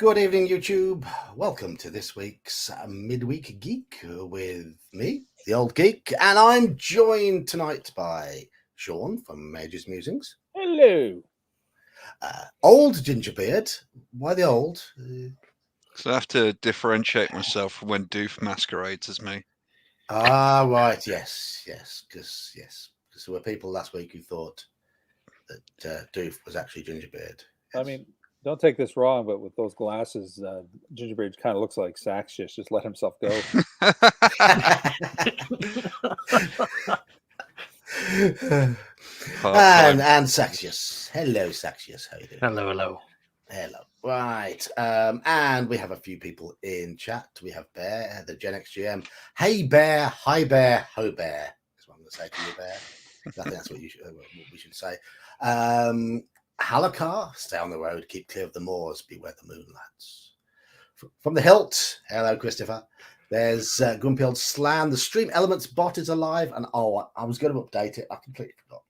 Good evening, YouTube. Welcome to this week's Midweek Geek with me, the old geek, and I'm joined tonight by Sean from Major's Musings. Hello. Old Gingerbeard. Why the old? So I have to differentiate myself from when Doof masquerades as me. Right. Yes. Because there were people last week who thought that Doof was actually Gingerbeard. Yes. I mean, don't take this wrong, but with those glasses, Gingerbeard kind of looks like Saxius. Just let himself go. and Saxius. Hello, Saxius. How you doing? Hello. Right. And we have a few people in chat. We have Bear, the Gen X GM. Hey, Bear. Hi, Bear. Ho, Bear. That's what I'm going to say to you, Bear. I think that's what we should say. Halakar, stay on the road, keep clear of the moors, beware the moonlights. From the hilt, hello, Christopher. There's Grumpy Old Slam. The Stream Elements bot is alive. And I was going to update it. I completely forgot.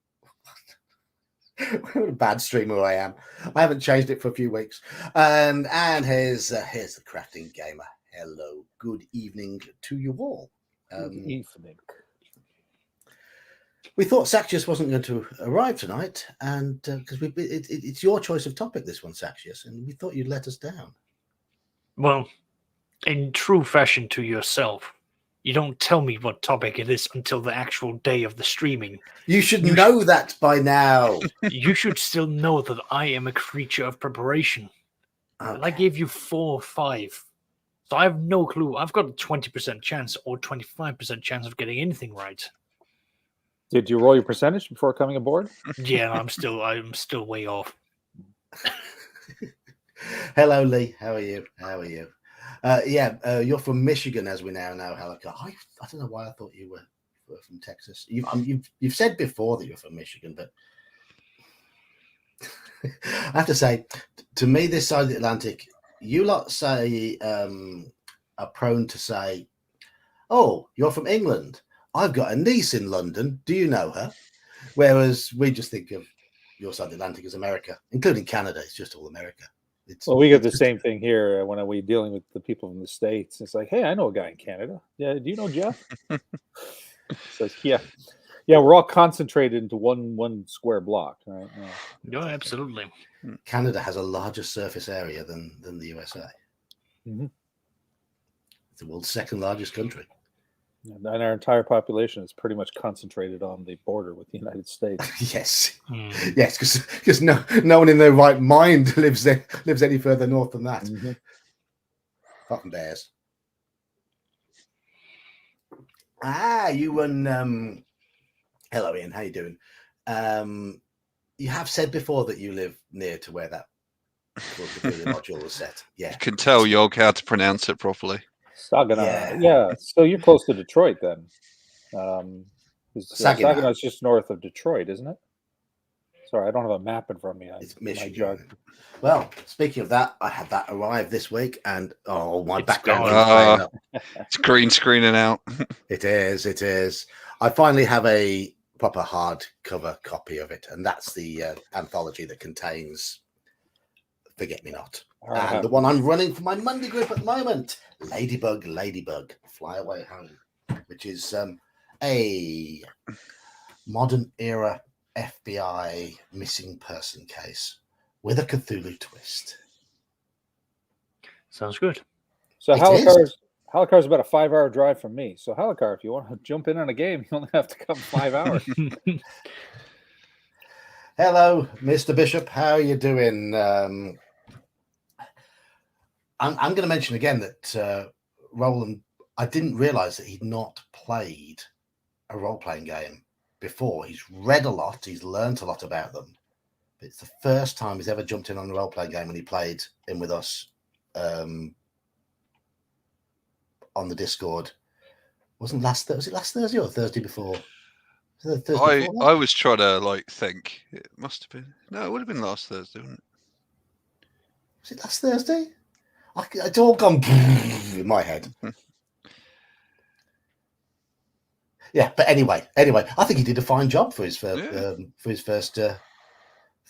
What a bad streamer I am. I haven't changed it for a few weeks. And here's the Crafting Gamer. Hello. Good evening to you all. Good evening. We thought Saxius wasn't going to arrive tonight, and because it's your choice of topic, this one, Saxius, and we thought you'd let us down. Well, in true fashion to yourself, you don't tell me what topic it is until the actual day of the streaming. You should know that by now. You should still know that I am a creature of preparation. Okay. I gave you 4 or 5. So I have no clue. I've got a 20% chance or 25% chance of getting anything right. Did you roll your percentage before coming aboard? Yeah, I'm still way off. Hello, Lee. How are you? You're from Michigan, as we now know, Halakar. I don't know why I thought you were from Texas. You've said before that you're from Michigan, but I have to say, to me, this side of the Atlantic, you lot say are prone to say, "Oh, you're from England. I've got a niece in London. Do you know her?" Whereas we just think of your side of the Atlantic as America, including Canada. It's just all America. Well, we get the same thing here when we're dealing with the people from the States. It's like, hey, I know a guy in Canada. Yeah, do you know Jeff? It's like, yeah, we're all concentrated into one square block, right? Yeah. No, absolutely. Canada has a larger surface area than the USA. Mm-hmm. It's the world's second largest country. And our entire population is pretty much concentrated on the border with the United States. Yes, because no one in their right mind lives any further north than that. Mm-hmm. Apart from bears. You run. Hello, Ian. How you doing? You have said before that you live near to where that module was set. Yeah, You can tell Yog how to pronounce it properly. Saginaw. Yeah. So you're close to Detroit then. Saginaw. Saginaw's just north of Detroit, isn't it? Sorry, I don't have a map in front of me. It's Michigan. Well, speaking of that, I had that arrive this week, and my background keeps playing up. It's green screening out. It is. I finally have a proper hardcover copy of it, and that's the anthology that contains Forget Me Not. And the one I'm running for my Monday group at the moment, Ladybug, Fly Away Home, which is a modern era FBI missing person case with a Cthulhu twist. Sounds good. So Halakar's about a 5-hour drive from me. So Halakar, if you want to jump in on a game, you only have to come 5 hours. Hello, Mr. Bishop. How are you doing? I'm going to mention again that Roland, I didn't realize that he'd not played a role-playing game before. He's read a lot. He's learned a lot about them. But it's the first time he's ever jumped in on a role-playing game, and he played in with us on the Discord. Was it last Thursday or Thursday before? I was trying to think. It must have been. No, it would have been last Thursday, wouldn't it? Was it last Thursday? It's all gone in my head. Yeah, but anyway, I think he did a fine job for his first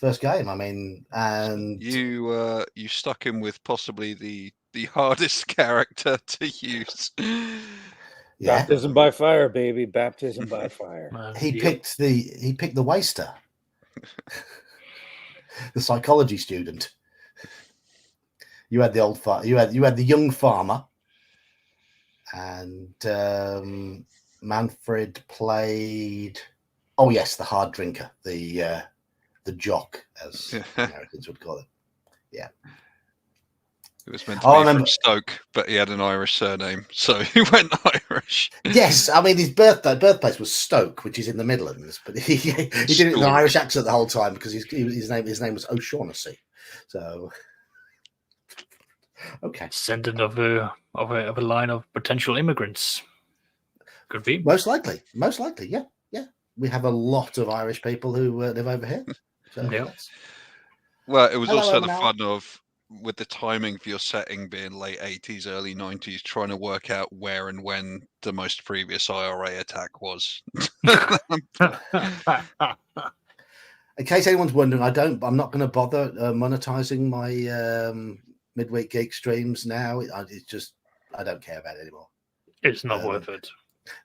first game. I mean, and you stuck him with possibly the hardest character to use. yeah, Baptism by fire, baby. Baptism by fire. he picked the waster, the psychology student. You had the you had the young farmer, and Manfred played. Oh yes, the hard drinker, the jock, as Americans would call it. Yeah. It was meant to be from Stoke, but he had an Irish surname, so he went Irish. Yes, I mean his birthplace was Stoke, which is in the Midlands, but he did it with an Irish accent the whole time because his name was O'Shaughnessy. So okay, descendant of a line of potential immigrants. Could be most likely, yeah. We have a lot of Irish people who live over here. So yeah. Well, it was also the Emma. fun of, with the timing of your setting being late 80s, early 90s, trying to work out where and when the most previous IRA attack was. In case anyone's wondering, I'm not going to bother monetizing my midweek Geek streams now. I don't care about it anymore. It's not worth it.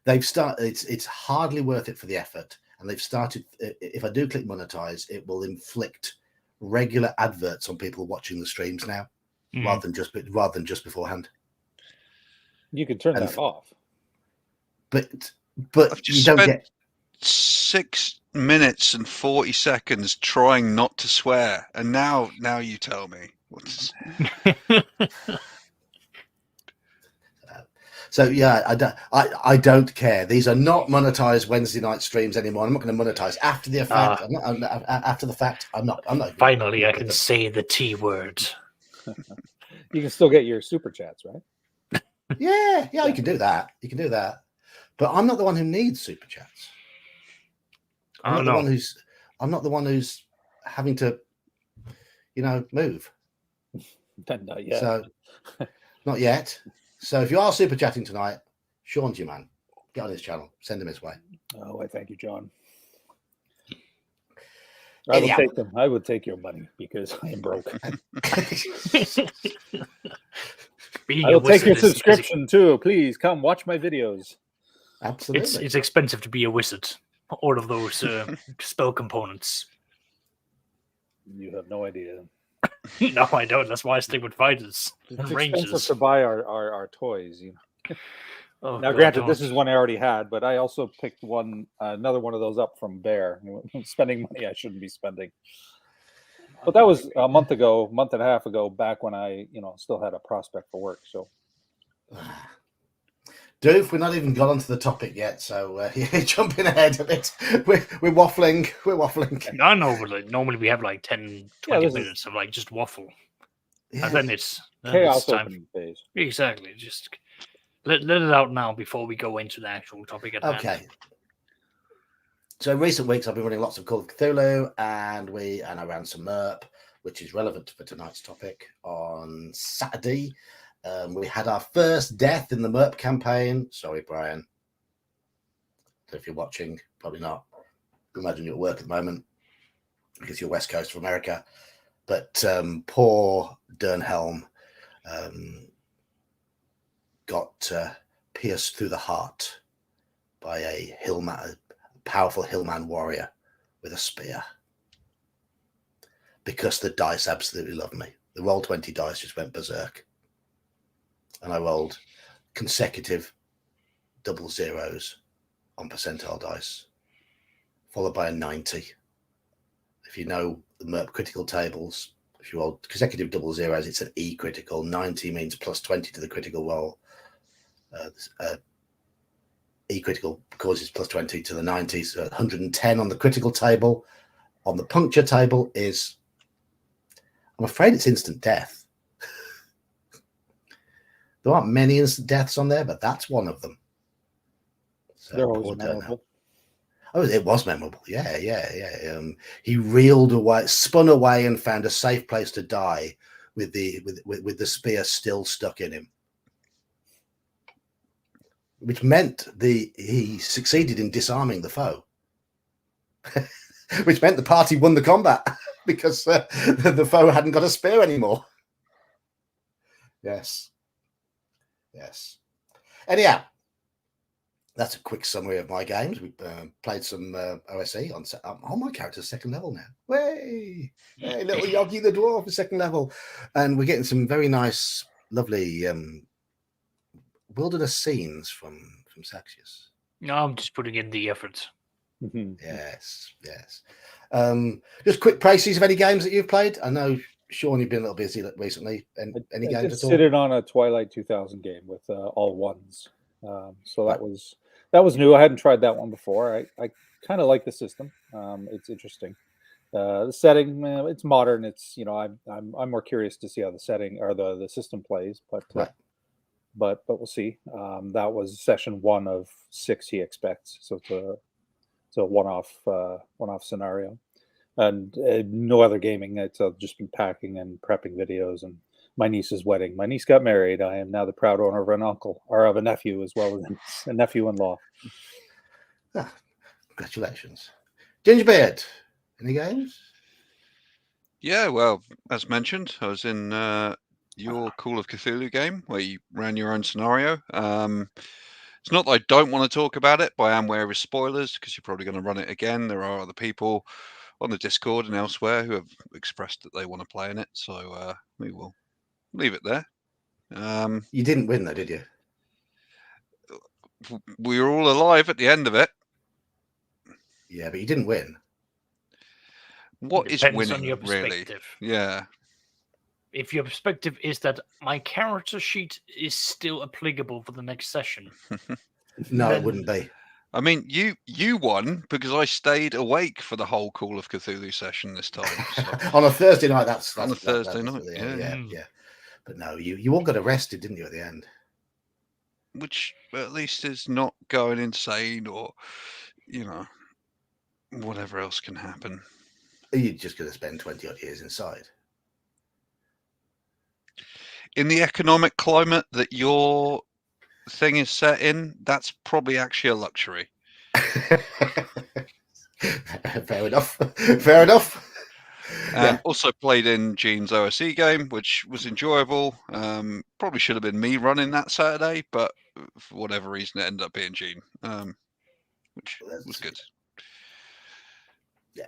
They've started. It's hardly worth it for the effort, and they've started. If I do click monetize, it will inflict regular adverts on people watching the streams now, rather than just beforehand. You can turn that off, but you don't get 6 minutes and 40 seconds trying not to swear, and now you tell me what's. So yeah, I don't care. These are not monetized Wednesday night streams anymore. I'm not going to monetize after the fact. After the fact, I'm not. Finally, I can say the T word. You can still get your super chats, right? Yeah, you can do that. You can do that, but I'm not the one who needs super chats. I'm not the one who's having to, move. Not yet. So, not yet. So if you are super chatting tonight, Sean's your man. Get on his channel. Send him his way. Oh, I thank you, John. I would take your money because I am broke. I will take your subscription too. Please come watch my videos. Absolutely. It's expensive to be a wizard. All of those spell components. You have no idea. No, I don't. That's why I stick with fighters and it's rangers. Expensive to buy our toys. Oh, now, granted, this is one I already had, but I also picked another one of those up from Bear. I'm spending money I shouldn't be spending. But that was a month and a half ago, back when I, still had a prospect for work. So, Doof, we're not even got onto the topic yet, so jumping ahead a bit. We're waffling. I know, but normally we have like 10, 20 minutes of just waffle. Yeah. And then it's opening phase. Exactly. Just let it out now before we go into the actual topic at hand. Okay. So in recent weeks, I've been running lots of Call of Cthulhu, and I ran some MERP, which is relevant for tonight's topic. On Saturday, we had our first death in the MERP campaign. Sorry, Brian. So if you're watching, probably not. I imagine you're at work at the moment because you're West Coast of America. But poor Dernhelm got pierced through the heart by a powerful hillman warrior with a spear. Because the dice absolutely love me. The Roll20 dice just went berserk. And I rolled consecutive double zeros on percentile dice, followed by a 90. If you know the MERP critical tables, if you roll consecutive double zeros, it's an E critical. 90 means plus 20 to the critical roll. E critical causes plus 20 to the 90, so 110 on the critical table. On the puncture table is, I'm afraid it's instant death. There aren't many instant deaths on there, but that's one of them. So they're always memorable. Oh, it was memorable. Yeah. He reeled away, spun away, and found a safe place to die with the spear still stuck in him, which meant he succeeded in disarming the foe. which meant the party won the combat because the foe hadn't got a spear anymore. Yes. Anyhow, that's a quick summary of my games. We played some OSE on. Oh, my character's second level now. Way, hey, little Yogi the dwarf is second level, and we're getting some very nice, lovely wilderness scenes from Saxius. No, I'm just putting in the effort. Yes. Just quick praises of any games that you've played. I know, Sean, you've been a little busy recently. And any games at all? Considered on a Twilight 2000 game with all ones. So that was new. I hadn't tried that one before. I kind of like the system. It's interesting. The setting, it's modern. It's I'm more curious to see how the setting or the system plays, but we'll see. That was session 1 of 6 he expects. So it's a one-off scenario, and no other gaming. It's just been packing and prepping videos and my niece's wedding. My niece got married. I am now the proud owner of an uncle, or of a nephew, as well as a nephew-in-law. Congratulations. Gingerbeard, any games? Yeah, well, as mentioned, I was in your Call of Cthulhu game where you ran your own scenario. It's not that I don't want to talk about it, but I am wary of spoilers because you're probably going to run it again. There are other people on the Discord and elsewhere who have expressed that they want to play in it, so we will leave it there. You didn't win, though, did you? We were all alive at the end of it. Yeah, but you didn't win. What is Depends winning, on your really? perspective. Yeah. If your perspective is that my character sheet is still applicable for the next session. No, it wouldn't be. I mean, you won because I stayed awake for the whole Call of Cthulhu session this time. So. On a Thursday night, that's on a Thursday night. Yeah. But no, you all got arrested, didn't you, at the end? Which at least is not going insane or, whatever else can happen. You're just going to spend 20 odd years inside. In the economic climate that your thing is set in, that's probably actually a luxury. Fair enough. Also played in Gene's OSE game, which was enjoyable. Probably should have been me running that Saturday, but for whatever reason, it ended up being Gene, which was good. Yeah.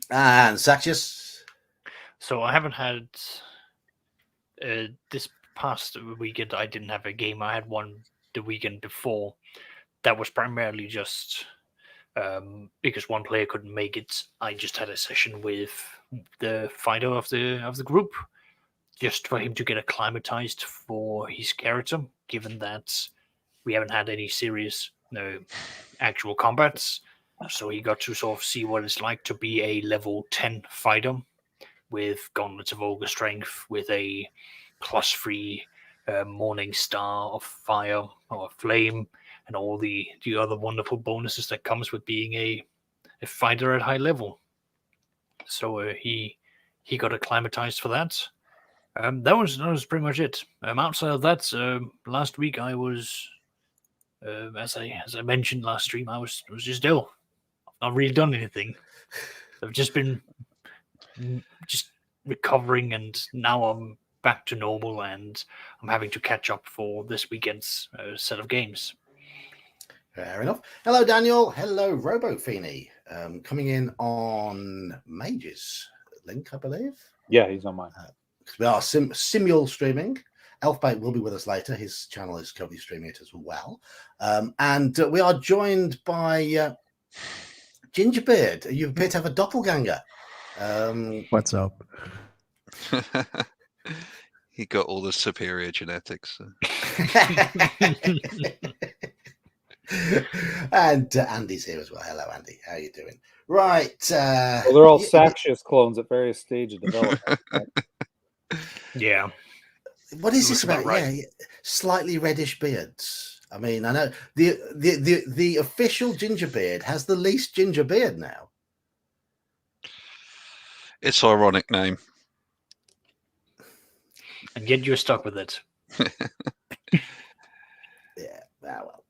And Saxius? So I haven't had this past weekend. I didn't have a game. I had one the weekend before. That was primarily just because one player couldn't make it. I just had a session with the fighter of the group, just for him to get acclimatized for his character, given that we haven't had any serious actual combats. So he got to sort of see what it's like to be a level 10 fighter with gauntlets of ogre strength, with a +3 morning star of fire or flame, and all the other wonderful bonuses that comes with being a fighter at high level. So he got acclimatized for that. That was pretty much it. Outside of that, last week I was, as I mentioned last stream, I was just ill. I've not really done anything. I've just been just recovering, and now I'm back to normal, and I'm having to catch up for this weekend's set of games. Fair enough. Hello, Daniel. Hello, RoboFeeny. Coming in on Mage's link, I believe. Yeah, he's on mine. We are Simulstreaming. Elfbait will be with us later. His channel is currently streaming it as well. And we are joined by Gingerbeard. You appear to have a doppelganger. What's up? He got all the superior genetics. And Andy's here as well. Hello, Andy. How are you doing? Right. Well, they're all Saxius clones at various stages of development. Yeah. What is this about? Right. Yeah, slightly reddish beards. I mean, I know the official Gingerbeard has the least ginger beard now. It's an ironic name. And yet you're stuck with it. Yeah. Well.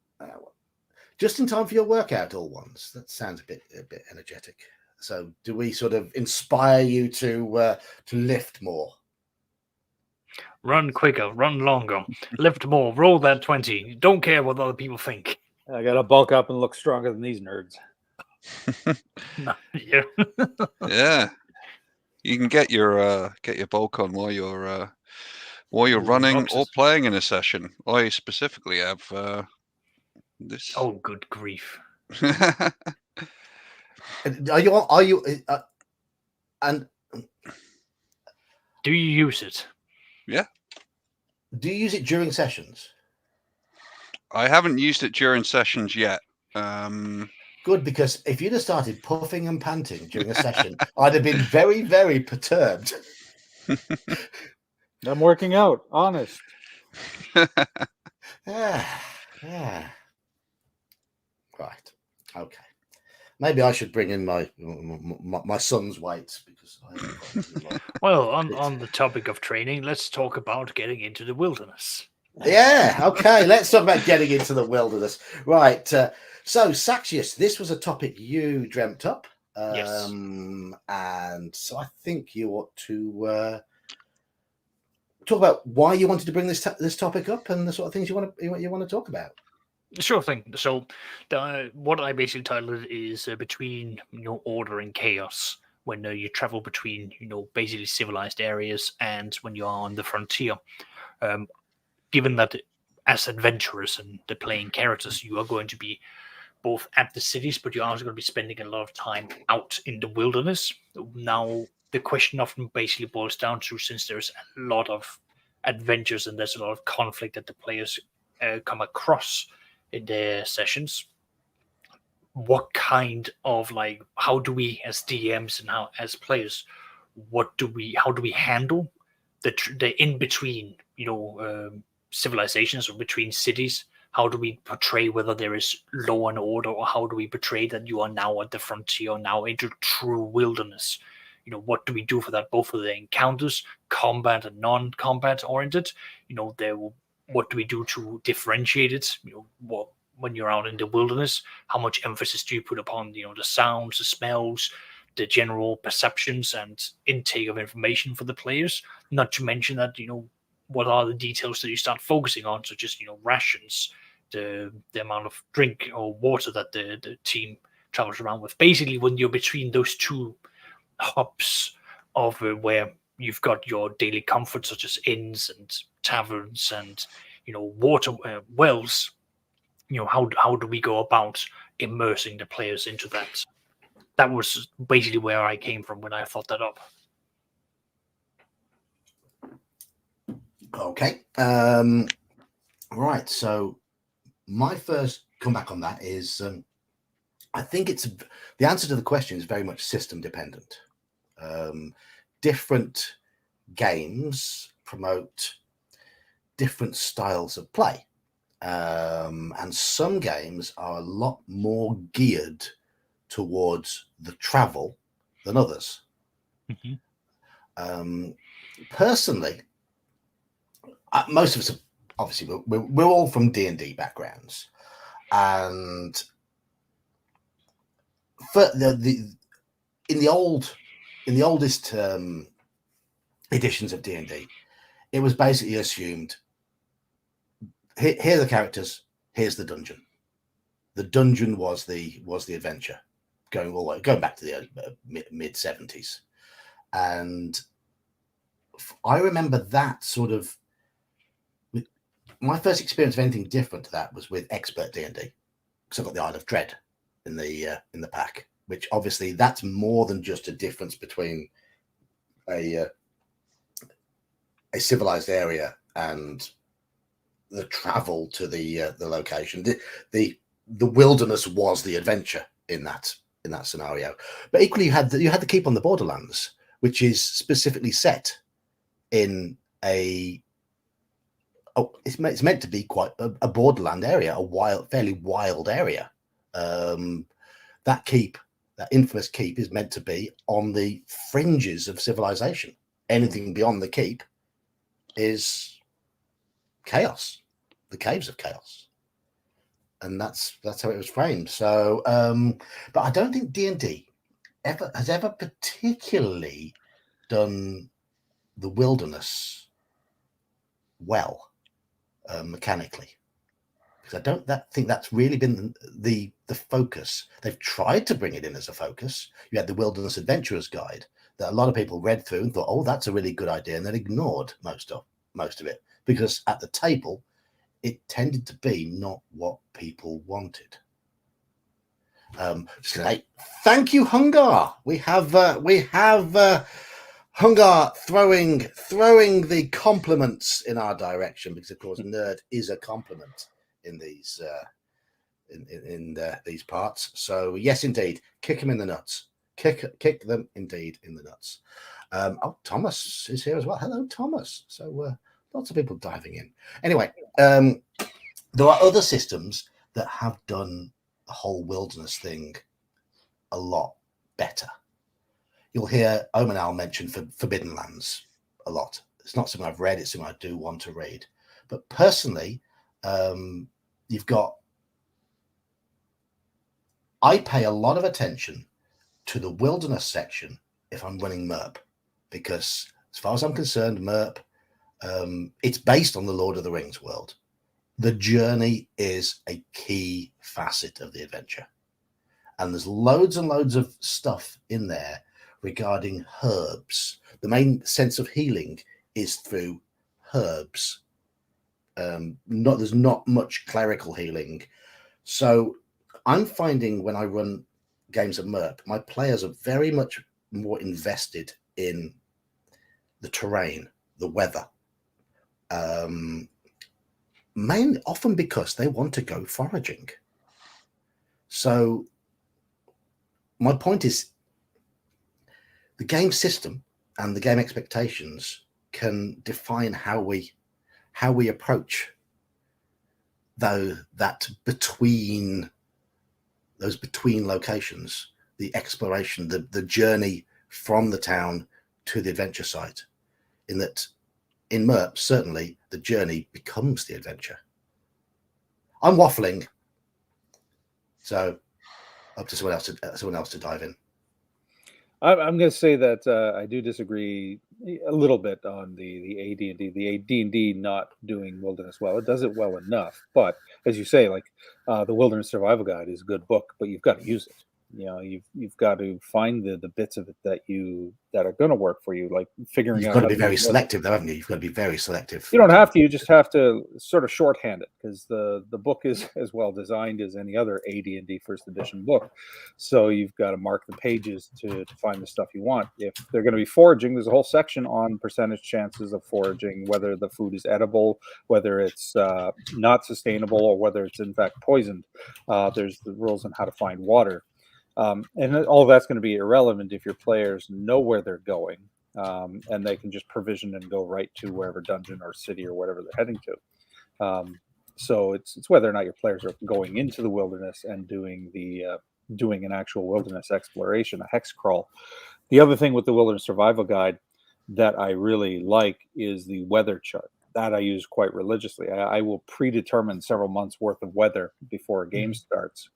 Just in time for your workout, all ones. That sounds a bit energetic. So, do we sort of inspire you to lift more? Run quicker, run longer, lift more, roll that 20. Don't care what other people think. I gotta bulk up and look stronger than these nerds. No, yeah. Yeah, you can get your bulk on while you're running or boxes. playing in a session. I specifically have this. Oh, good grief! Are you and Do you use it? Yeah, do you use it during sessions? I haven't used it during sessions yet. Good, because if you'd have started puffing and panting during a session, I'd have been very, very perturbed. I'm working out, honest. Yeah. Right. Okay. Maybe I should bring in my son's weights because I haven't got Well, on the topic of training, let's talk about getting into the wilderness. Yeah. Okay. Let's talk about getting into the wilderness. Right. So, Saxius, this was a topic you dreamt up. Yes. And so I think you ought to talk about why you wanted to bring this topic up and the sort of things you want to talk about. Sure thing. So, what I basically titled it is between order and chaos. When you travel between basically civilized areas and when you are on the frontier. Given that as adventurers and the playing characters, you are going to be both at the cities, but you're also going to be spending a lot of time out in the wilderness. Now, the question often basically boils down to, since there's a lot of adventures and there's a lot of conflict that the players come across in their sessions, what kind of how do we as DMs and how as players, how do we handle the in between civilizations or between cities? How do we portray whether there is law and order, or how do we portray that you are now at the frontier, now into true wilderness? What do we do for that, both for the encounters, combat and non-combat oriented? What do we do to differentiate it? When you're out in the wilderness, how much emphasis do you put upon the sounds, the smells, the general perceptions and intake of information for the players? Not to mention that what are the details that you start focusing on, such as rations, the amount of drink or water that the team travels around with. Basically, when you're between those two hubs of where you've got your daily comfort, such as inns and taverns and water wells, how do we go about immersing the players into that? That was basically where I came from when I thought that up. Okay. Right. So my first comeback on that is I think the answer to the question is very much system dependent. Different games promote different styles of play. And some games are a lot more geared towards the travel than others. Mm-hmm. Personally, most of us are, obviously we're all from D&D backgrounds, and for in the oldest editions of D&D, it was basically assumed, here are the characters, here's the dungeon. The dungeon was the adventure, going back to the mid 70s, and I remember that sort of. My first experience of anything different to that was with Expert D&D, because I got the Isle of Dread in the pack, which obviously that's more than just a difference between a civilized area and the travel to the location. The wilderness was the adventure in that scenario. But equally, you had the Keep on the Borderlands, which is specifically set in it's meant to be quite a borderland area, fairly wild area. That infamous keep, is meant to be on the fringes of civilization. Anything beyond the keep is chaos, the caves of chaos. and that's how it was framed. So, but I don't think D&D has ever particularly done the wilderness well mechanically, because I don't think that's really been the focus. They've tried to bring it in as a focus. You had the Wilderness Adventurer's Guide that a lot of people read through and thought, oh, that's a really good idea, and then ignored most of it, because at the table it tended to be not what people wanted. Just gonna say, thank you, Hungar. We have Hungar throwing the compliments in our direction, because of course nerd is a compliment in these these parts. So yes, indeed, kick him in the nuts. Kick them indeed in the nuts. Oh, Thomas is here as well. Hello, Thomas. So lots of people diving in. Anyway, there are other systems that have done the whole wilderness thing a lot better. You'll hear Omanal mention Forbidden Lands a lot. It's not something I've read, it's something I do want to read. But personally, you've got... I pay a lot of attention to the wilderness section if I'm running MERP, because as far as I'm concerned, MERP, it's based on the Lord of the Rings world. The journey is a key facet of the adventure. And there's loads and loads of stuff in there regarding herbs. The main sense of healing is through herbs. There's not much clerical healing. So I'm finding when I run games of MERP, my players are very much more invested in the terrain, the weather. Mainly, often because they want to go foraging. So my point is, the game system and the game expectations can define how we approach those between locations, the exploration, the journey from the town to the adventure site. In that, in MERP, certainly the journey becomes the adventure. I'm waffling, so up to someone else to dive in. I'm going to say that I do disagree a little bit on the AD&D. The AD&D not doing wilderness well. It does it well enough, but as you say, like the Wilderness Survival Guide is a good book, but you've got to use it. You know, you've got to find the bits of it that are going to work for you, like figuring out. You've got to be very selective, though, haven't you? You've got to be very selective. You don't have to. You just have to sort of shorthand it, because the book is as well designed as any other AD&D first edition book. So you've got to mark the pages to find the stuff you want. If they're going to be foraging, there's a whole section on percentage chances of foraging, whether the food is edible, whether it's not sustainable, or whether it's in fact poisoned. There's the rules on how to find water. And all of that's going to be irrelevant if your players know where they're going, and they can just provision and go right to wherever dungeon or city or whatever they're heading to. So it's whether or not your players are going into the wilderness and doing an actual wilderness exploration, a hex crawl. The other thing with the Wilderness Survival Guide that I really like is the weather chart. That I use quite religiously. I will predetermine several months worth of weather before a game starts.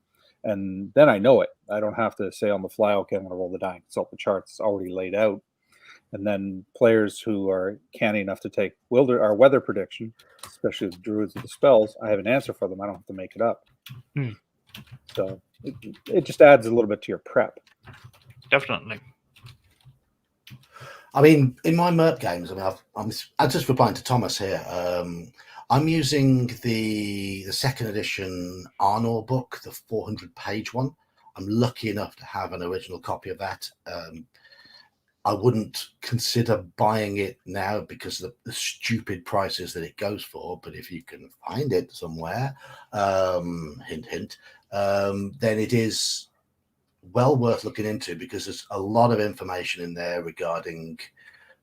And then I know it. I don't have to say on the fly, okay, I'm going to roll the die and consult the charts. It's already laid out. And then players who are canny enough to take weather prediction, especially the druids with the spells, I have an answer for them. I don't have to make it up. So it just adds a little bit to your prep. Definitely. I mean, in my MERP games, I'm just replying to Thomas here. I'm using the second edition Arnor book, the 400-page one. I'm lucky enough to have an original copy of that. I wouldn't consider buying it now because of the stupid prices that it goes for. But if you can find it somewhere, hint, hint, then it is well worth looking into, because there's a lot of information in there regarding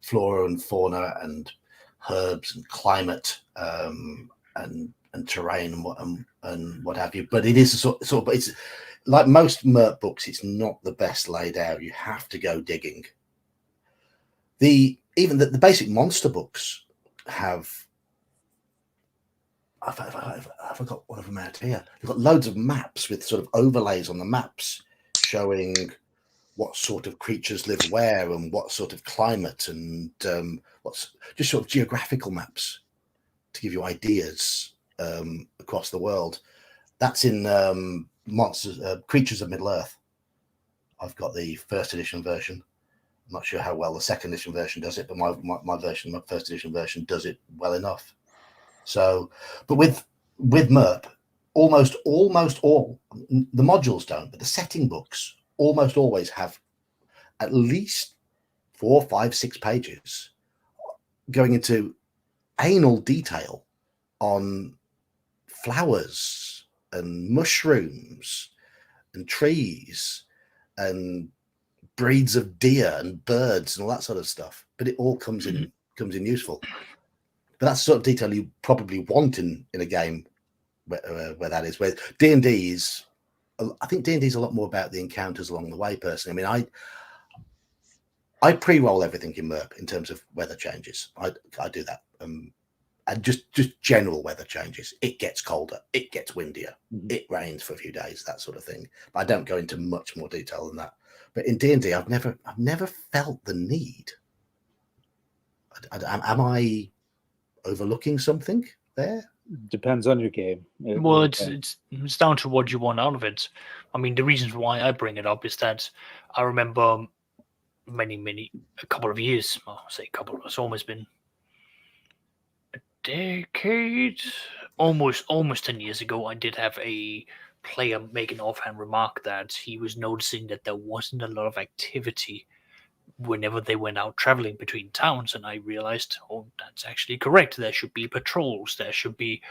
flora and fauna and herbs and climate and terrain and what have you. But it is but it's like most MERP books, it's not the best laid out. You have to go digging. Even the basic monster books have I forgot one of them out here. They've got loads of maps with sort of overlays on the maps showing what sort of creatures live where and what sort of climate and what's just sort of geographical maps to give you ideas across the world. That's in Monsters, Creatures of Middle Earth. I've got the first edition version. I'm not sure how well the second edition version does it, but my version, my first edition version, does it well enough. So, but with MERP, almost all the modules don't, but the setting books almost always have at least 4, 5, 6 pages going into anal detail on flowers and mushrooms and trees and breeds of deer and birds and all that sort of stuff. But it all comes in useful. But that's the sort of detail you probably want in a game where that is. Where D&D is, I think D&D is a lot more about the encounters along the way. Personally, I mean, I pre-roll everything in MERP in terms of weather changes. I do that, and just general weather changes. It gets colder, it gets windier, it rains for a few days, that sort of thing. But I don't go into much more detail than that. But in D&D, I've never felt the need. Am I overlooking something there? Depends on your game. Well, it's down to what you want out of it. I mean, the reasons why I bring it up is that I remember a couple of years. Well, I'll say a couple. It's almost been a decade, almost 10 years ago. I did have a player make an offhand remark that he was noticing that there wasn't a lot of activity whenever they went out traveling between towns, and I realized, oh, that's actually correct. There should be patrols. There should be,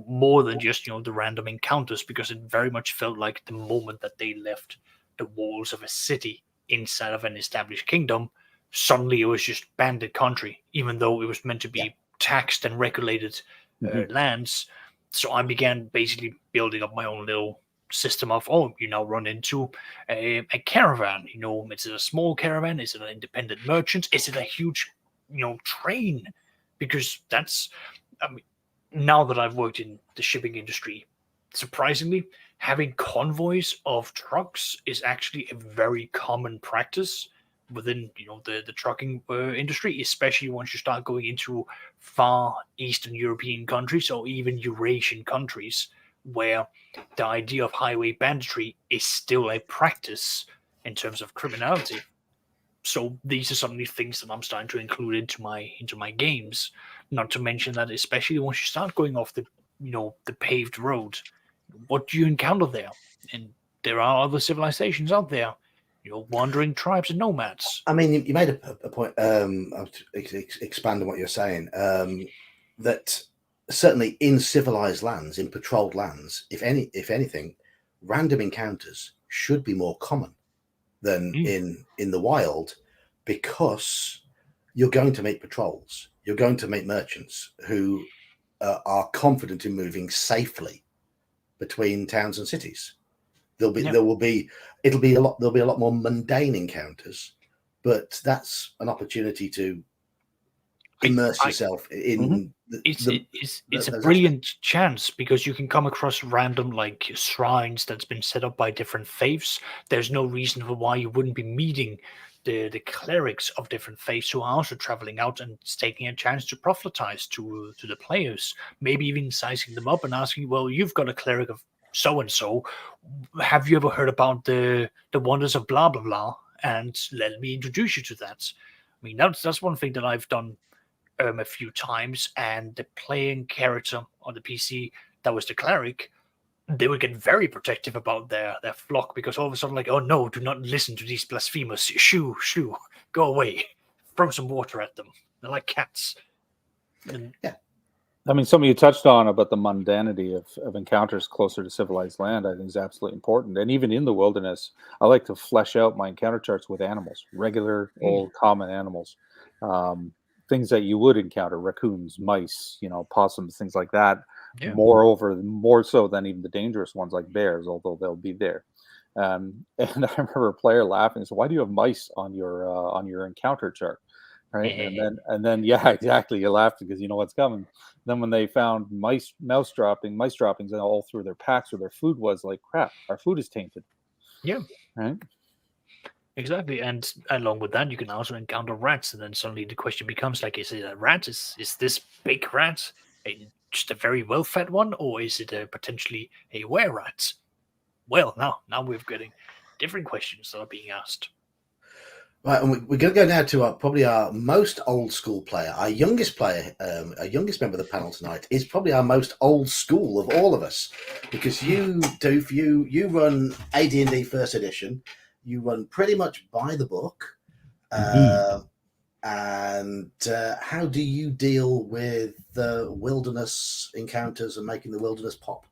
more than just, the random encounters, because it very much felt like the moment that they left the walls of a city inside of an established kingdom, suddenly it was just bandit country, even though it was meant to be taxed and regulated lands. So I began basically building up my own little system of, you now run into a caravan. Is it a small caravan? Is it an independent merchant? Is it a huge train? Because that's, I mean, now that I've worked in the shipping industry, surprisingly, having convoys of trucks is actually a very common practice within the trucking industry, especially once you start going into far Eastern European countries or even Eurasian countries, where the idea of highway banditry is still a practice in terms of criminality. So these are some of the things that I'm starting to include into my games. Not to mention that, especially once you start going off the the paved road, what do you encounter there? And there are other civilizations out there, wandering tribes and nomads. I mean, you made a point. I'll expand on what you're saying. That certainly in civilized lands, in patrolled lands, if anything, random encounters should be more common than in the wild, because you're going to meet patrols, you're going to meet merchants who are confident in moving safely between towns and cities. There'll be a lot more mundane encounters, but that's an opportunity to immerse yourself in. It's a brilliant chance, because you can come across random shrines that's been set up by different faiths. There's no reason for why you wouldn't be meeting the clerics of different faiths who are also traveling out and taking a chance to proselytize to the players. Maybe even sizing them up and asking, well, you've got a cleric of so and so. Have you ever heard about the wonders of blah blah blah? And let me introduce you to that. I mean, that's one thing that I've done a few times, and the playing character on the PC that was the cleric, they would get very protective about their flock, because all of a sudden, oh no, do not listen to these blasphemers. Shoo, go away. Throw some water at them. They're like cats. And, I mean, something you touched on about the mundanity of encounters closer to civilized land, I think is absolutely important. And even in the wilderness, I like to flesh out my encounter charts with animals, regular, old, common animals. Things that you would encounter: raccoons, mice, possums, things like that. Yeah. Moreover, more so than even the dangerous ones like bears, although they'll be there. And I remember a player laughing and said, "Why do you have mice on your encounter chart?" right? And then yeah, exactly. You laugh because you know what's coming. Then when they found mice droppings all through their packs where their food was, like, crap, our food is tainted. Yeah. Right. Exactly, and along with that, you can also encounter rats, and then suddenly the question becomes like: is it a rat? Is this big rat just a very well-fed one, or is it potentially a were-rat? Well, now we're getting different questions that are being asked. Right, and we're going to go now to probably our most old school player, our youngest member of the panel tonight is probably our most old school of all of us, because you run AD&D First Edition, you run pretty much by the book, and how do you deal with the wilderness encounters and making the wilderness pop?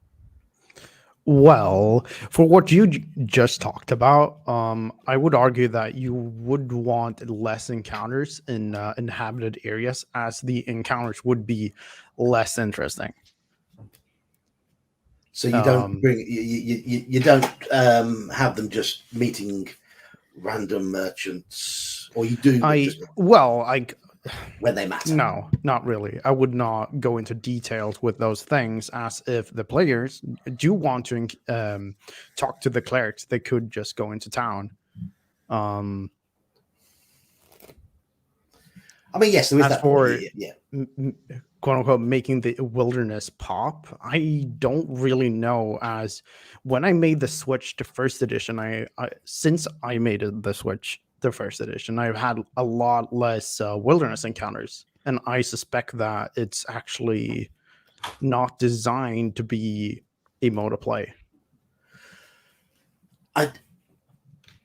Well, for what you just talked about, I would argue that you would want less encounters in inhabited areas, as the encounters would be less interesting. So you don't you don't have them just meeting random merchants, or you do? When they matter. No, not really. I would not go into details with those things, as if the players do want to talk to the clerics, they could just go into town. I mean, yes, there is that. For quote unquote making the wilderness pop, I don't really know, as when I made the switch to first edition, since I made the switch to first edition, I've had a lot less wilderness encounters, and I suspect that it's actually not designed to be a mode of play.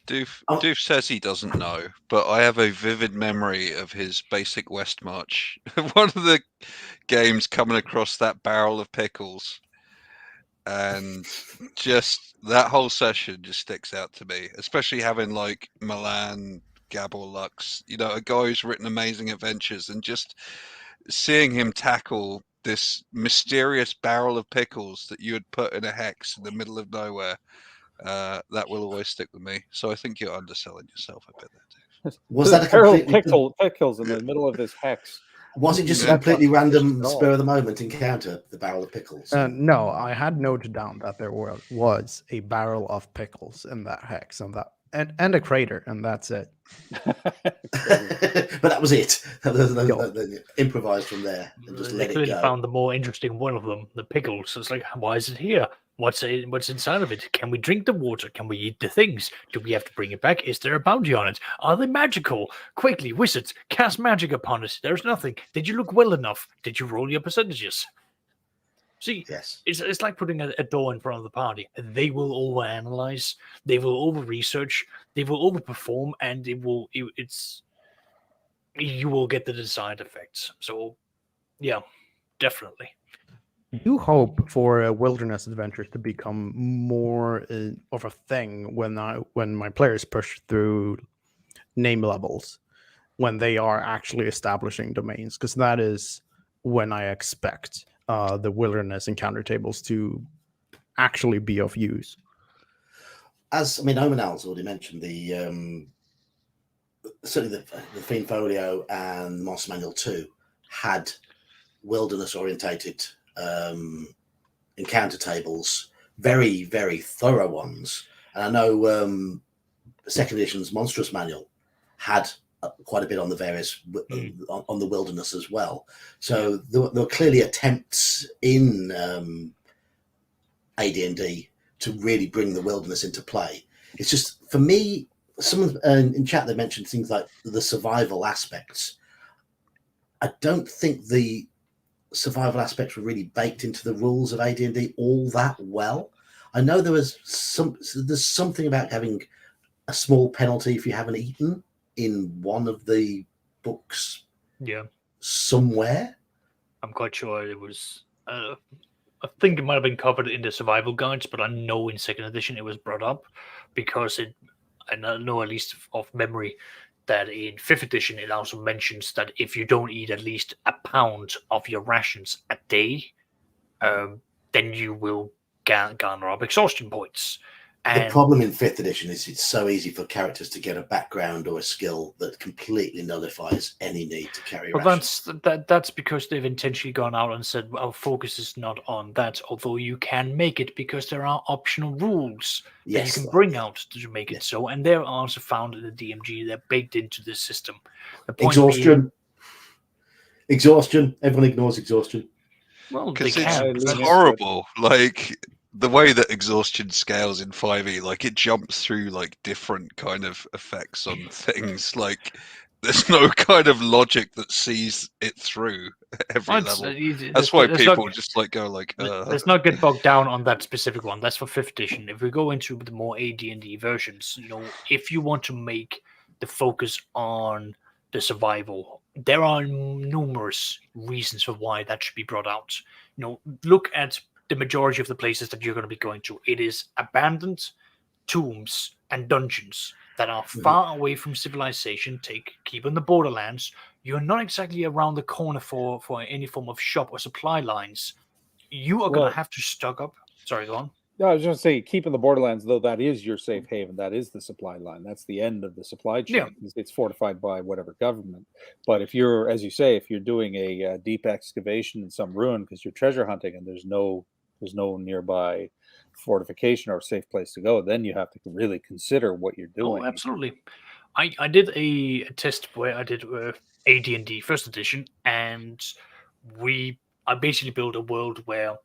Doof says he doesn't know, but I have a vivid memory of his basic West March. One of the games coming across that barrel of pickles, and just that whole session just sticks out to me, especially having like Milan, Gabor Lux, a guy who's written amazing adventures, and just seeing him tackle this mysterious barrel of pickles that you had put in a hex in the middle of nowhere. That will always stick with me. So I think you're underselling yourself a bit there, too. Was that a completely pickles in the middle of this hex? Was it just a completely random, spur of the moment encounter, the barrel of pickles? No, I had noted down that there was a barrel of pickles in that hex, and a crater, and that's it. But that was it. Improvised from there and just let it go. They clearly found the more interesting one of them, the pickles. So it's like, why is it here? What's inside of it? Can we drink the water? Can we eat the things? Do we have to bring it back? Is there a bounty on it? Are they magical? Quickly, wizards, cast magic upon it. There's nothing. Did you look well enough? Did you roll your percentages? See, yes, it's like putting a door in front of the party. They will overanalyze, they will over-research, they will overperform, and you will get the desired effects. So, yeah, definitely. You hope for wilderness adventures to become more of a thing when my players push through name levels, when they are actually establishing domains, because that is when I expect the wilderness encounter tables to actually be of use. Omenal's already mentioned certainly the Fiend Folio and Monster Manual 2 had wilderness orientated encounter tables, very, very thorough ones. And I know second edition's Monstrous Manual had quite a bit on the various on the wilderness as well. So there were clearly attempts in AD&D to really bring the wilderness into play. It's just, for me, someone in chat, they mentioned things like the survival aspects. I don't think the survival aspects were really baked into the rules of AD&D all that well. I know there's something about having a small penalty if you haven't eaten in one of the books. Yeah, somewhere. I'm quite sure it was. I think it might have been covered in the survival guides, but I know in second edition it was brought up because I know at least of memory that in 5th edition, it also mentions that if you don't eat at least a pound of your rations a day, then you will garner up exhaustion points. The problem in 5th edition is it's so easy for characters to get a background or a skill that completely nullifies any need to carry Well, rations. that's because they've intentionally gone out and said our focus is not on that, although you can make it because there are optional rules that you can bring out to make it so, and they're also found in the DMG. They're baked into the system. The point Exhaustion. Everyone ignores exhaustion. Well, they Because can. it's horrible. Like the way that exhaustion scales in 5e, like it jumps through like different kind of effects on things. Like there's no kind of logic that sees it through every level. That's why people just like go like. Let's not get bogged down on that specific one. That's for 5th edition. If we go into the more AD&D versions, if you want to make the focus on the survival, there are numerous reasons for why that should be brought out. Look at the majority of the places that you're going to be going to. It is abandoned tombs and dungeons that are far away from civilization. Keep on the borderlands. You're not exactly around the corner for any form of shop or supply lines. You are going to have to stock up. Sorry, go on. No, I was just saying, keep in the borderlands, though, that is your safe haven. That is the supply line. That's the end of the supply chain. Yeah. It's fortified by whatever government. But if you're, as you say, if you're doing a deep excavation in some ruin because you're treasure hunting and there's no nearby fortification or safe place to go, then you have to really consider what you're doing. Oh, absolutely. I did a test where I did AD&D 1st edition, and I basically built a world where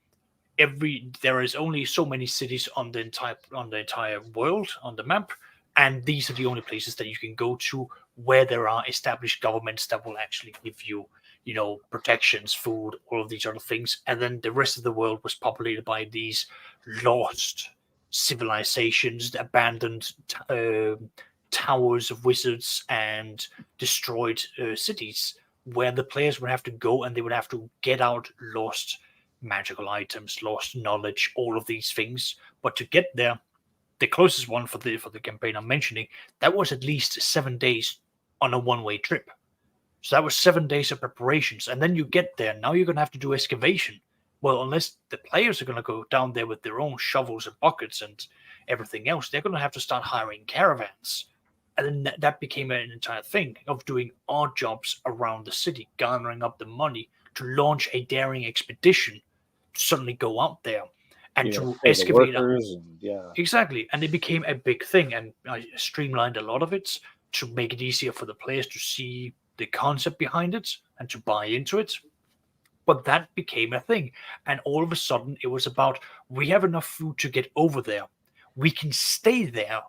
there is only so many cities on the entire world on the map, and these are the only places that you can go to where there are established governments that will actually give you protections, food, all of these other things. And then the rest of the world was populated by these lost civilizations, abandoned towers of wizards, and destroyed cities where the players would have to go, and they would have to get out lost magical items, lost knowledge, all of these things. But to get there, the closest one for the campaign I'm mentioning, that was at least 7 days on a one-way trip. So that was 7 days of preparations, and then you get there. Now you're going to have to do excavation. Well, unless the players are going to go down there with their own shovels and buckets and everything else, they're going to have to start hiring caravans. And then that became an entire thing of doing odd jobs around the city, garnering up the money to launch a daring expedition, to suddenly go out there and to excavate. Exactly. And it became a big thing, and I streamlined a lot of it to make it easier for the players to see the concept behind it and to buy into it. But that became a thing, and all of a sudden it was about, we have enough food to get over there, we can stay there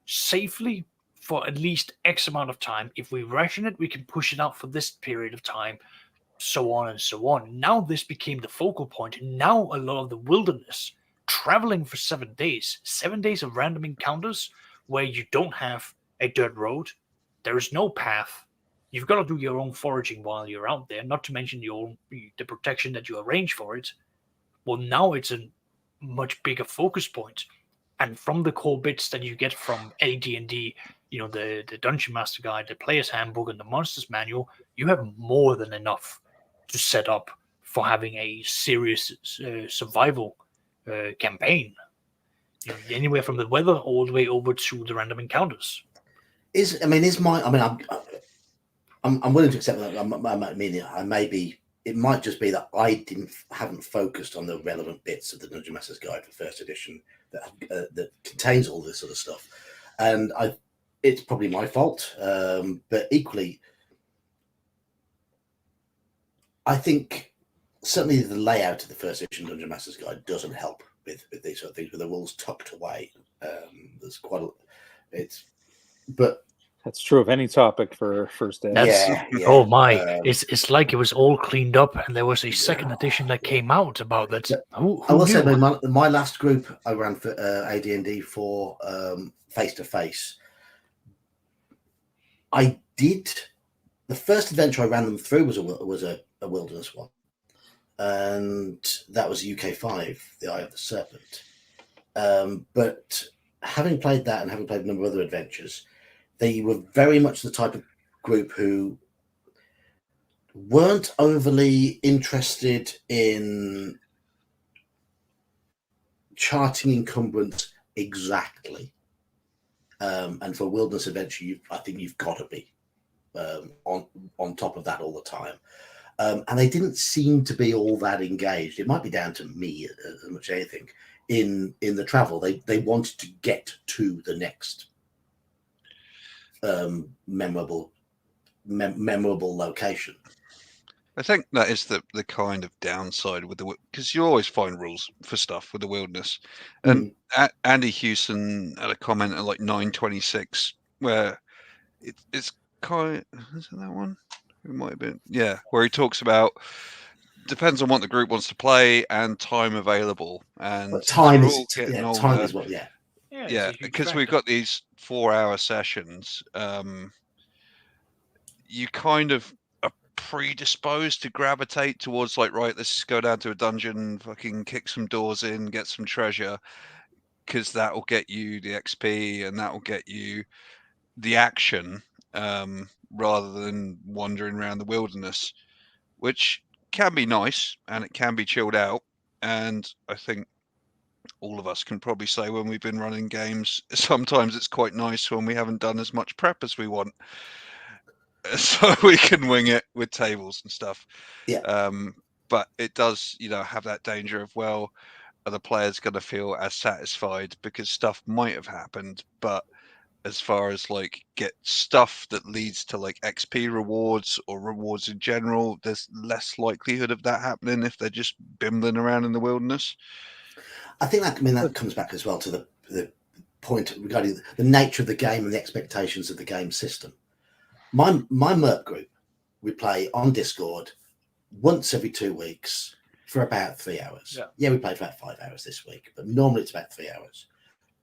safely for at least X amount of time. If we ration it, we can push it out for this period of time, so on and so on. Now this became the focal point. Now a lot of the wilderness, traveling for 7 days, 7 days of random encounters where you don't have a dirt road, there is no path. You've got to do your own foraging while you're out there, not to mention the protection that you arrange for it. Well, now it's a much bigger focus point. And from the core bits that you get from AD&D, the Dungeon Master Guide, the Player's Handbook, and the Monsters Manual, you have more than enough to set up for having a serious survival campaign. Anywhere from the weather all the way over to the random encounters. I'm willing to accept that. It might just be that I haven't focused on the relevant bits of the Dungeon Master's Guide for 1st edition that contains all this sort of stuff, and it's probably my fault. But equally, I think certainly the layout of the 1st edition Dungeon Master's Guide doesn't help with these sort of things, with the rules tucked away. There's quite a but. That's true of any topic for first edition. Oh my! It's like it was all cleaned up, and there was a second edition that came out about that. Who I will say, my last group I ran for AD&D for face to face. I did the first adventure I ran them through was a wilderness one, and that was UK5, the Eye of the Serpent. But having played that and having played a number of other adventures, they were very much the type of group who weren't overly interested in charting encumbrance exactly. And for wilderness adventure, I think you've got to be on top of that all the time. And they didn't seem to be all that engaged. It might be down to me as much as anything in the travel. They wanted to get to the next memorable location. I think that is the kind of downside with because you always find rules for stuff with the wilderness. And Andy Hewson had a comment at like 9:26 where it's kind of, is it that one? It might have been, yeah, where he talks about depends on what the group wants to play and time available. And but time we're is all getting older, time is what yeah, because we've got these 4-hour sessions. You kind of are predisposed to gravitate towards like, right, let's just go down to a dungeon, fucking kick some doors in, get some treasure, because that will get you the XP and that will get you the action, rather than wandering around the wilderness, which can be nice and it can be chilled out. And I think all of us can probably say when we've been running games, sometimes it's quite nice when we haven't done as much prep as we want, so we can wing it with tables and stuff. Yeah. But it does, have that danger of, well, are the players going to feel as satisfied because stuff might have happened, but as far as like get stuff that leads to like XP rewards or rewards in general, there's less likelihood of that happening if they're just bimbling around in the wilderness. I think that comes back as well to the point regarding the nature of the game and the expectations of the game system. My MERP group, we play on Discord once every 2 weeks for about 3 hours. Yeah, we played for about 5 hours this week, but normally it's about 3 hours.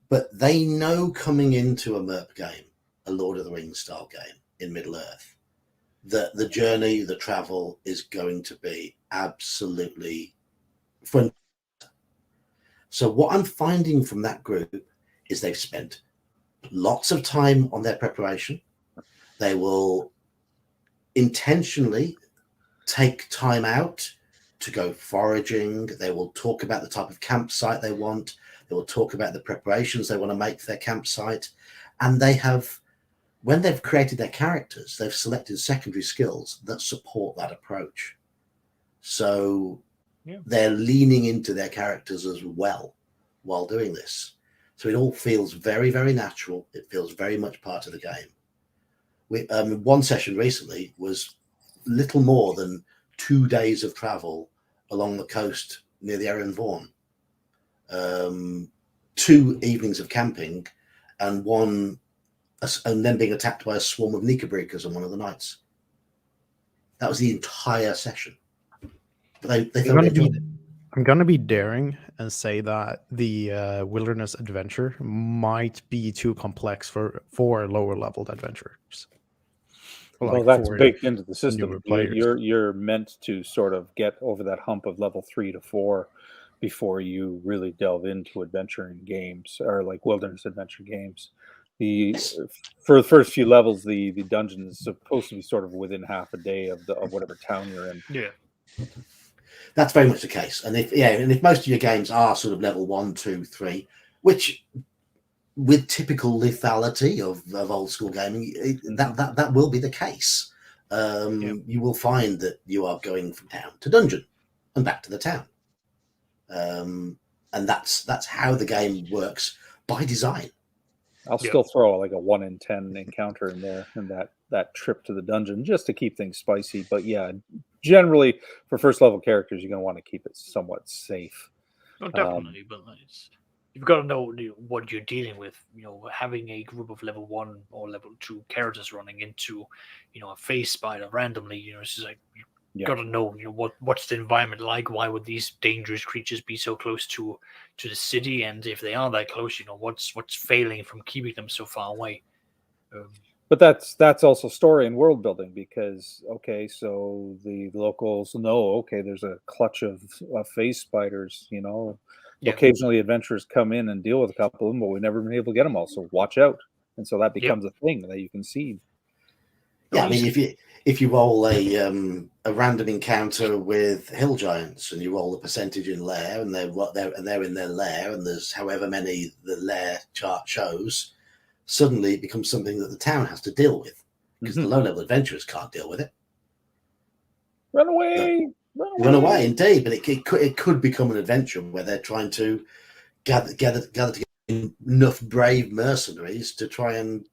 But they know coming into a MERP game, a Lord of the Rings style game in Middle-earth, that the journey, the travel is going to be absolutely fun. So what I'm finding from that group is they've spent lots of time on their preparation. They will intentionally take time out to go foraging. They will talk about the type of campsite they want. They will talk about the preparations they want to make for their campsite. And they have, when they've created their characters, they've selected secondary skills that support that approach. So they're leaning into their characters as well while doing this. So it all feels very, very natural. It feels very much part of the game. One session recently was little more than 2 days of travel along the coast near the Erin Vaughan. 2 evenings of camping and then being attacked by a swarm of Nika-breakers on one of the nights. That was the entire session. But they thoroughly enjoyed it. I'm going to be daring and say that the wilderness adventure might be too complex for lower leveled adventurers. Well, that's baked into the system. You're meant to sort of get over that hump of level 3 to 4 before you really delve into adventuring games or like wilderness adventure games. For the first few levels, the dungeon is supposed to be sort of within half a day of whatever town you're in. Yeah. That's very much the case. And if most of your games are sort of level 1, 2, 3, which with typical lethality of old school gaming, that will be the case. You will find that you are going from town to dungeon and back to the town. And that's how the game works by design. I'll still throw like a 1 in 10 encounter in there and that trip to the dungeon just to keep things spicy. But yeah, generally for first level characters, you're going to want to keep it somewhat safe. Oh, definitely, but you've got to know what you're dealing with. Having a group of level 1 or level 2 characters running into, a phase spider randomly. It's just like you got to know, what's the environment like? Why would these dangerous creatures be so close to the city? And if they are that close, what's failing from keeping them so far away? But that's also story and world building because so the locals know there's a clutch of phase spiders. Occasionally adventurers come in and deal with a couple of them, but we've never been able to get them all. So watch out, and so that becomes a thing that you can see. Yeah, I mean, if you roll a random encounter with hill giants and you roll a percentage in lair, and they're in their lair, and there's however many the lair chart shows, suddenly it becomes something that the town has to deal with because the low-level adventurers can't deal with it. Run away! Run away, indeed. But it could become an adventure where they're trying to gather together enough brave mercenaries to try and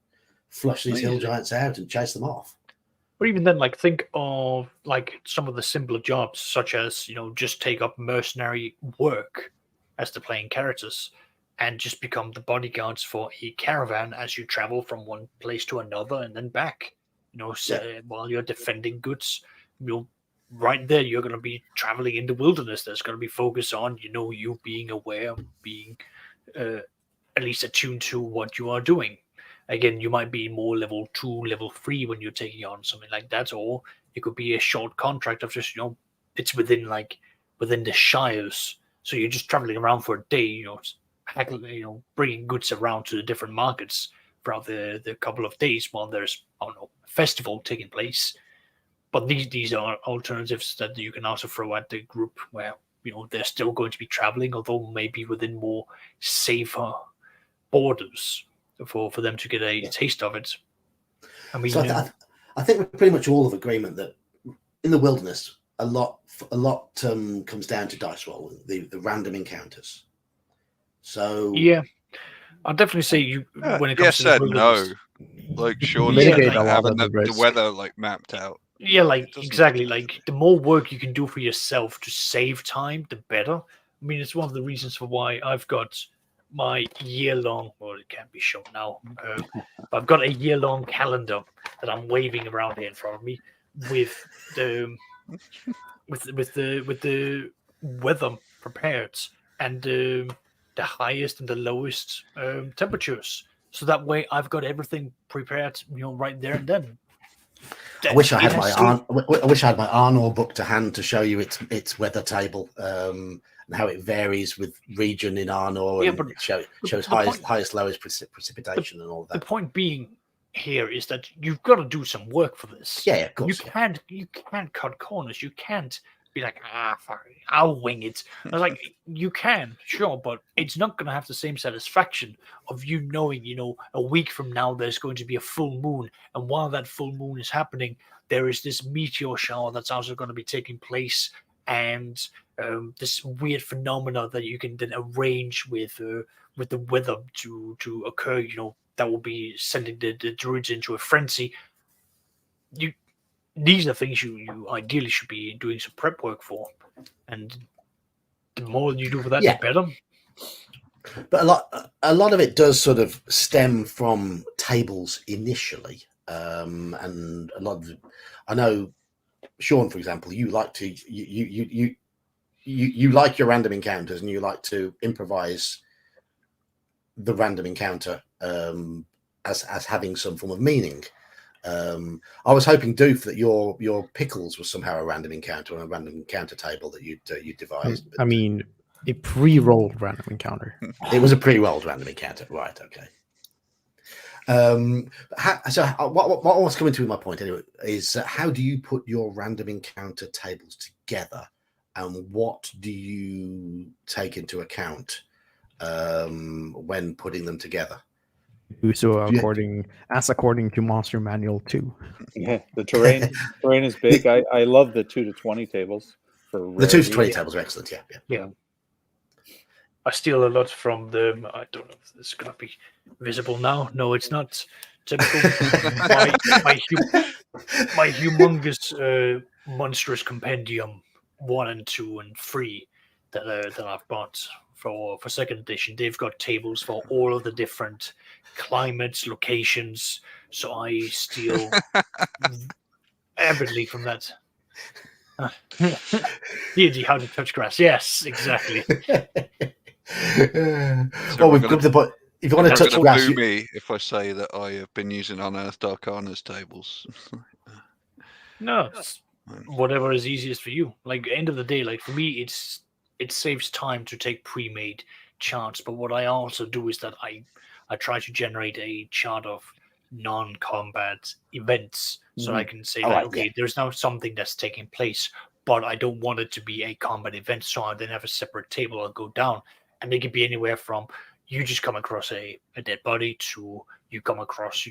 flush these hill giants out and chase them off. But even then, like, think of like some of the simpler jobs, such as, you know, just take up mercenary work as the playing characters and just become the bodyguards for a caravan as you travel from one place to another and then back. You know, while you're defending goods, right there, you're going to be traveling in the wilderness. There's going to be focus on, you know, you being aware, being at least attuned to what you are doing. Again, you might be more level 2, level 3 when you're taking on something like that, or it could be a short contract of just, you know, it's within the shires, so you're just traveling around for a day, you know, bringing goods around to the different markets throughout the couple of days while there's, I don't know, a festival taking place. But these are alternatives that you can also throw at the group where, you know, they're still going to be traveling, although maybe within more safer borders for them to get a taste of it. I mean, so I think we're pretty much all of agreement that in the wilderness, a lot comes down to dice roll, the random encounters. So yeah, I'll definitely say when it comes to the wilderness, like surely mitigate a lot having of the the risk. weather like mapped out. Yeah, like exactly. Like the more work you can do for yourself to save time, the better. I mean, it's one of the reasons for why I've got my year-long, well, it can't be shown now, but I've got a year-long calendar that I'm waving around here in front of me with the weather prepared and the highest and the lowest temperatures. So that way, I've got everything prepared, you know, right there and then. I wish I had my Arnor book to hand to show you its weather table and how it varies with region in Arnor, and it shows highest lowest precipitation and all that. The point being here is that you've got to do some work for this. Yeah, of course. You can't cut corners. You can't be like, fuck it, I'll wing it. I was like, you can, sure, but it's not going to have the same satisfaction of you knowing, you know, a week from now there's going to be a full moon, and while that full moon is happening, there is this meteor shower that's also going to be taking place, and this weird phenomena that you can then arrange with the weather to occur. You know, that will be sending the druids into a frenzy. These are things you ideally should be doing some prep work for, and the more you do for that, the better. But a lot of it does sort of stem from tables initially, and a lot of I know, Sean, for example, you like to you like your random encounters, and you like to improvise the random encounter as having some form of meaning. I was hoping, Doof, that your pickles was somehow a random encounter on a random encounter table that you devised. I mean, a pre-rolled random encounter. It was a pre-rolled random encounter, right? Okay. What I was coming to with my point anyway is how do you put your random encounter tables together, and what do you take into account when putting them together? So according to Monster Manual 2. Yeah, the terrain is big. I love the 2 to 20 tables for the 2 to 20 tables are excellent. Yeah. I steal a lot from them. I don't know if it's going to be visible now. No, it's not. Typical. my humongous monstrous compendium 1 and 2 and 3 that I've bought for second edition. They've got tables for all of the different climates, locations. So I steal avidly from that. D&D, how to touch grass. Yes, exactly. Well, we've got the point. If you want to touch grass, me if I say that I have been using Unearthed Arcana's tables. No, whatever is easiest for you. Like, end of the day, like for me, it saves time to take pre-made charts. But what I also do is that I try to generate a chart of non-combat events So I can say, All like, right, okay, there's now something that's taking place, but I don't want it to be a combat event. So I then have a separate table I'll go down. And they could be anywhere from you just come across a dead body to you come across,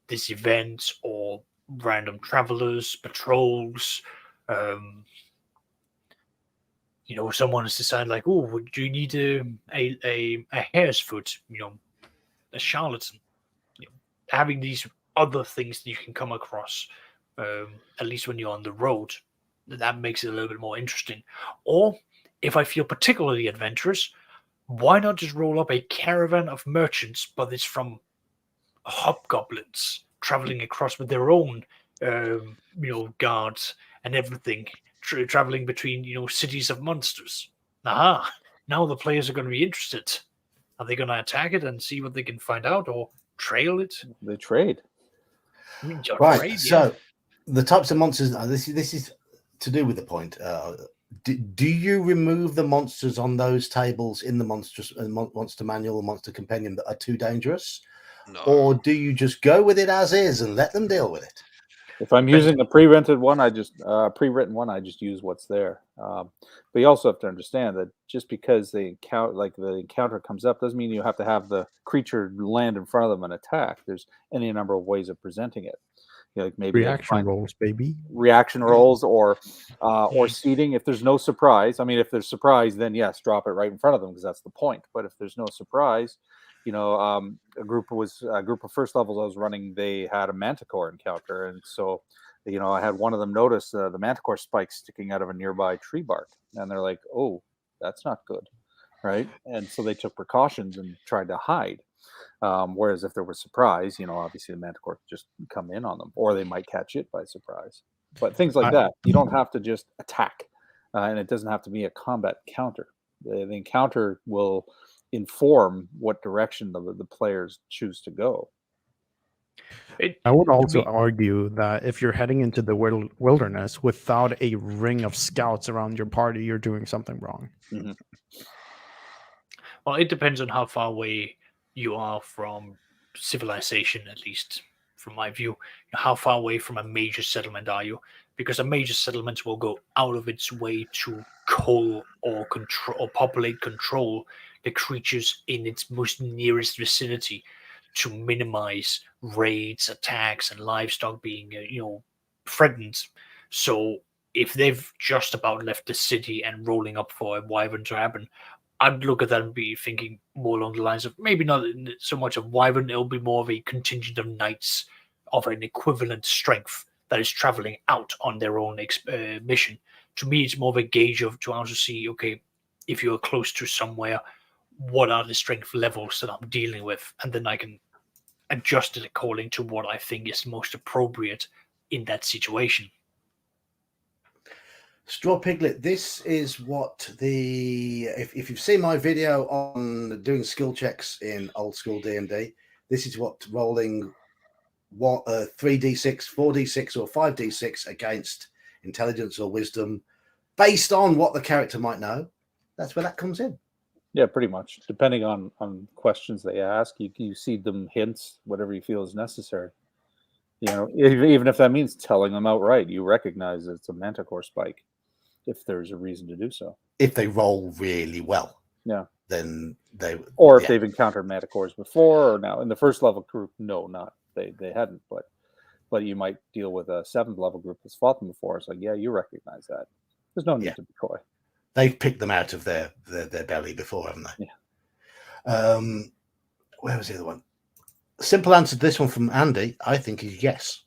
this event or random travelers, patrols. Someone has decided like, oh, do you need a hare's foot? A charlatan. Having these other things that you can come across, at least when you're on the road, that makes it a little bit more interesting. Or if I feel particularly adventurous, why not just roll up a caravan of merchants, but it's from hobgoblins traveling across with their own, guards and everything, traveling between, cities of monsters. Aha! Now the players are going to be interested. Are they going to attack it and see what they can find out, or trail it? They trade. Right. Trade, So the types of monsters. This is to do with the point. Do you remove the monsters on those tables in the monster manual or monster companion that are too dangerous, or do you just go with it as is and let them deal with it? If I'm using a pre-written one, I just use what's there. But you also have to understand that just because the encounter comes up doesn't mean you have to have the creature land in front of them and attack. There's any number of ways of presenting it. Like maybe Reaction rolls, baby. Reaction rolls or seating. If there's no surprise, if there's surprise, then yes, drop it right in front of them because that's the point. But if there's no surprise, a group of first levels I was running, they had a manticore encounter, and so I had one of them notice the manticore spikes sticking out of a nearby tree bark, and they're like, oh, that's not good, right? And so they took precautions and tried to hide. Whereas if there was surprise, obviously the manticore could just come in on them, or they might catch it by surprise. But things like that, you don't have to just attack, and it doesn't have to be a combat counter. The encounter will inform what direction the players choose to go. I would also argue that if you're heading into the wilderness without a ring of scouts around your party, you're doing something wrong. Mm-hmm. Well, it depends on how far away you are from civilization, at least from my view. How far away from a major settlement are you? Because a major settlement will go out of its way to cull or control the creatures in its most nearest vicinity to minimize raids, attacks, and livestock being, threatened. So if they've just about left the city and rolling up for a wyvern to happen, I'd look at that and be thinking more along the lines of maybe not so much of wyvern, it'll be more of a contingent of knights of an equivalent strength that is traveling out on their own mission. To me, it's more of a gauge to also see, okay, if you're close to somewhere, what are the strength levels that I'm dealing with? And then I can adjust it according to what I think is most appropriate in that situation. Straw Piglet, this is what if you've seen my video on doing skill checks in old school D&D, this is what rolling 3d6, 4d6 or 5d6 against intelligence or wisdom based on what the character might know. That's where that comes in. Yeah, pretty much. Depending on questions they ask, you seed them hints, whatever you feel is necessary. Even if that means telling them outright, you recognize it's a manticore spike, if there's a reason to do so. If they roll really well, then if they've encountered manticores before or now in the first level group, they hadn't, but you might deal with a 7th level group that's fought them before. It's like, yeah, you recognize that. There's no need to be coy. They've picked them out of their belly before, haven't they? Yeah. Where was the other one? Simple answer to this one from Andy, I think, is yes.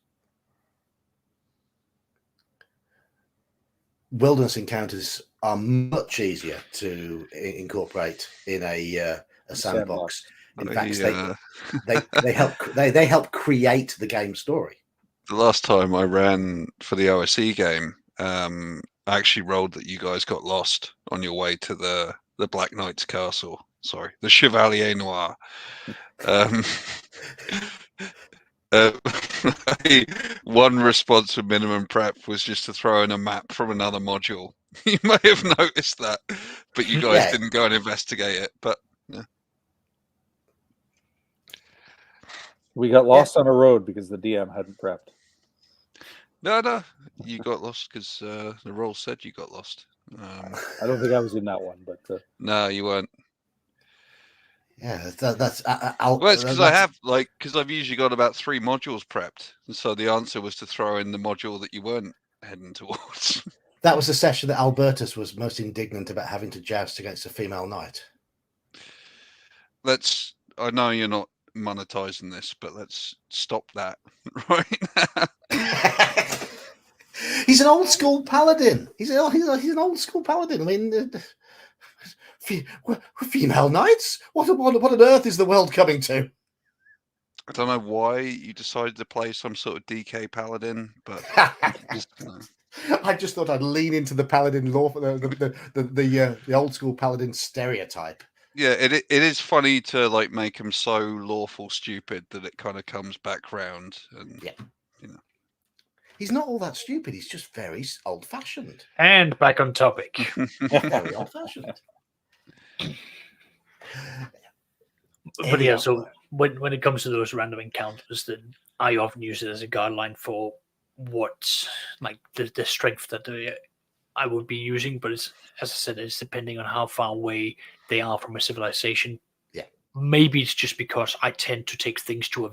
Wilderness encounters are much easier to incorporate in a sandbox. In fact, they help create the game story. The last time I ran for the OSE game, I actually rolled that you guys got lost on your way to the Black Knight's castle. Sorry, the Chevalier Noir. One response for minimum prep was just to throw in a map from another module. You may have noticed that, but you guys didn't go and investigate it. But we got lost on a road because the DM hadn't prepped. No, you got lost because the roll said you got lost. I don't think I was in that one, but No, you weren't. Yeah, that's Well, it's because I've usually got about 3 modules prepped, and so the answer was to throw in the module that you weren't heading towards. that was the session that Albertus was most indignant about having to joust against a female knight. I know you're not monetizing this, but let's stop that right now. He's an old school paladin. He's an old school paladin. I mean, female knights. What on earth is the world coming to? I don't know why you decided to play some sort of DK paladin, but I just thought I'd lean into the paladin law, the old school paladin stereotype. Yeah, it is funny to like make him so lawful stupid that it kind of comes back round, and yeah, he's not all that stupid. He's just very old fashioned. And back on topic. Very old fashioned. But yeah, so when it comes to those random encounters, that I often use it as a guideline for what like the strength that I would be using. But it's, as I said, it's depending on how far away they are from a civilization. Yeah, maybe it's just because I tend to take things to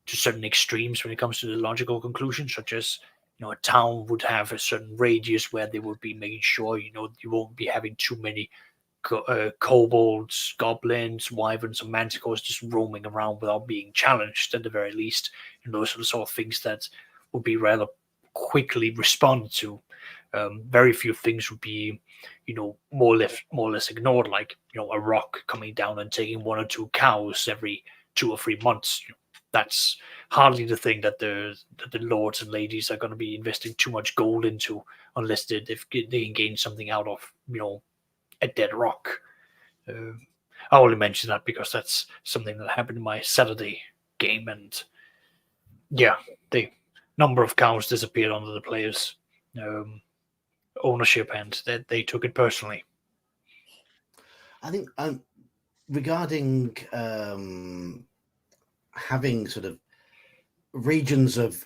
certain extremes when it comes to the logical conclusion, such as a town would have a certain radius where they would be making sure you won't be having too many kobolds, goblins, wyverns, and manticores just roaming around without being challenged at the very least. And those are the sort of things that would be rather quickly responded to. Very few things would be, more or less ignored, like a rock coming down and taking 1 or 2 cows every 2 or 3 months. That's hardly the thing that the lords and ladies are going to be investing too much gold into, unless they can gain something out of a dead rock. I only mention that because that's something that happened in my Saturday game, and yeah, the number of cows disappeared under the players' ownership, and they took it personally. I think regarding having sort of regions of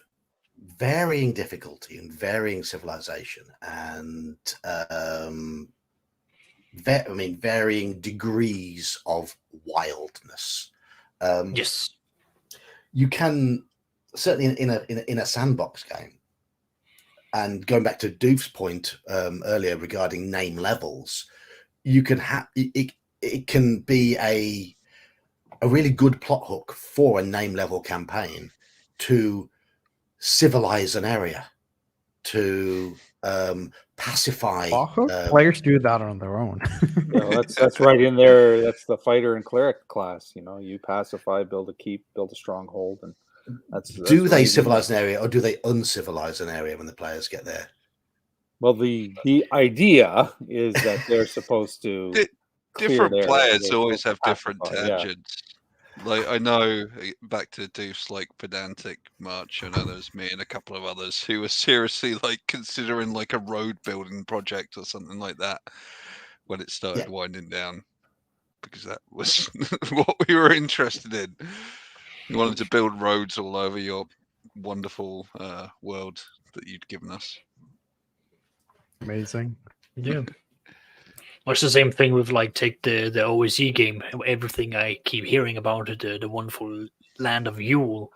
varying difficulty and varying civilization and varying degrees of wildness. Yes, you can certainly in a sandbox game. And going back to Doof's point earlier regarding name levels, you can have it can be a really good plot hook for a name level campaign to civilize an area, to pacify. Players do that on their own. That's right in there. That's the fighter and cleric class. You pacify, build a keep, build a stronghold, and that's do they civilize an area or do they uncivilize an area when the players get there? Well, the idea is that they're supposed to. Different players always have different tangents. Yeah. Like I know, back to Doof's like pedantic march. I know there's me and a couple of others who were seriously like considering like a road building project or something like that when it started winding down, because that was what we were interested in. We wanted to build roads all over your wonderful world that you'd given us. Amazing. Yeah. Well, it's the same thing with take the OSE game. Everything I keep hearing about it, the wonderful land of Yule,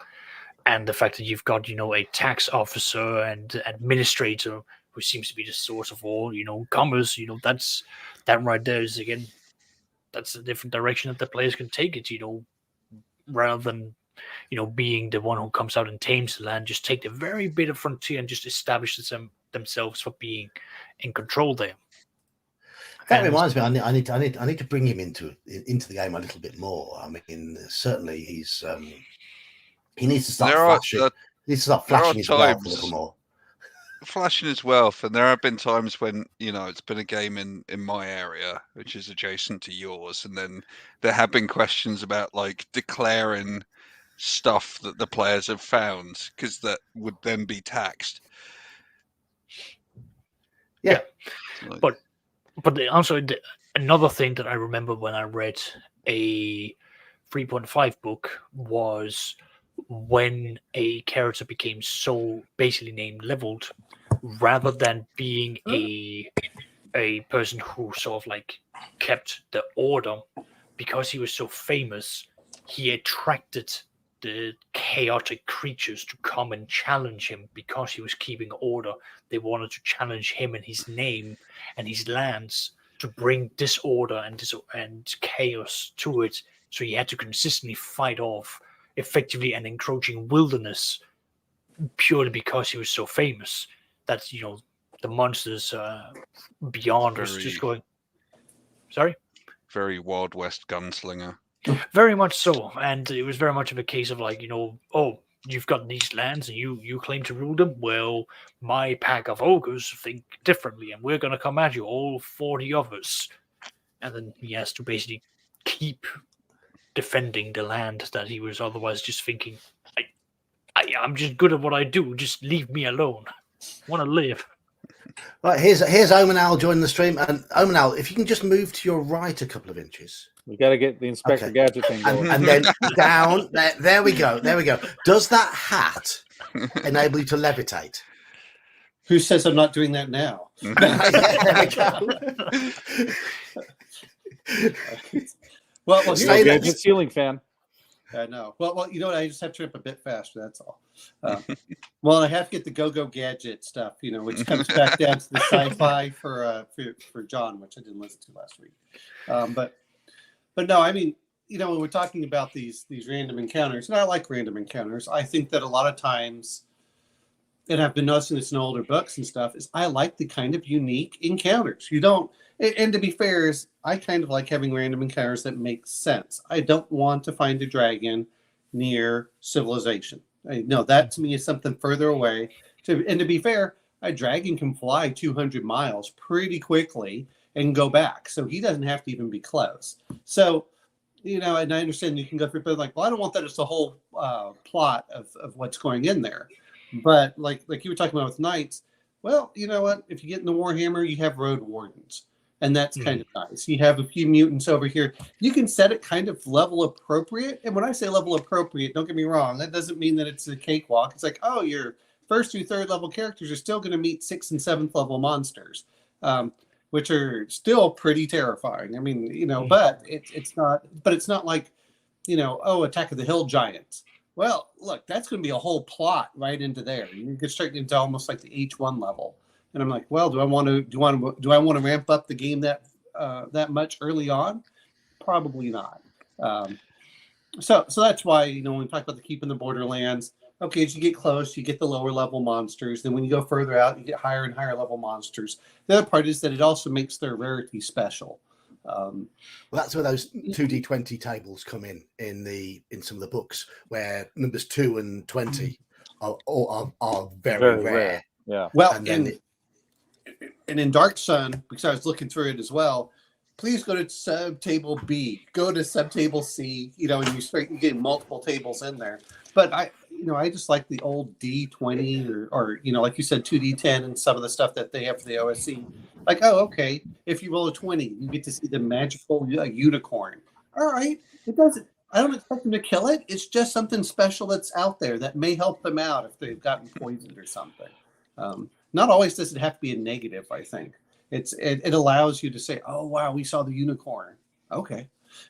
and the fact that you've got a tax officer and administrator who seems to be the source of all commerce. That right there is, again, that's a different direction that the players can take it. Rather than being the one who comes out and tames the land, just take the very bit of frontier and just establish themselves for being in control there. That reminds me, I need to bring him into the game a little bit more. I mean, certainly he needs to start flashing. He needs to start flashing his wealth a little more. Flashing his wealth, and there have been times when it's been a game in my area which is adjacent to yours, and then there have been questions about like declaring stuff that the players have found, because that would then be taxed. Yeah, But also another thing that I remember when I read a 3.5 book was when a character became so basically name leveled, rather than being a person who sort of like kept the order, because he was so famous, he attracted the chaotic creatures to come and challenge him because he was keeping order. They wanted to challenge him and his name and his lands to bring disorder and chaos to it. So he had to consistently fight off effectively an encroaching wilderness purely because he was so famous. That's the monsters beyond us just going. Sorry. Very Wild West gunslinger. Very much so, and it was very much of a case of like, oh, you've got these lands and you claim to rule them. Well, my pack of ogres think differently, and we're gonna come at you, all 40 of us. And then he has to basically keep defending the land that he was otherwise just thinking, I'm just good at what I do. Just leave me alone. I want to live. Right, here's Omanal joining the stream, and Omanal, if you can just move to your right a couple of inches. We got to get the Inspector Gadget thing going. And then down. There we go. There we go. Does that hat enable you to levitate? Who says I'm not doing that now? There we go. Well, Stay there. Gadget ceiling fan. I know. Well, you know what? I just have to trip a bit faster. That's all. Well, I have to get the Go-Go Gadget stuff, which comes back down to the sci-fi for John, which I didn't listen to last week. But no, I mean, when we're talking about these random encounters, and I like random encounters, I think that a lot of times, and I've been noticing this in older books and stuff, is I like the kind of unique encounters. You don't. And to be fair, I kind of like having random encounters that make sense. I don't want to find a dragon near civilization. That to me is something further away. And to be fair, a dragon can fly 200 miles pretty quickly and go back. So he doesn't have to even be close. So, and I understand you can go through, but like, well, I don't want that as the whole plot of what's going in there. But like you were talking about with knights, well, you know what? If you get in the Warhammer, you have road wardens. And that's kind of nice. You have a few mutants over here. You can set it kind of level appropriate. And when I say level appropriate, don't get me wrong, that doesn't mean that it's a cakewalk. It's like, oh, your first through third level characters are still going to meet 6th and 7th level monsters, which are still pretty terrifying. I mean, but it's not. But it's not like, Attack of the Hill Giants. Well, look, that's going to be a whole plot right into there. You get straight into almost like the H1 level. And I'm like, well, do I want to ramp up the game that much early on? Probably not. So that's why when we talk about the keeping the borderlands, okay, as you get close, you get the lower level monsters. Then when you go further out, you get higher and higher level monsters. The other part is that it also makes their rarity special. Well, that's where those 2d20 tables come in some of the books, where numbers 2 and 20 are very rare. Yeah. Well, and in Dark Sun, because I was looking through it as well, please go to subtable B, go to subtable C, and you get multiple tables in there. But I just like the old D20 or like you said, 2D10 and some of the stuff that they have for the OSC. Like, oh, okay, if you roll a 20, you get to see the magical unicorn. All right, it doesn't. I don't expect them to kill it. It's just something special that's out there that may help them out if they've gotten poisoned or something. Not always does it have to be a negative, I think. It allows you to say, oh, wow, we saw the unicorn. Okay.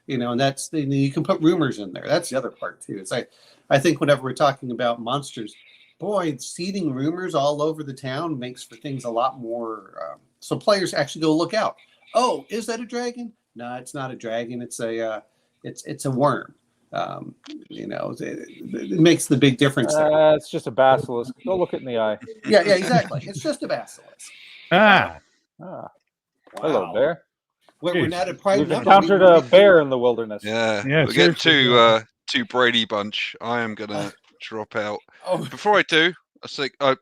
And that's you can put rumors in there. That's the other part, too. It's like, I think whenever we're talking about monsters, boy, seeding rumors all over the town makes for things a lot more. So players actually go look out. Oh, is that a dragon? No, it's not a dragon. It's a worm. It makes the big difference. It's just a basilisk. Go look it in the eye. Yeah, exactly. It's just a basilisk. Wow. Hello, bear. We're not a pride. We've encountered a bear in the wilderness. Yeah. We'll get to Brady Bunch. I am gonna drop out. Oh. Before I do, I think it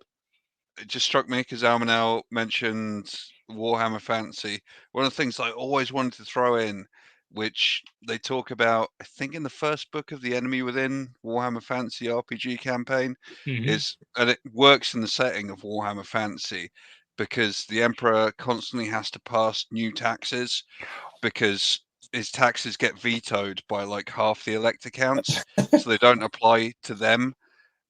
just struck me because Almanel mentioned Warhammer Fantasy. One of the things I always wanted to throw in, which they talk about, I think in the first book of the Enemy Within Warhammer Fantasy RPG campaign, is, and it works in the setting of Warhammer Fantasy because the Emperor constantly has to pass new taxes because his taxes get vetoed by like half the elector counts, so they don't apply to them.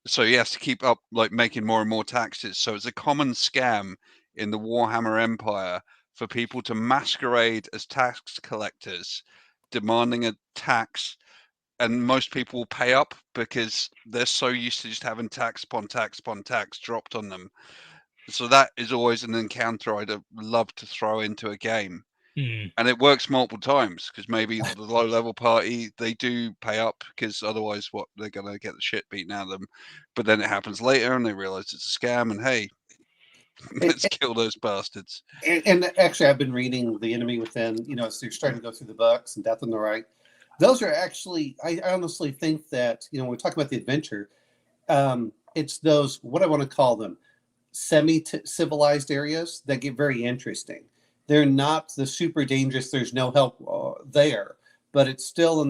So he has to keep up, like making more and more taxes. So it's a common scam in the Warhammer Empire for people to masquerade as tax collectors, demanding a tax, and most people will pay up because they're so used to just having tax upon tax upon tax dropped on them. So that is always an encounter I'd love to throw into a game. And it works multiple times because maybe the low level party, they do pay up because otherwise what they're going to get the shit beaten out of them. But then it happens later and they realize it's a scam and hey, let's kill those bastards. And actually, I've been reading The Enemy Within, so you're starting to go through the books and Death on the Right. Those are actually, I honestly think that, when we talk about the adventure, it's those, what I want to call them, semi-civilized areas that get very interesting. They're not the super dangerous, there's no help there, but it's still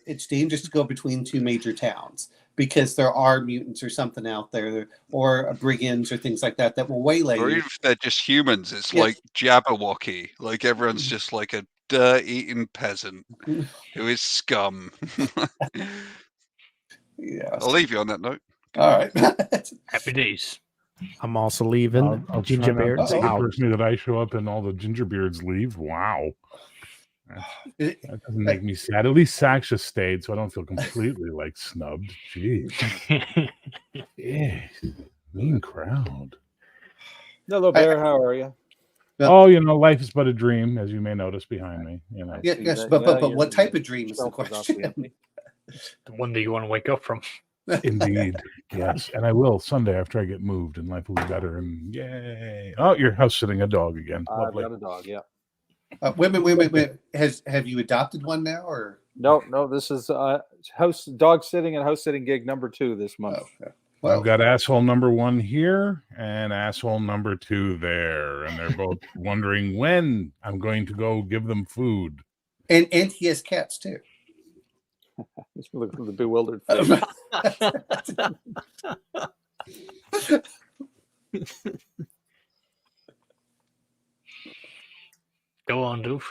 it's dangerous to go between two major towns because there are mutants or something out there, or brigands or things like that will waylay you. Or even if they're just humans, it's like Jabberwocky. Like everyone's just like a dirt-eating peasant who is scum. Yeah. I'll leave you on that note. All right. Happy days. I'm also leaving. I'll Ginger try not Beards to be the out. person that I show up and all the Gingerbeards leave. Wow. That doesn't make me sad. At least Saksha stayed, so I don't feel completely like snubbed. Jeez. Jeez. Mean crowd. Hello, Bear. How are you? Oh, life is but a dream, as you may notice behind me. Yes, but what type of dream is the question? The one that you want to wake up from. Indeed, yes, and I will Sunday after I get moved, and life will be better. And yay! Oh, you're house sitting a dog again. I've got a dog. Yeah. Wait. Have you adopted one now, or no? This is dog sitting and house sitting gig number 2 this month. Okay. Well, I've got asshole number 1 here and asshole number 2 there, and they're both wondering when I'm going to go give them food. And he has cats too. Just look at the bewildered face. Go on, Doof.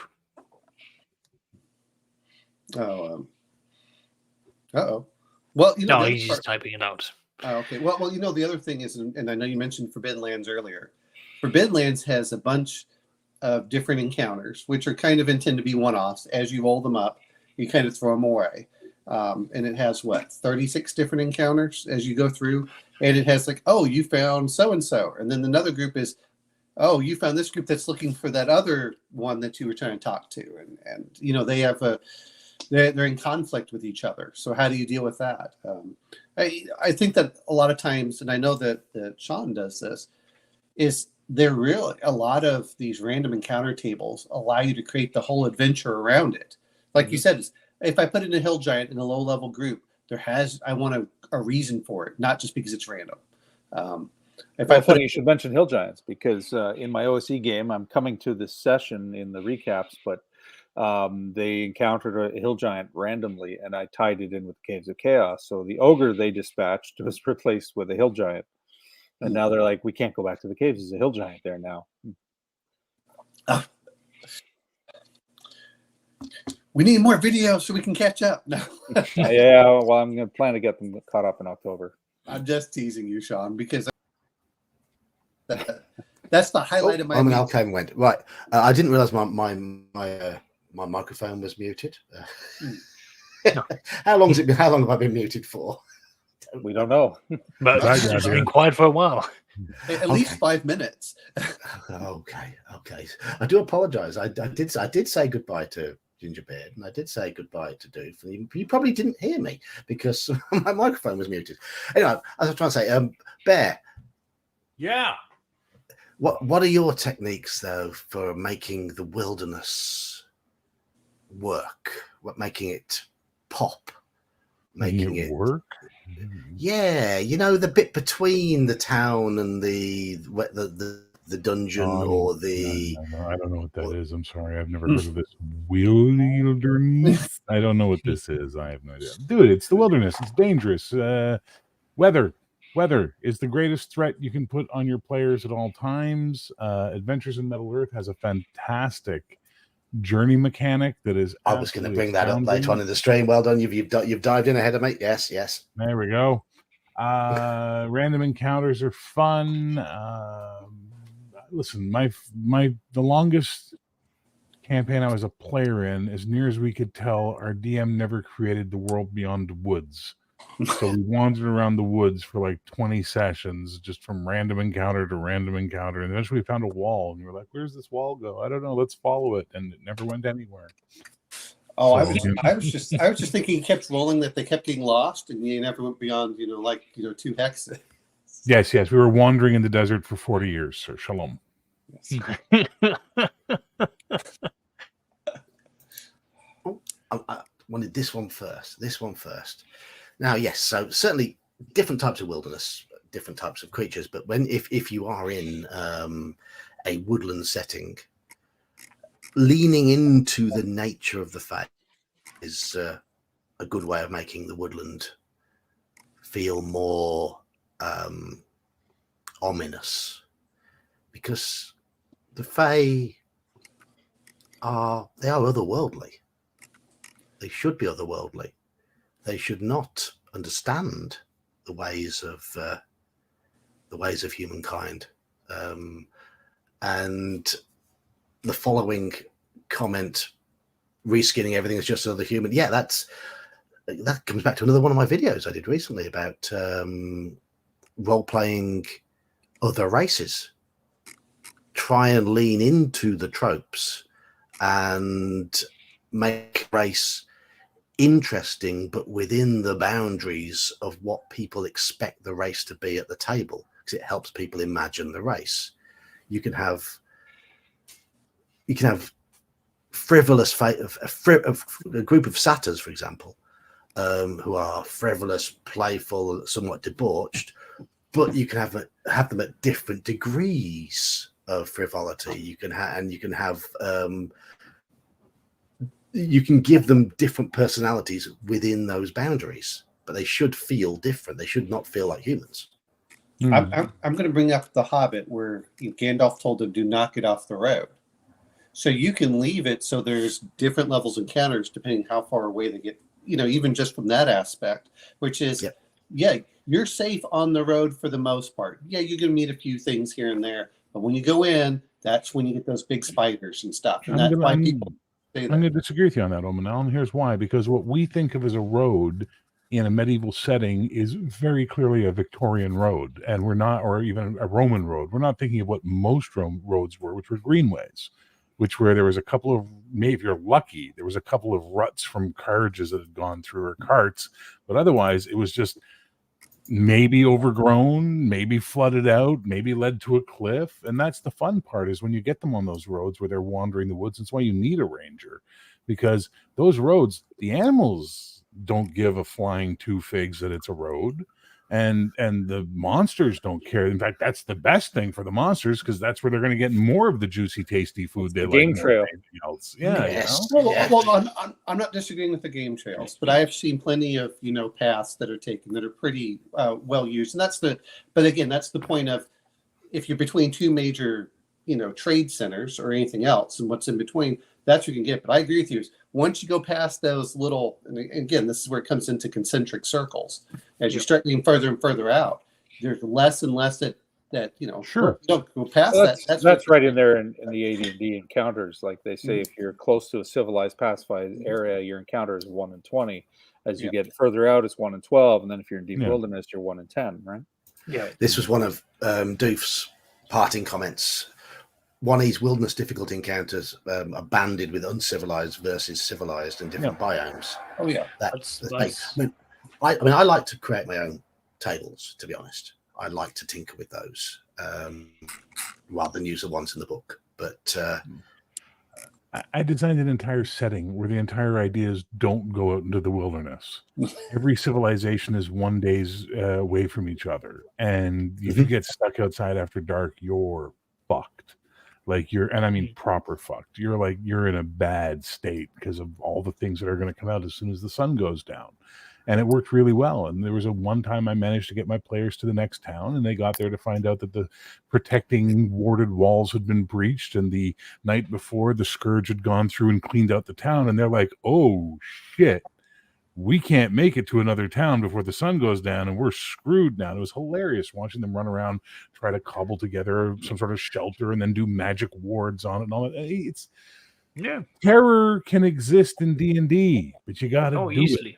Uh-oh. Well, no, he's just typing it out. Oh, okay. Well, the other thing is, and I know you mentioned Forbidden Lands earlier. Forbidden Lands has a bunch of different encounters, which are kind of intended to be one-offs. As you roll them up, you kind of throw them away. And it has 36 different encounters as you go through, and it has like, oh, you found so and so, and then another group is, oh, you found this group that's looking for that other one that you were trying to talk to, and they have they're in conflict with each other. So how do you deal with that? I think that a lot of times, and I know that Sean does this, is there really a lot of these random encounter tables allow you to create the whole adventure around it. Like you said, if I put in a hill giant in a low level group, I want a reason for it, not just because it's random. Funny you should mention hill giants, because in my OSE game, I'm coming to this session in the recaps, but they encountered a hill giant randomly, and I tied it in with Caves of Chaos. So the ogre they dispatched was replaced with a hill giant, and now they're like, we can't go back to the caves. There's a hill giant there now. We need more videos so we can catch up. No. Yeah, well, I'm going to plan to get them caught up in October. I'm just teasing you, Sean, because that's the highlight of my. An Alchem went right. I didn't realize my microphone was muted. How long has it been? How long have I been muted for? We don't know, but it's been quiet for a while. At least 5 minutes. Okay. I do apologize. I did say goodbye to Gingerbeard, and I did say goodbye to Doof. You probably didn't hear me because my microphone was muted. Anyway, as I was trying to say, Bear. Yeah. What are your techniques though for making the wilderness work? Making it pop? Making it work? Yeah, the bit between the town and the dungeon or the. No, I don't know what that is. I'm sorry, I've never heard of this wilderness. I don't know what this is. I have no idea. Dude, it's the wilderness. It's dangerous. Weather is the greatest threat you can put on your players at all times. Adventures in Middle Earth has a fantastic journey mechanic that is. I was going to absolutely bring that up astounding. later on in the stream. Well done. You've dived in ahead of me. Yes, yes. There we go. Random encounters are fun. Listen, the longest campaign I was a player in, as near as we could tell, our DM never created the world beyond the woods. So we wandered around the woods for like 20 sessions, just from random encounter to random encounter, and eventually we found a wall, and we were like, "Where's this wall go? I don't know. Let's follow it," and it never went anywhere. Oh, So, I was just thinking he kept rolling that they kept getting lost, and you never went beyond 2 hexes. Yes, we were wandering in the desert for 40 years, sir. Shalom. Yes. I wanted this one first. Now, yes, so certainly different types of wilderness, different types of creatures. But if you are in a woodland setting, leaning into the nature of the fact is a good way of making the woodland feel more ominous, because the Fae are otherworldly. They should be otherworldly. They should not understand the ways of humankind. And the following comment, reskinning everything as just another human. Yeah, that comes back to another one of my videos I did recently about role-playing other races. Try and lean into the tropes and make race interesting, but within the boundaries of what people expect the race to be at the table, because it helps people imagine the race. You can have frivolous a group of satyrs, for example, who are frivolous, playful, somewhat debauched, but you can have them at different degrees of frivolity. You can give them different personalities within those boundaries, but they should feel different. They should not feel like humans. I'm going to bring up The Hobbit, where Gandalf told him, "Do not get off the road." So you can leave it so there's different levels of encounters depending how far away they get, even just from that aspect, which is, you're safe on the road for the most part. Yeah, you're going to meet a few things here and there, but when you go in, that's when you get those big spiders and stuff. And that's why people say that. I'm going to disagree with you on that, Omanel, and here's why. Because what we think of as a road in a medieval setting is very clearly a Victorian road, and we're not, or even a Roman road. We're not thinking of what most roads were, which were greenways, where there was a couple of, maybe if you're lucky, there was a couple of ruts from carriages that had gone through, or carts, but otherwise it was just maybe overgrown, maybe flooded out, maybe led to a cliff. And that's the fun part, is when you get them on those roads where they're wandering the woods. That's why you need a ranger, because those roads, the animals don't give a flying two figs that it's a road, and the monsters don't care. In fact, that's the best thing for the monsters, because that's where they're going to get more of the juicy, tasty food they like. Game trail. Else. Yeah, yes. Well, I'm not disagreeing with the game trails, but I have seen plenty of paths that are taken that are pretty well used, and but again, that's the point of, if you're between two major trade centers or anything else, and what's in between, that's what you can get. But I agree with you. Once you go past those little, and again, this is where it comes into concentric circles. As you start getting further and further out, there's less and less that Sure. Don't go past that's right in there in the AD&D encounters. Like they say, if you're close to a civilized, pacified area, your encounter is 1 in 20. As you get further out, it's 1 in 12, and then if you're in deep wilderness, you're 1 in 10. Right? Yeah. This was one of Doof's parting comments. One of these wilderness difficulty encounters are banded with uncivilized versus civilized and different biomes. Oh yeah, that's nice. I mean, I like to create my own tables, to be honest. I like to tinker with those rather than use the ones in the book. But I designed an entire setting where the entire idea is don't go out into the wilderness. Every civilization is 1 day's away from each other. And if you get stuck outside after dark, you're fucked. Like and I mean proper fucked. You're in a bad state because of all the things that are going to come out as soon as the sun goes down. and it worked really well. And there was a one time I managed to get my players to the next town, and they got there to find out that the protecting warded walls had been breached, and the night before the scourge had gone through and cleaned out the town, and they're like, oh shit, we can't make it to another town before the sun goes down, and we're screwed now. And it was hilarious watching them run around, try to cobble together some sort of shelter, and then do magic wards on it and all that. It's terror can exist in D&D, but you got to do easily. it.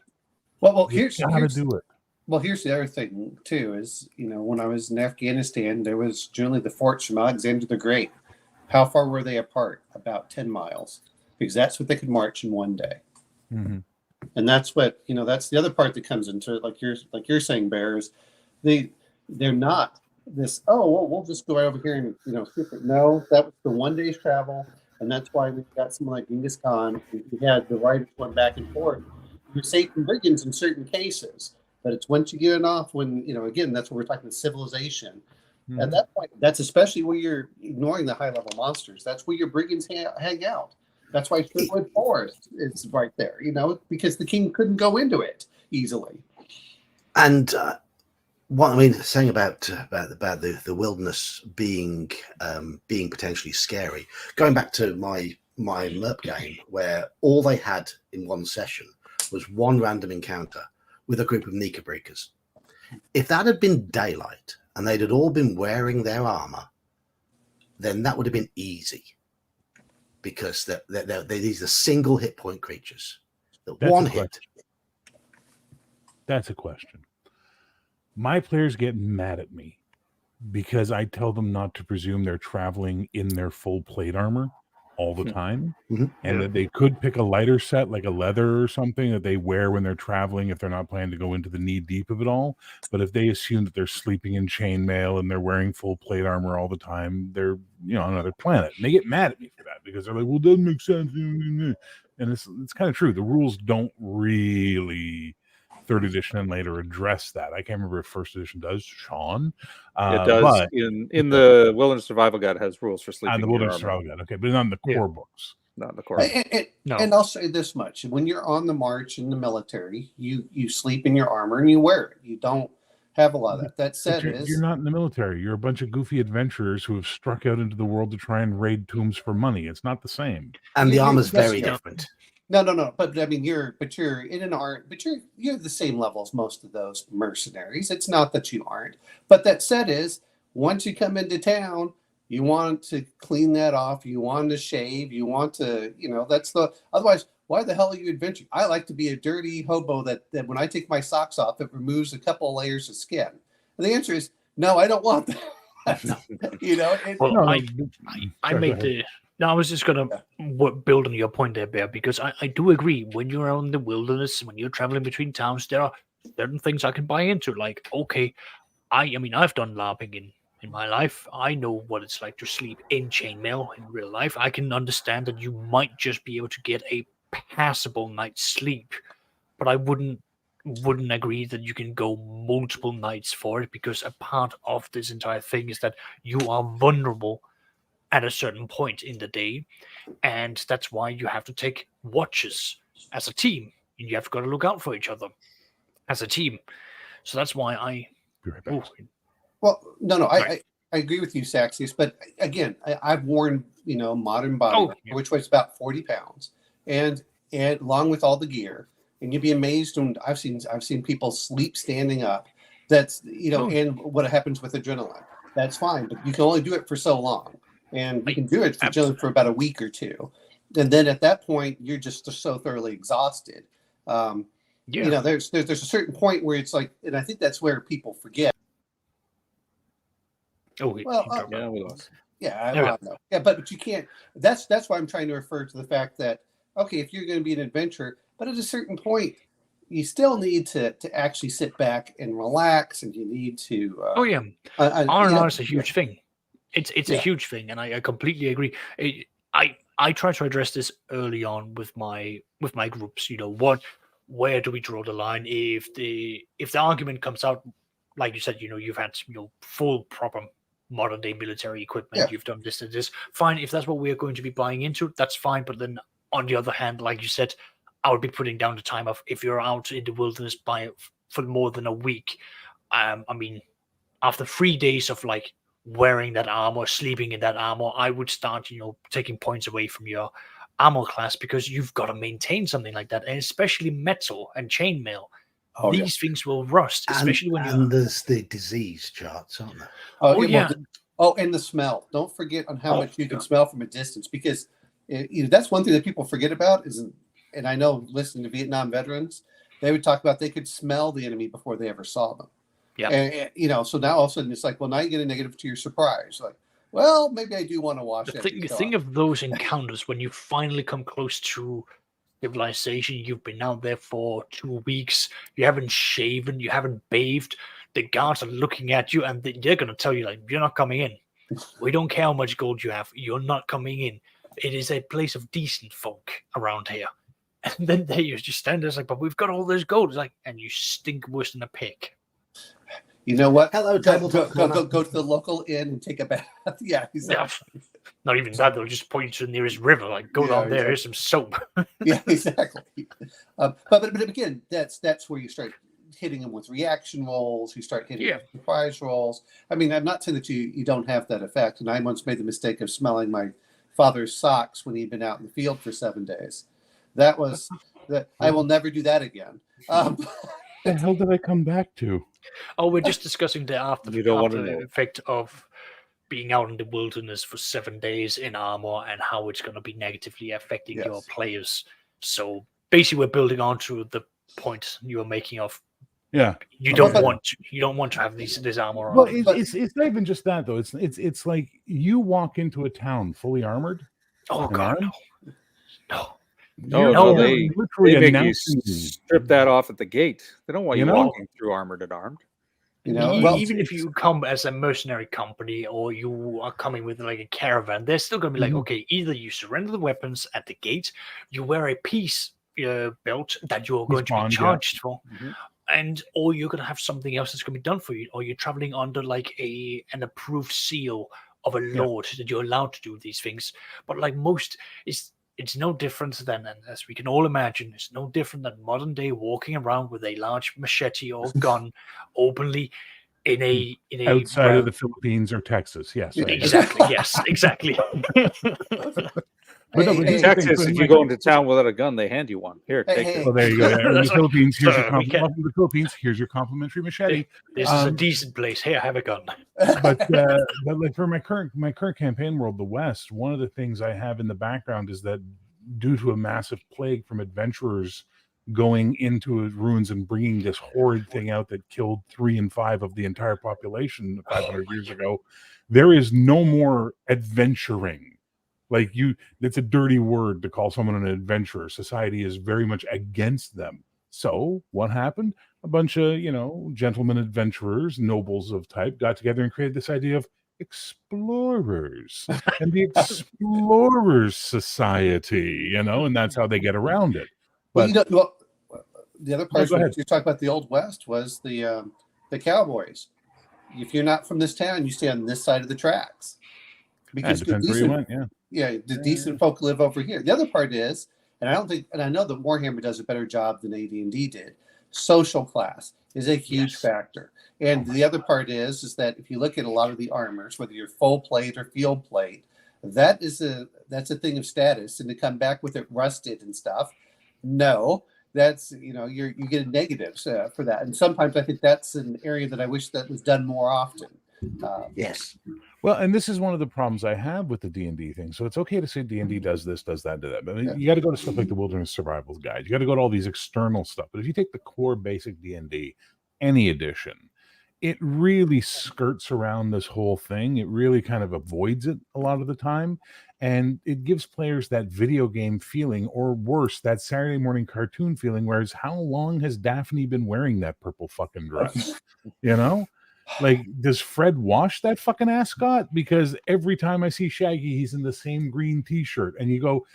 Well, here's do it. Well, here's the other thing too: is when I was in Afghanistan, there was generally the forts from Alexander the Great. How far were they apart? About 10 miles, because that's what they could march in one day. Mm-hmm. And that's what that's the other part that comes into it. Like you're saying, Bears, they're not this. Oh, well, we'll just go right over here and skip it. No, that was the 1 day's travel, and that's why we got someone like Genghis Khan. We had the riders going back and forth. You're safe from brigands in certain cases, but it's once you get it off when again, that's what we're talking civilization. Mm-hmm. At that point, that's especially where you're ignoring the high level monsters. That's where your brigands hang out. That's why Sherwood Forest is right there, because the king couldn't go into it easily. And what I mean, saying about the wilderness being potentially scary. Going back to my MERP game, where all they had in one session was one random encounter with a group of Nika breakers. If that had been daylight and they'd all been wearing their armor, then that would have been easy, because these are single hit point creatures. One hit. That's a question. My players get mad at me because I tell them not to presume they're traveling in their full plate armor all the time, and that they could pick a lighter set like a leather or something that they wear when they're traveling if they're not planning to go into the knee deep of it all. But if they assume that they're sleeping in chainmail and they're wearing full plate armor all the time, they're on another planet, and they get mad at me for that because they're like, well, it doesn't make sense. And it's kind of true. The rules don't really 3rd edition and later address that. I can't remember if 1st edition does, Sean. It does. But in the Wilderness Survival Guide has rules for sleeping. The Wilderness Survival Guide, okay, but not in the core books. Not in the core. No. And I'll say this much: when you're on the march in the military, you sleep in your armor and you wear it. You don't have a lot of that. That said, you're not in the military. You're a bunch of goofy adventurers who have struck out into the world to try and raid tombs for money. It's not the same. And the armor's very different. No. But I mean, you're in an art, but you're the same level as most of those mercenaries. It's not that you aren't. But that said, once you come into town, you want to clean that off. You want to shave. You want to, otherwise, why the hell are you adventuring? I like to be a dirty hobo that when I take my socks off, it removes a couple of layers of skin. And the answer is no, I don't want that. I made the. No, I was just going to build on your point there, Bear, because I do agree. When you're out in the wilderness, when you're traveling between towns, there are certain things I can buy into. Like, okay, I mean, I've done LARPing in my life. I know what it's like to sleep in chainmail in real life. I can understand that you might just be able to get a passable night's sleep, but I wouldn't agree that you can go multiple nights for it, because a part of this entire thing is that you are vulnerable at a certain point in the day, and that's why you have to take watches as a team, and you have got to look out for each other as a team. So that's why I. Well, no, I agree with you, Saxius, but again, I've worn modern body, which weighs about 40 pounds, and along with all the gear, and you'd be amazed when I've seen people sleep standing up. That's and what happens with adrenaline. That's fine, but you can only do it for so long. And you can do it for about a week or two. And then at that point, you're just so thoroughly exhausted. There's a certain point where it's like, and I think that's where people forget. We lost. Yeah, but you can't. That's why I'm trying to refer to the fact that, okay, if you're going to be an adventurer, but at a certain point, you still need to actually sit back and relax, and you need to. R&R is a huge thing. It's a huge thing, and I completely agree. I try to address this early on with my groups. Where do we draw the line? If the argument comes out, like you said, you've had full proper modern day military equipment. You've done this and this. Fine, if that's what we're going to be buying into, that's fine. But then on the other hand, like you said, I would be putting down the time of if you're out in the wilderness for more than a week. I mean, after 3 days of like wearing that armor, sleeping in that armor, I would start, taking points away from your armor class, because you've got to maintain something like that, and especially metal and chainmail. These things will rust, especially when there's the disease charts, aren't there? Yeah. And the smell. Don't forget on how much you can smell from a distance, because that's one thing that people forget about. And I know, listening to Vietnam veterans, they would talk about they could smell the enemy before they ever saw them. Yeah. And so now all of a sudden it's like, well, now you get a negative to your surprise. Like, well, maybe I do want to watch it. The thing of those encounters when you finally come close to civilization, you've been out there for 2 weeks, you haven't shaven, you haven't bathed, the guards are looking at you and they're going to tell you, like, you're not coming in. We don't care how much gold you have. You're not coming in. It is a place of decent folk around here. And then they just stand there, like, but we've got all this gold. It's like, and you stink worse than a pig. You know what? Hello, go to the local inn and take a bath. Yeah, exactly. Yeah. Not even that, they'll just point you to the nearest river. Like, go down there, here's some soap. Yeah, exactly. But again, that's where you start hitting them with reaction rolls. You start hitting them with surprise rolls. I mean, I'm not saying that you don't have that effect. And I once made the mistake of smelling my father's socks when he'd been out in the field for 7 days. That was that. I will never do that again. What the hell did I come back to? Oh, we're just discussing the after know. effect of being out in the wilderness for 7 days in armor and how it's going to be negatively affecting your players. So basically, we're building onto the point you were making of. Yeah, you don't want to have this armor on. Well, it's not even just that though. It's like you walk into a town fully armored. Oh God, no. They make you strip that off at the gate. They don't want you walking through armored and armed. Even if you come as a mercenary company or you are coming with like a caravan, they're still going to be like, okay, either you surrender the weapons at the gate, you wear a peace belt that you're going to be charged for, or you're going to have something else that's going to be done for you, or you're traveling under like an approved seal of a lord that you're allowed to do these things. But like it's no different than, and as we can all imagine, it's no different than modern day walking around with a large machete or gun openly in a outside of the Philippines or Texas. Yes, exactly. Yes, exactly. But in Texas, if you go into town without a gun, they hand you one. Here, take it. Well, there you go. In the Philippines, here's your welcome to the Philippines. Here's your complimentary machete. This is a decent place. Here, have a gun. But like for my current campaign world, the West, one of the things I have in the background is that due to a massive plague from adventurers going into ruins and bringing this horrid thing out that killed 3 in 5 of the entire population 500 years ago, there is no more adventuring. Like it's a dirty word to call someone an adventurer. Society is very much against them. So what happened? A bunch of, gentlemen adventurers, nobles of type, got together and created this idea of explorers and the Explorers Society, and that's how they get around it. But the other part you talk about the Old West was the cowboys. If you're not from this town, you stay on this side of the tracks. Because depends where you went, the decent folk live over here. The other part is, and I know that Warhammer does a better job than AD&D did. Social class is a huge factor. And the other part is that if you look at a lot of the armors, whether you're full plate or field plate, that's a thing of status. And to come back with it rusted and stuff, no, that's you get a negative for that. And sometimes I think that's an area that I wish that was done more often. Yes. Well, and this is one of the problems I have with the D&D thing. So it's okay to say D&D does this, does that, do that. But you got to go to stuff like the Wilderness Survival Guide. You got to go to all these external stuff. But if you take the core basic D&D, any edition, it really skirts around this whole thing. It really kind of avoids it a lot of the time. And it gives players that video game feeling, or worse, that Saturday morning cartoon feeling, whereas how long has Daphne been wearing that purple fucking dress? Like, does Fred wash that fucking ascot? Because every time I see Shaggy, he's in the same green t-shirt. And you go,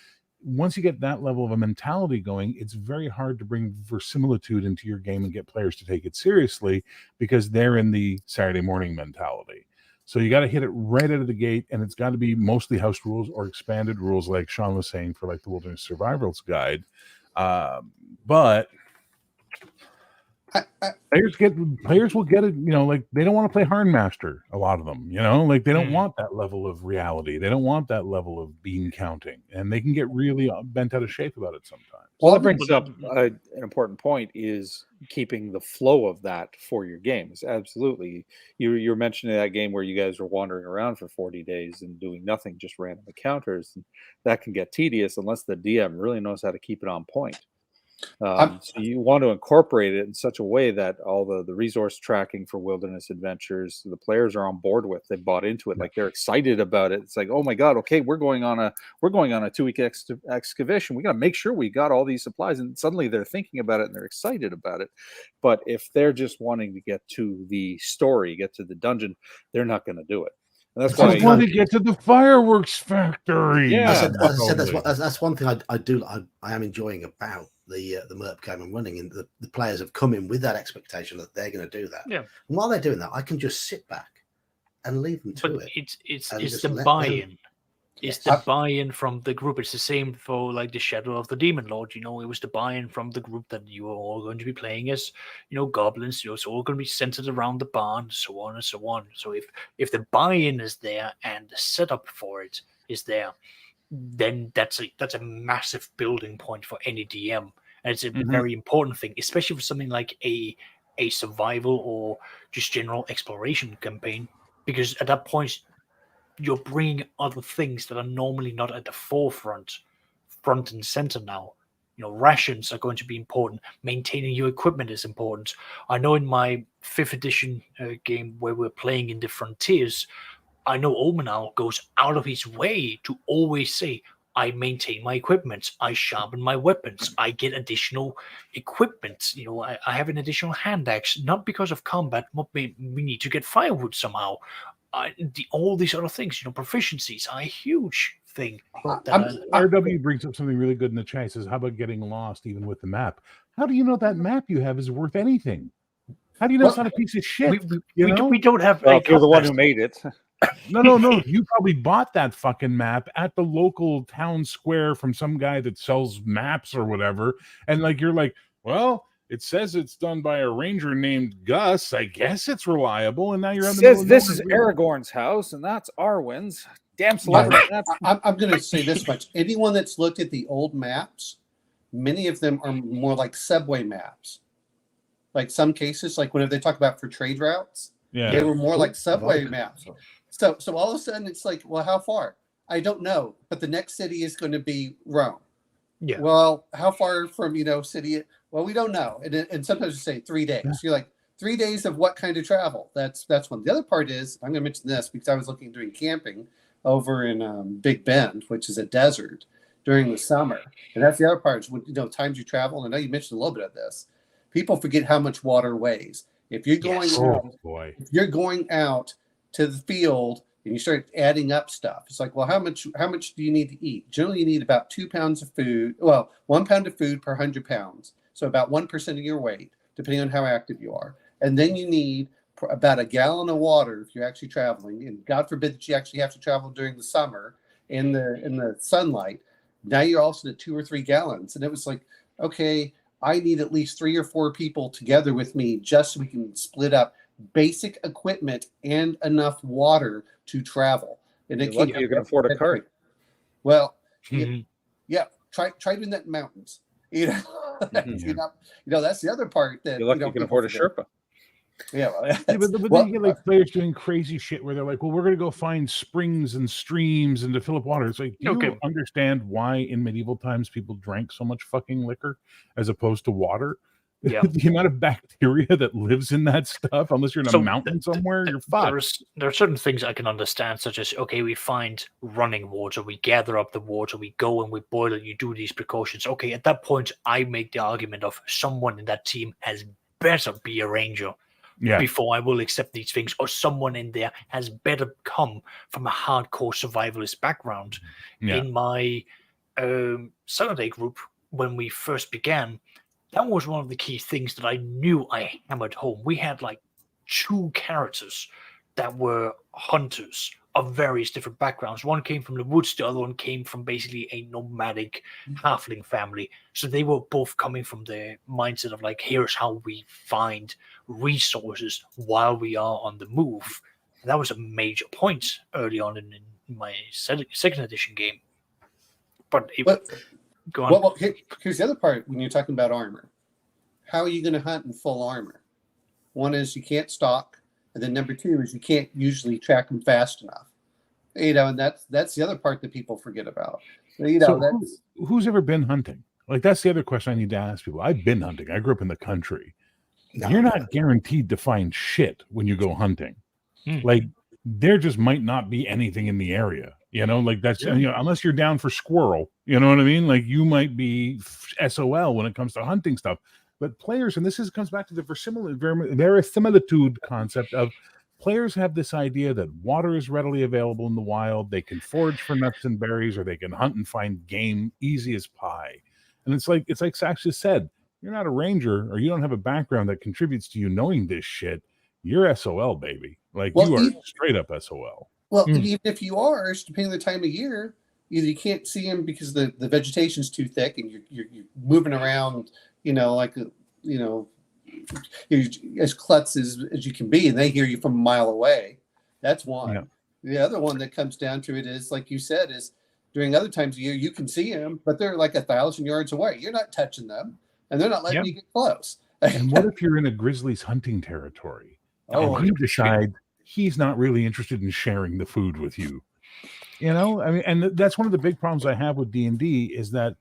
once you get that level of a mentality going, it's very hard to bring verisimilitude into your game and get players to take it seriously because they're in the Saturday morning mentality. So you got to hit it right out of the gate, and it's got to be mostly house rules or expanded rules, like Sean was saying, for like the Wilderness Survival's Guide. But I, players will get it, like they don't want to play Hardmaster, a lot of them, like they don't want that level of reality. They don't want that level of bean counting, and they can get really bent out of shape about it sometimes. Well, that brings up an important point, is keeping the flow of that for your games. Absolutely. You're mentioning that game where you guys were wandering around for 40 days and doing nothing, just random encounters. And that can get tedious unless the DM really knows how to keep it on point. So you want to incorporate it in such a way that all the resource tracking for wilderness adventures, the players are on board with. They bought into it, like they're excited about it. It's like, oh my god, okay, we're going on a 2-week excavation. We got to make sure we got all these supplies, and suddenly they're thinking about it and they're excited about it. But if they're just wanting to get to the story, get to the dungeon, they're not going to do it. And that's why I want to get to the fireworks factory. Yeah, I said that's one thing I am enjoying about the MERP game I'm running, and the players have come in with that expectation that they're going to do that. Yeah. And while they're doing that, I can just sit back and leave them to it. It's just the let buy-in. them. It's Yes. the buy-in from the group. It's the same for like the Shadow of the Demon Lord. It was the buy-in from the group that you are all going to be playing as, goblins. It's all going to be centered around the barn, so on and so on. So if the buy-in is there and the setup for it is there, then that's a massive building point for any DM, and it's a very important thing, especially for something like a survival or just general exploration campaign, because at that point you're bringing other things that are normally not at the front and center now. Rations are going to be important. Maintaining your equipment is important. I know in my 5th edition game where we're playing in the frontiers, I know Omenal goes out of his way to always say, I maintain my equipment, I sharpen my weapons, I get additional equipment. I have an additional hand axe, not because of combat, but we need to get firewood somehow. All these other things, proficiencies are a huge thing. RW brings up something really good in the chat. He says, how about getting lost even with the map? How do you know that map you have is worth anything? How do you know it's not a piece of shit? We don't have if you're the one who made it. No. You probably bought that fucking map at the local town square from some guy that sells maps or whatever. And you're like, well, it says it's done by a ranger named Gus. I guess it's reliable. And now you're on the says this is Aragorn's house, and that's Arwen's. Damn celebrity maps. I'm going to say this much. Anyone that's looked at the old maps, many of them are more like subway maps. Like some cases, like whenever they talk about for trade routes, they were more like subway maps. So all of a sudden it's like, well, how far? I don't know, but the next city is going to be Rome. Yeah. Well, how far from city? Well, we don't know, and sometimes you say 3 days. You're like 3 days of what kind of travel? That's one. The other part is I'm going to mention this because I was doing camping over in Big Bend, which is a desert during the summer, and that's the other part is when times you travel. And I know you mentioned a little bit of this. People forget how much water weighs. If you're going if you're going out to the field and you start adding up stuff, it's like, well, how much do you need to eat? Generally, you need about 2 pounds of food. Well, 1 pound of food per 100 pounds. So about 1% of your weight, depending on how active you are. And then you need about a gallon of water if you're actually traveling. And God forbid that you actually have to travel during the summer in the sunlight. Now you're also at 2 or 3 gallons. And it was like, okay, I need at least 3 or 4 people together with me just so we can split up basic equipment and enough water to travel. And you're lucky you can afford a cart. Well, try doing that in mountains. That's the other part that you're lucky you can afford a Sherpa. Yeah, but then you get players doing crazy shit where they're like, well, we're going to go find springs and streams and to fill up water. It's like, do you understand why in medieval times people drank so much fucking liquor as opposed to water? Yeah. The amount of bacteria that lives in that stuff, unless you're in a mountain somewhere, you're fucked. There are certain things I can understand, such as, okay, we find running water, we gather up the water, we go and we boil it, you do these precautions. Okay, at that point, I make the argument of someone in that team has better be a ranger before I will accept these things, or someone in there has better come from a hardcore survivalist background. In my Saturday group, when we first began, that was one of the key things that I knew I hammered home. We had 2 characters that were hunters of various different backgrounds. One came from the woods, the other one came from basically a nomadic halfling family. So they were both coming from the mindset of like, here's how we find resources while we are on the move. And that was a major point early on in my second edition game. But go on. Well, here's the other part when you're talking about armor. How are you going to hunt in full armor? One is you can't stalk, and then number two is you can't usually track them fast enough. And that's the other part that people forget about. So who's ever been hunting? Like, that's the other question I need to ask people. I've been hunting. I grew up in the country. You're not guaranteed to find shit when you go hunting. Like, there just might not be anything in the area. Like that's unless you're down for squirrel. You know what I mean? Like, you might be SOL when it comes to hunting stuff. But players, and comes back to the verisimilitude concept of players have this idea that water is readily available in the wild. They can forage for nuts and berries, or they can hunt and find game easy as pie. And it's like Sax just said, you're not a ranger, or you don't have a background that contributes to you knowing this shit. You're SOL, baby. Like, you are straight up SOL. Well, even if you are, depending on the time of year, either you can't see them because the vegetation's too thick, and you're moving around, you're as klutz as you can be, and they hear you from a mile away. That's one. Yeah. The other one that comes down to it is, like you said, is during other times of year you can see them, but they're like 1,000 yards away. You're not touching them, and they're not letting you get close. And what if you're in a grizzly's hunting territory? And you decide he's not really interested in sharing the food with you. I mean, and that's one of the big problems I have with D&D is that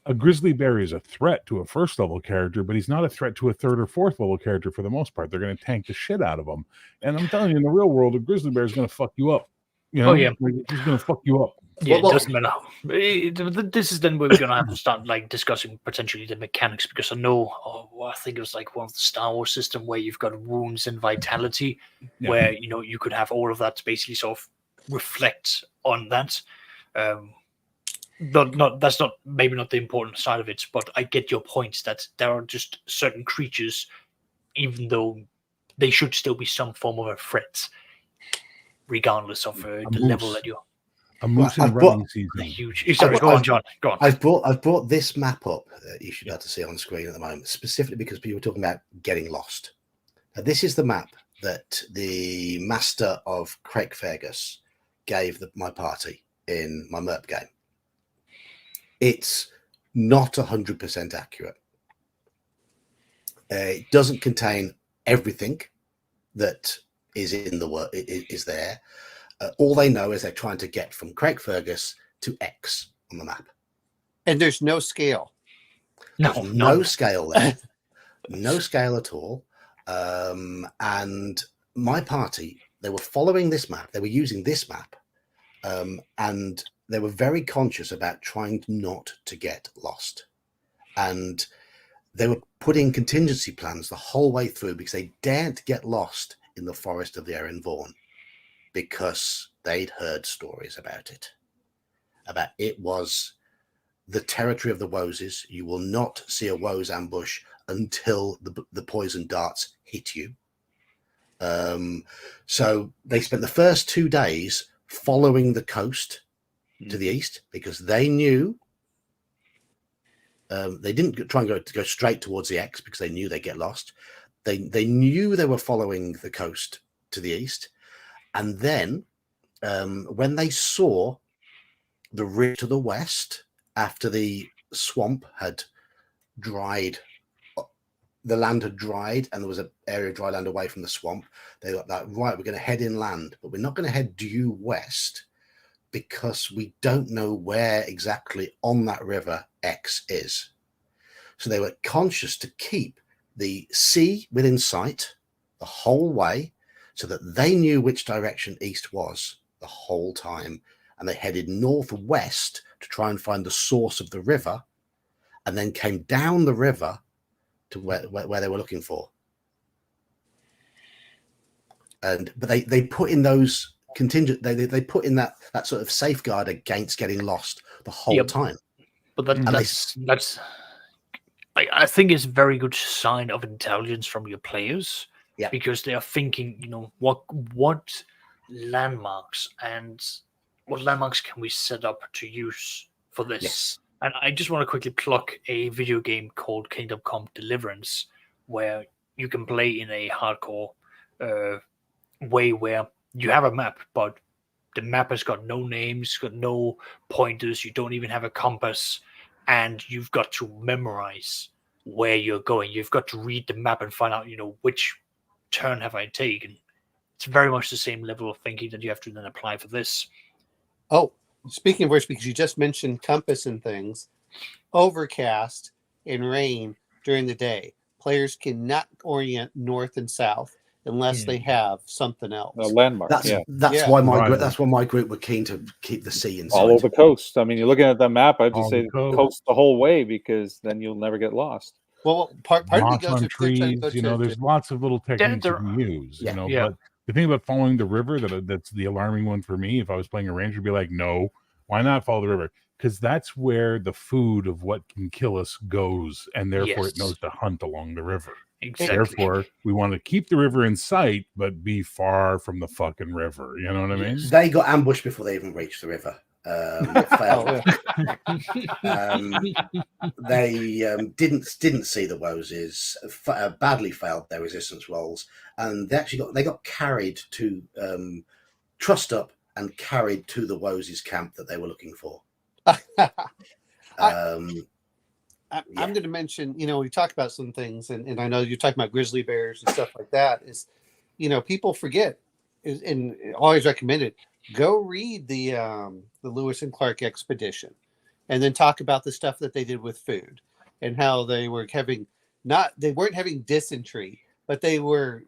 a grizzly bear is a threat to a first level character, but he's not a threat to a third or fourth level character for the most part. They're going to tank the shit out of him. And I'm telling you, in the real world, a grizzly bear is going to fuck you up. He's going to fuck you up. Yeah, it doesn't matter. This is then where we're going to have to start discussing potentially the mechanics, because I know, I think it was like one of the Star Wars system where you've got wounds and vitality, where you could have all of that to basically sort of reflect on that. That's maybe not the important side of it, but I get your point that there are just certain creatures, even though they should still be some form of a threat, regardless of the level that you're. A moose in running season. Huge. Sorry, go on, John. Go on. I've brought this map up that you should be able to see on screen at the moment, specifically because people were talking about getting lost. Now, this is the map that the master of Craig Fergus gave my party in my MERP game. It's not 100% accurate. It doesn't contain everything that is in the is there. All they know is they're trying to get from Craig Fergus to X on the map. And there's no scale. No scale there. No scale at all. And my party, they were following this map. They were using this map. And they were very conscious about trying not to get lost. And they were putting contingency plans the whole way through because they daren't get lost in the forest of the Erin Vaughan, because they'd heard stories about it. About it was the territory of the Woses. You will not see a Wose ambush until the poison darts hit you. So they spent the first 2 days following the coast to the east, because they knew they didn't try and go straight towards the X because they knew they'd get lost. They knew they were following the coast to the east. And then when they saw the river to the west, after the swamp had dried, the land had dried, and there was an area of dry land away from the swamp, they got that, right, we're going to head inland, but we're not going to head due west because we don't know where exactly on that river X is. So they were conscious to keep the sea within sight the whole way, so that they knew which direction east was the whole time. And they headed northwest to try and find the source of the river, and then came down the river to where they were looking for. But they put in those contingent, they put in that sort of safeguard against getting lost the whole time. But that's I think it's a very good sign of intelligence from your players. Yeah. Because they are thinking, what landmarks, and what landmarks can we set up to use for this? Yes. And I just want to quickly plug a video game called Kingdom Come Deliverance, where you can play in a hardcore way where you have a map, but the map has got no names, got no pointers, you don't even have a compass, and you've got to memorize where you're going. You've got to read the map and find out, which turn have I taken. It's very much the same level of thinking that you have to then apply for this. Oh, speaking of which, because you just mentioned compass and things, overcast and rain during the day. Players cannot orient north and south unless they have something else. A landmark. That's why my group were keen to keep the sea inside. All over the coast. I mean, you're looking at that map. I'd just All say the coast. coast the whole way, because then you'll never get lost. Well, part of Moss it goes on if they're trying trees, to go to- there's lots of little techniques you can use, but the thing about following the river, that's the alarming one for me. If I was playing a ranger, I'd be like, no, why not follow the river? Because that's where the food of what can kill us goes, and therefore it knows to hunt along the river. Exactly. Therefore, we want to keep the river in sight, but be far from the fucking river. You know what I mean? They got ambushed before they even reached the river. It failed. They didn't see the Woses. Badly failed their resistance rolls, and they got carried to trussed up and carried to the Woses camp that they were looking for. I'm going to mention, we talk about some things, and I know you're talking about grizzly bears and stuff like that. Is, people forget, and always recommend it. Go read the Lewis and Clark expedition, and then talk about the stuff that they did with food and how they were they weren't having dysentery, but they were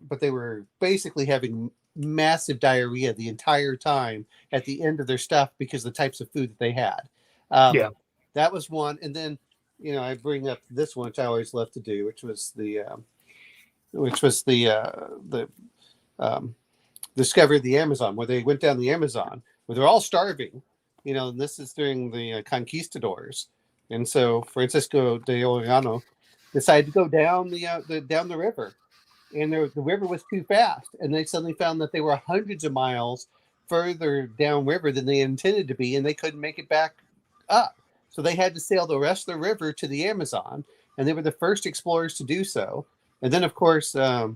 basically having massive diarrhea the entire time at the end of their stuff because of the types of food that they had. That was one, and then. I bring up this one, which I always love to do, which was the discovery of the Amazon, where they went down the Amazon, where they're all starving, and this is during the conquistadors. And so Francisco de Orellano decided to go down the river, and the river was too fast. And they suddenly found that they were hundreds of miles further downriver than they intended to be, and they couldn't make it back up. So they had to sail the rest of the river to the Amazon, and they were the first explorers to do so. And then, of course, I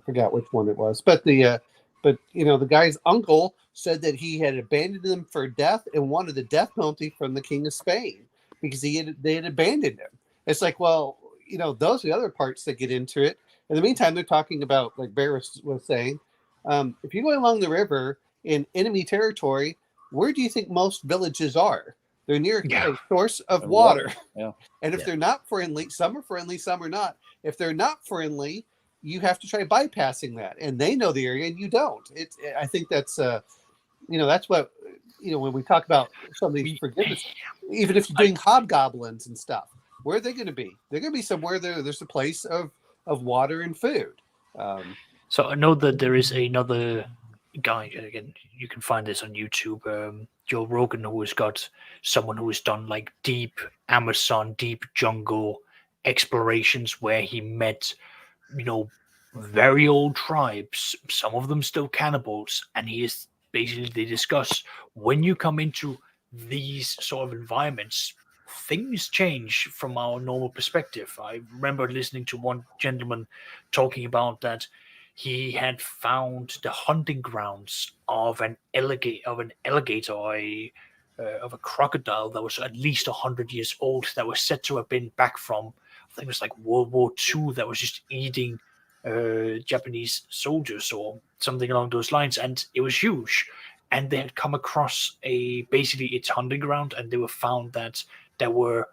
forgot which one it was, but the guy's uncle said that he had abandoned them for death and wanted the death penalty from the King of Spain because they had abandoned him. It's like, well, those are the other parts that get into it. In the meantime, they're talking about, like Barris was saying, if you're going along the river in enemy territory, where do you think most villages are? They're near a source of water. Yeah. And if they're not friendly, some are friendly, some are not. If they're not friendly, you have to try bypassing that. And they know the area and you don't. I think that's, that's what, when we talk about some of these forgiveness, even if you're doing hobgoblins and stuff, where are they going to be? They're going to be somewhere there's a place of water and food. So I know that there is another guy, again, you can find this on YouTube, Joe Rogan, who has got someone who has done like deep Amazon, deep jungle explorations where he met, very old tribes, some of them still cannibals, and they discuss when you come into these sort of environments, things change from our normal perspective. I remember listening to one gentleman talking about that. He had found the hunting grounds of an alligator, of a crocodile that was at least 100 years old, that was said to have been back from, I think it was like World War II, that was just eating Japanese soldiers or something along those lines, and it was huge. And they had come across basically its hunting ground, and they were found that there were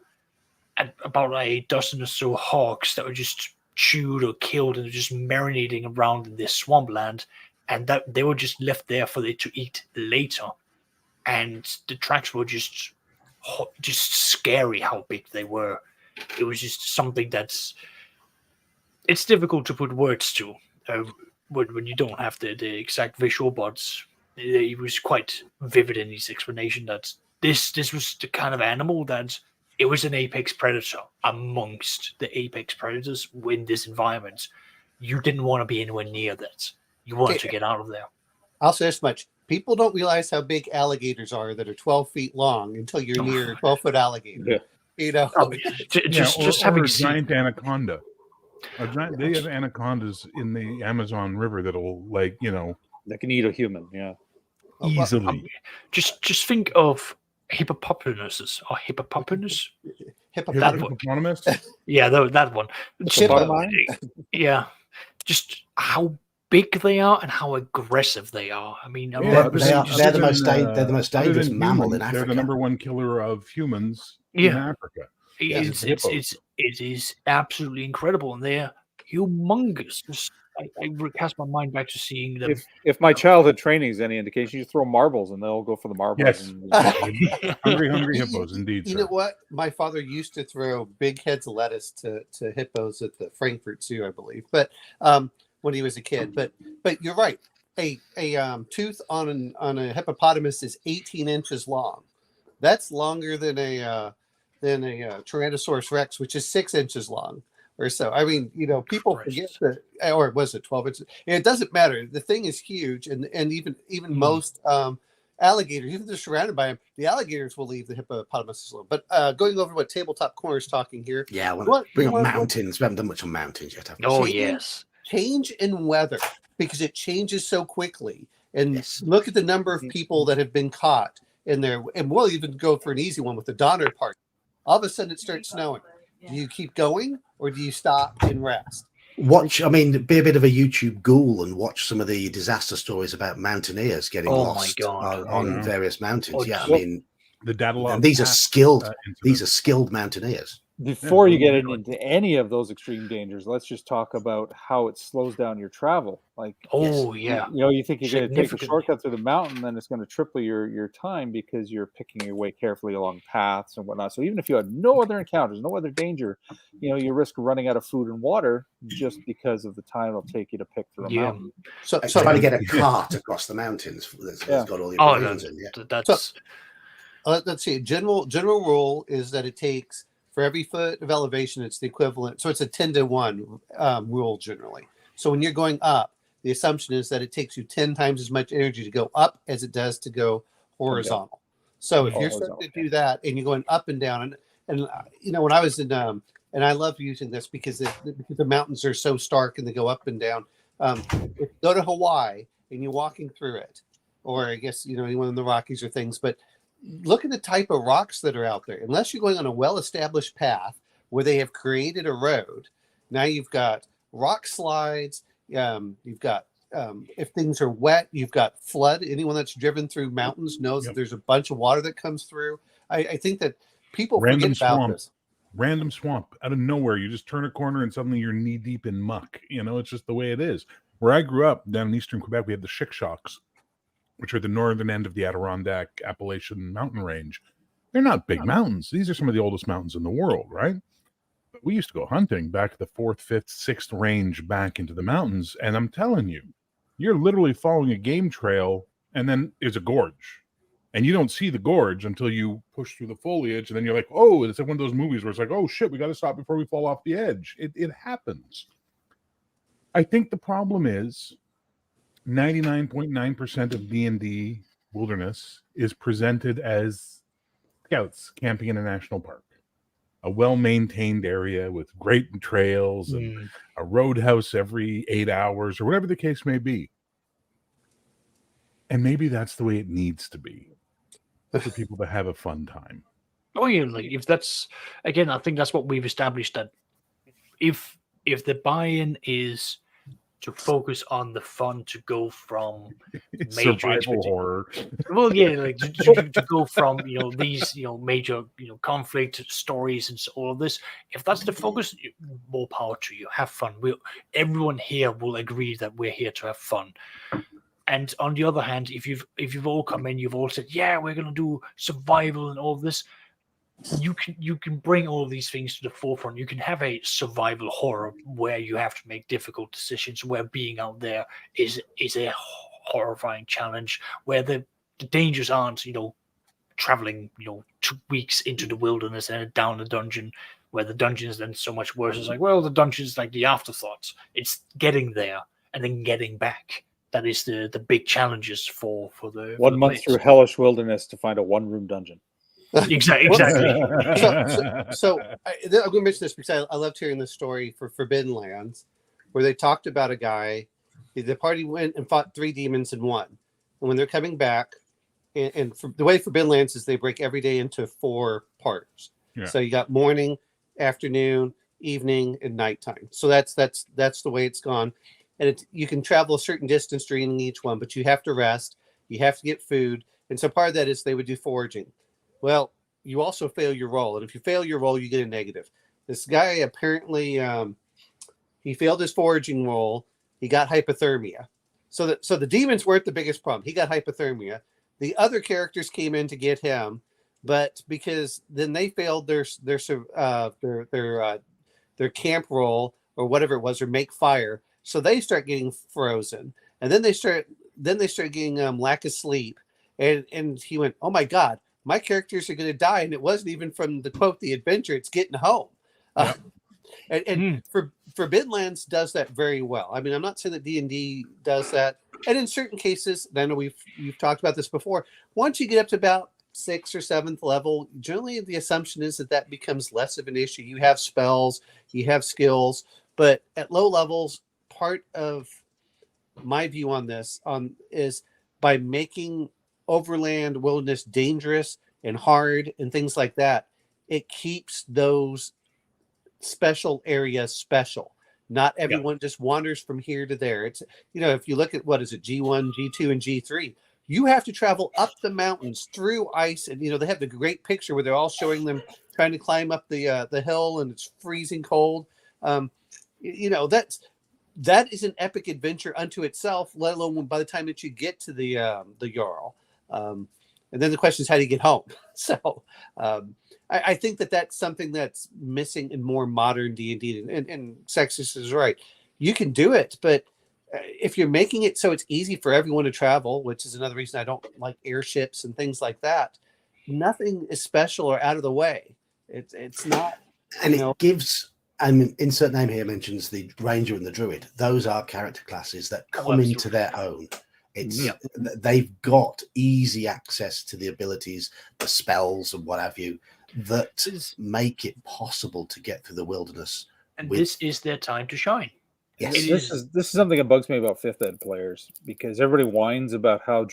about a dozen or so hogs that were just chewed or killed and just marinating around in this swampland, and that they were just left there for it to eat later. And the tracks were just scary how big they were. It was just something it's difficult to put words to when you don't have the exact visual, but it was quite vivid in his explanation that this was the kind of animal that it was an apex predator amongst the apex predators in this environment. You didn't want to be anywhere near that. You want to get out of there. I'll say this much. People don't realize how big alligators are that are 12 feet long until you're near a 12-foot alligator. Yeah. You know, Just or having a seen giant anaconda. They have anacondas in the Amazon River that'll, like, That can eat a human. Yeah. easily. just think of hippopotamuses or hippopotamus. Hippopotamus? Yeah, that one. Yeah, just how big they are and how aggressive they are. I mean, they're the most dangerous mammal in Africa. They're the number one killer of humans in Africa. It is absolutely incredible, and they're humongous. I cast my mind back to seeing them. If my childhood training is any indication, you throw marbles and they'll go for the marbles. Yes. hungry hippos, indeed. You know what? My father used to throw big heads of lettuce to hippos at the Frankfurt Zoo, I believe. But when he was a kid. But you're right. A tooth on a hippopotamus is 18 inches long. That's longer than a Tyrannosaurus Rex, which is 6 inches long or so. I mean, people forget that, or was it 12 inches? It doesn't matter. The thing is huge, and even most alligators, even if they're surrounded by them, the alligators will leave the hippopotamus alone. But going over what Tabletop Corner is talking here. Yeah, bring up mountains. We haven't done much on mountains yet. Yes. Change in weather, because it changes so quickly. And look at the number of people that have been caught in there. And we'll even go for an easy one with the Donner Party. All of a sudden it starts snowing. Do you keep going or do you stop and rest? Be a bit of a YouTube ghoul and watch some of the disaster stories about mountaineers getting lost on various mountains. The Dadalog. These are skilled mountaineers. Before you get into any of those extreme dangers, let's just talk about how it slows down your travel. Like, you think you're going to take a shortcut through the mountain, then it's going to triple your time because you're picking your way carefully along paths and whatnot. So even if you had no other encounters, no other danger, you risk running out of food and water just because of the time it'll take you to pick through a mountain. So trying to get a cart across the mountains that's got all the provisions in. Let's see. General rule is that it takes, for every foot of elevation, it's the equivalent. So it's a 10-to-1 rule generally. So when you're going up, the assumption is that it takes you 10 times as much energy to go up as it does to go horizontal. Okay. So if you're starting to do that and you're going up and down, and when I was in, and I love using this because the mountains are so stark and they go up and down. If you go to Hawaii and you're walking through it, or I guess, anyone in the Rockies or things, but look at the type of rocks that are out there. Unless you're going on a well-established path where they have created a road, now you've got rock slides. You've got, if things are wet, you've got flood. Anyone that's driven through mountains knows that there's a bunch of water that comes through. I think that people forget about this. Random swamp out of nowhere. You just turn a corner and suddenly you're knee deep in muck. It's just the way it is. Where I grew up down in eastern Quebec, we had the Chic-Chocs, which are the northern end of the Adirondack Appalachian mountain range. They're not big mountains. These are some of the oldest mountains in the world, right? But we used to go hunting back to the 4th, 5th, 6th range back into the mountains. And I'm telling you, you're literally following a game trail and then there's a gorge. And you don't see the gorge until you push through the foliage. And then you're like, oh, it's like one of those movies where it's like, oh, shit, we got to stop before we fall off the edge. It happens. I think the problem is 99.9% of D&D wilderness is presented as scouts camping in a national park, a well-maintained area with great trails and a roadhouse every 8 hours or whatever the case may be. And maybe that's the way it needs to be for people to have a fun time. Oh, yeah, like if that's, again, I think that's what we've established, that if the buy-in is to focus on the fun, to go from major horror. Well, yeah, like to go from these major conflict stories and all of this. If that's the focus, more power to you. Have fun. Everyone here will agree that we're here to have fun. And on the other hand, if you've all come in, you've all said, yeah, we're gonna do survival and all of this. You can bring all of these things to the forefront. You can have a survival horror where you have to make difficult decisions, where being out there is a horrifying challenge, where the dangers aren't traveling 2 weeks into the wilderness and down a dungeon, where the dungeon is then so much worse. It's like, well, the dungeon is like the afterthoughts. It's getting there and then getting back that is the big challenges for the 1 month through hellish wilderness to find a one-room dungeon. Exactly. So I'm going to mention this because I loved hearing this story for Forbidden Lands, where they talked about a guy. The party went and fought 3 demons and won. And when they're coming back, and the way Forbidden Lands is they break every day into 4 parts. Yeah. So you got morning, afternoon, evening, and nighttime. So that's the way it's gone. And you can travel a certain distance during each one, but you have to rest. You have to get food. And so part of that is they would do foraging. Well, you also fail your roll. And if you fail your roll, you get a negative. This guy apparently, he failed his foraging roll. He got hypothermia. So the demons weren't the biggest problem. He got hypothermia. The other characters came in to get him, but because then they failed their camp roll or whatever it was, or make fire. So they start getting frozen, and then they start getting lack of sleep. And he went, "Oh my God, my characters are going to die," and it wasn't even from the quote the adventure; it's getting home. Forbidden Lands does that very well. I mean, I'm not saying that D&D does that, and in certain cases, I know we've talked about this before. Once you get up to about 6th or 7th level, generally the assumption is that becomes less of an issue. You have spells, you have skills, but at low levels, part of my view on this is by making overland wilderness dangerous and hard and things like that, it keeps those special areas special. Not everyone just wanders from here to there. It's, if you look at what is it, G1, G2, and G3, you have to travel up the mountains through ice, and they have the great picture where they're all showing them trying to climb up the hill, and it's freezing cold. That is an epic adventure unto itself, let alone by the time that you get to the Jarl. And then the question is, how do you get home? So I think that's something that's missing in more modern D&D. And Sextus is right. You can do it, but if you're making it so it's easy for everyone to travel, which is another reason I don't like airships and things like that, nothing is special or out of the way. It's not. And it gives... I mean, insert name here mentions the Ranger and the Druid. Those are character classes that come into their own. They've got easy access to the abilities, the spells, and what have you, that make it possible to get through the wilderness. And this is their time to shine. Yes, this is something that bugs me about 5th ed players, because everybody whines about how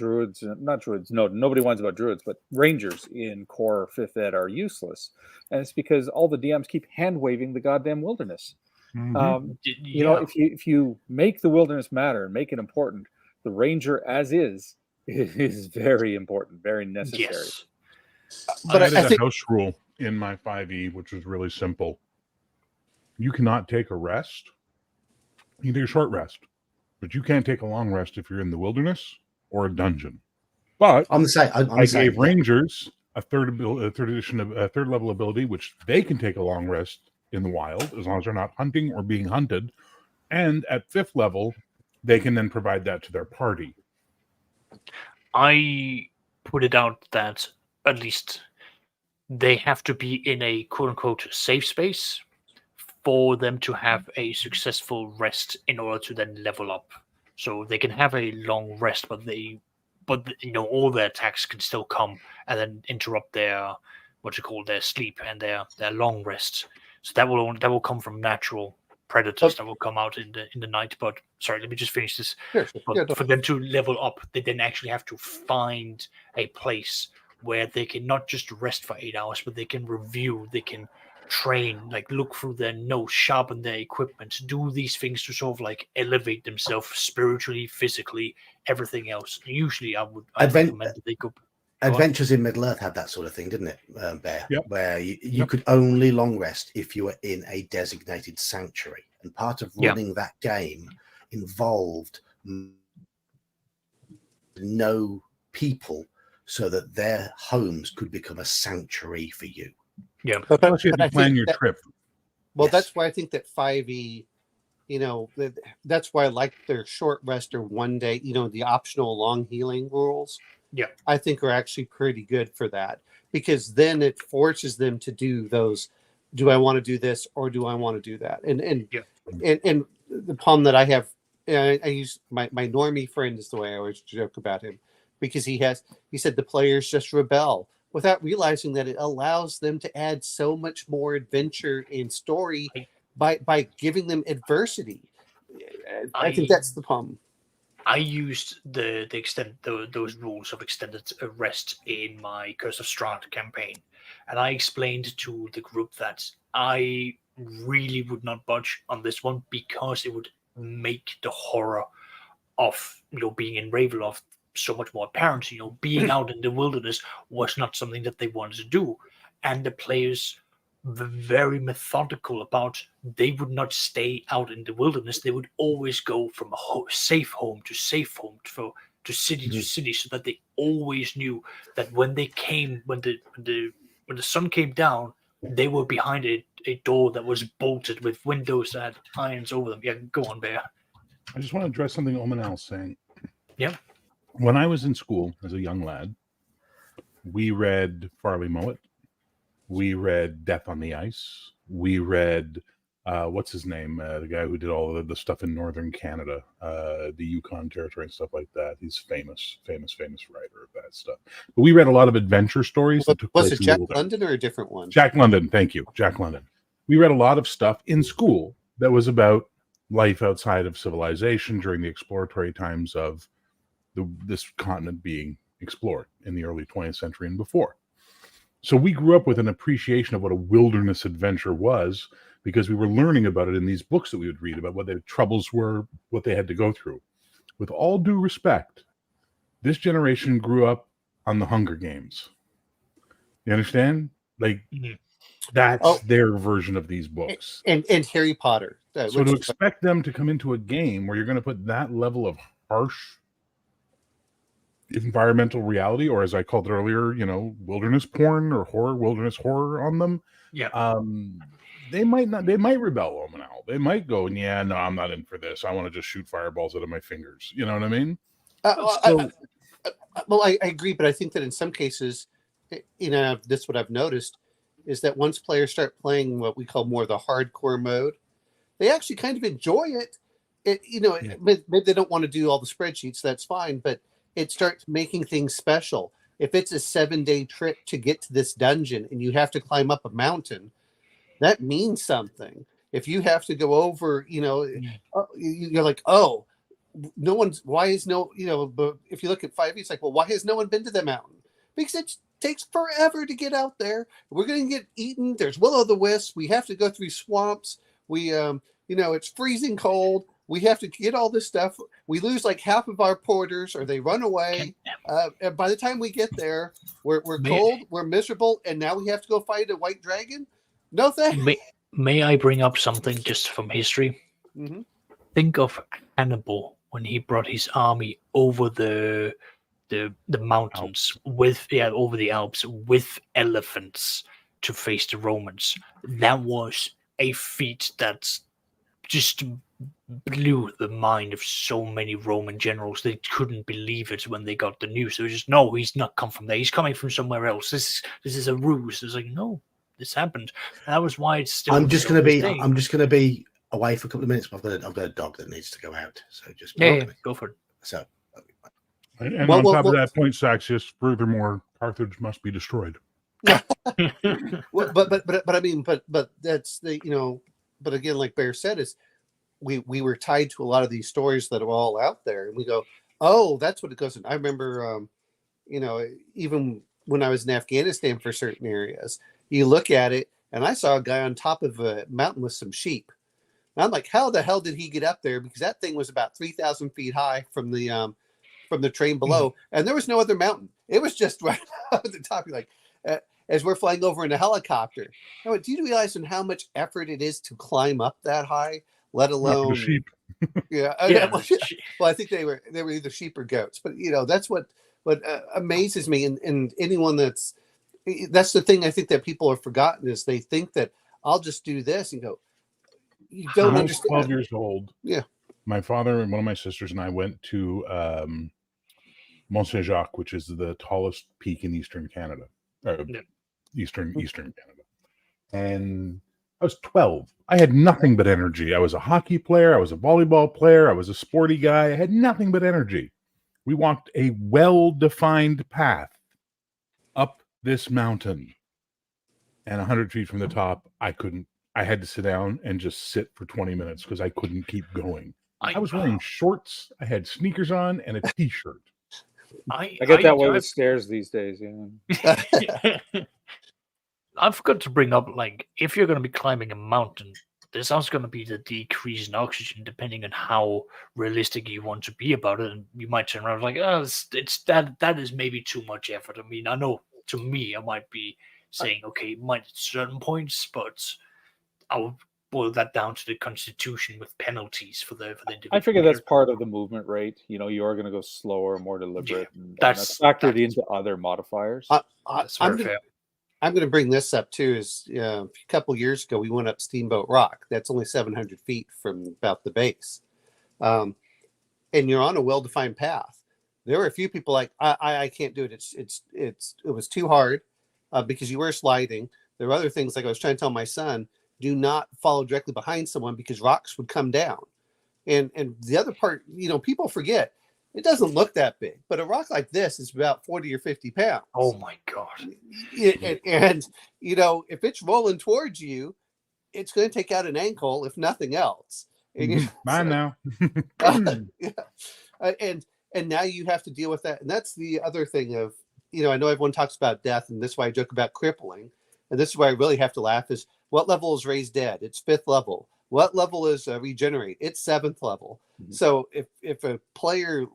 nobody whines about druids, but rangers in core 5th ed are useless, and it's because all the DMs keep hand waving the goddamn wilderness. Mm-hmm. If you make the wilderness matter and make it important, the ranger as is very important, very necessary. Yes. But I think a house rule in my 5e, which was really simple. You cannot take a rest. You can take a short rest, but you can't take a long rest if you're in the wilderness or a dungeon. But I gave rangers a third level ability, which they can take a long rest in the wild as long as they're not hunting or being hunted. And at 5th level, they can then provide that to their party. I put it out that at least they have to be in a quote-unquote safe space for them to have a successful rest in order to then level up. So they can have a long rest, but all their attacks can still come and then interrupt their their sleep and their long rest. So that will come from natural predators that will come out in the night. But sorry, let me just finish this. Sure. But for them to level up, they then actually have to find a place where they can not just rest for 8 hours, but they can review, they can train, look through their notes, sharpen their equipment, do these things to sort of elevate themselves spiritually, physically, everything else. Usually I recommend that they go. Adventures in Middle Earth had that sort of thing, didn't it, Bear? Yep. Where you could only long rest if you were in a designated sanctuary. And part of running that game involved no people so that their homes could become a sanctuary for you. Yeah. But you have to plan your trip. Well, that's why I think that 5e, that's why I like their short rest or one day, the optional long healing rules. Yeah, I think are actually pretty good for that, because then it forces them to do those. Do I want to do this or do I want to do that? And the problem that I have I use my normie friend is the way I always joke about him, because he said the players just rebel without realizing that it allows them to add so much more adventure and story by giving them adversity. I think that's the problem. I used the those rules of extended rest in my Curse of Strahd campaign, and I explained to the group that I really would not budge on this one because it would make the horror of being in Ravenloft so much more apparent. Being out in the wilderness was not something that they wanted to do, and the players were very methodical about they would not stay out in the wilderness. They would always go from a safe home to safe home to city to city, so that they always knew that when they came, when the sun came down, they were behind a door that was bolted with windows that had irons over them. Yeah, go on, Bear. I just want to address something Omanal's saying. Yeah. When I was in school as a young lad, we read Farley Mowat. We read Death on the Ice. We read, what's his name? The guy who did all the stuff in northern Canada, the Yukon Territory and stuff like that. He's famous writer of that stuff. But we read a lot of adventure stories that took place Was it in Jack the London or a different one? Jack London, thank you. Jack London. We read a lot of stuff in school that was about life outside of civilization during the exploratory times of this continent being explored in the early 20th century and before. So we grew up with an appreciation of what a wilderness adventure was, because we were learning about it in these books that we would read about what their troubles were, what they had to go through. With all due respect, this generation grew up on the Hunger Games. You understand? Like, that's their version of these books. And Harry Potter. So to expect them to come into a game where you're going to put that level of harsh environmental reality, or as I called it earlier, wilderness porn or horror, wilderness horror on them. Yeah. They might rebel, Omanal. They might go, yeah, no, I'm not in for this. I want to just shoot fireballs out of my fingers. You know what I mean? Well, I agree, but I think that in some cases, this is what I've noticed, is that once players start playing what we call more the hardcore mode, they actually kind of enjoy it. Maybe they don't want to do all the spreadsheets, that's fine, but it starts making things special. If it's a 7-day trip to get to this dungeon and you have to climb up a mountain, that means something. If you have to go over, you're like, oh, no one's, why is but if you look at 5e, it's like, well, why has no one been to the mountain? Because it takes forever to get out there. We're going to get eaten. There's will-o'-the-wisp. We have to go through swamps. We, it's freezing cold. We have to get all this stuff. We lose like half of our porters, or they run away. And by the time we get there, we're cold, we're miserable, and now we have to go fight a white dragon? No thanks. May I bring up something just from history? Mm-hmm. Think of Hannibal when he brought his army over the mountains over the Alps with elephants to face the Romans. That was a feat that's just blew the mind of so many Roman generals. They couldn't believe it when they got the news. They were just, no, he's not come from there. He's coming from somewhere else. This is a ruse. It's like, no, this happened. And that was why it's still. I'm just going to be away for a couple of minutes. But I've got a dog that needs to go out. So just go for it. So. And on top of that point, Saxius, furthermore, Carthage must be destroyed. But I mean, but that's the But again, like Bear said, is we were tied to a lot of these stories that are all out there, and we go, oh, that's what it goes in. I remember, even when I was in Afghanistan for certain areas, you look at it, and I saw a guy on top of a mountain with some sheep. And I'm like, how the hell did he get up there? Because that thing was about 3,000 feet high from the train below, and there was no other mountain. It was just right up at the top. You're like, as we're flying over in a helicopter. Now, do you realize how much effort it is to climb up that high? Let alone sheep. Yeah. Well, I think they were either sheep or goats, but that's what amazes me. And anyone that's the thing I think that people have forgotten is they think that I'll just do this and go. You don't understand. 12 years old. Yeah. My father and one of my sisters and I went to Mont Saint Jacques, which is the tallest peak in Eastern Canada. Eastern Canada. And I was 12. I had nothing but energy. I was a hockey player. I was a volleyball player. I was a sporty guy. I had nothing but energy. We walked a well-defined path up this mountain. And 100 feet from the top, I had to sit down and just sit for 20 minutes because I couldn't keep going. I was wearing shorts. I had sneakers on and a t-shirt. I get that way with stairs these days. Yeah. I forgot to bring up, like, if you're going to be climbing a mountain, there's also going to be the decrease in oxygen depending on how realistic you want to be about it. And you might turn around like, oh, that is maybe too much effort. I mean, I know to me, I might be saying, okay, it might at certain points, but I'll boil that down to the constitution with penalties for the individual. I figure that's part of the movement rate. You know, you are going to go slower, more deliberate. Yeah, and that's factored into other modifiers. That's very fair. I'm going to bring this up too. Is a couple years ago we went up Steamboat Rock. That's only 700 feet from about the base, and you're on a well-defined path. There were a few people like I can't do it. It was too hard because you were sliding. There were other things like I was trying to tell my son: do not follow directly behind someone because rocks would come down. And the other part, people forget. It doesn't look that big, but a rock like this is about 40 or 50 pounds. Oh my God. And if it's rolling towards you, it's going to take out an ankle, if nothing else. And Mine now. And now you have to deal with that. And that's the other thing of, I know everyone talks about death, and this is why I joke about crippling. And this is why I really have to laugh is what level is Raise Dead? It's 5th level. What level is Regenerate? It's 7th level. Mm-hmm. So if a player,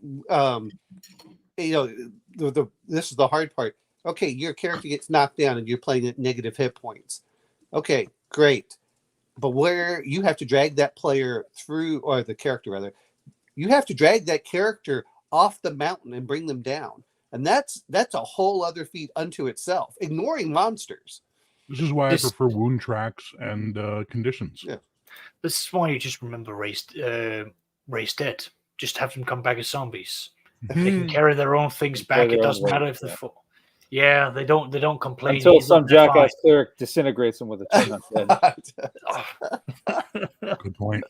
this is the hard part. Okay, your character gets knocked down and you're playing at negative hit points. Okay, great. But where you have to drag that player through, or the character rather, you have to drag that character off the mountain and bring them down. And that's a whole other feat unto itself, ignoring monsters. This is why I prefer wound tracks and conditions. Yeah. This is why you just remember Raise Dead. Just have them come back as zombies. They can carry their own things back. It doesn't matter if they fall. Yeah, they don't complain until some jackass cleric disintegrates them with a chin. Good point.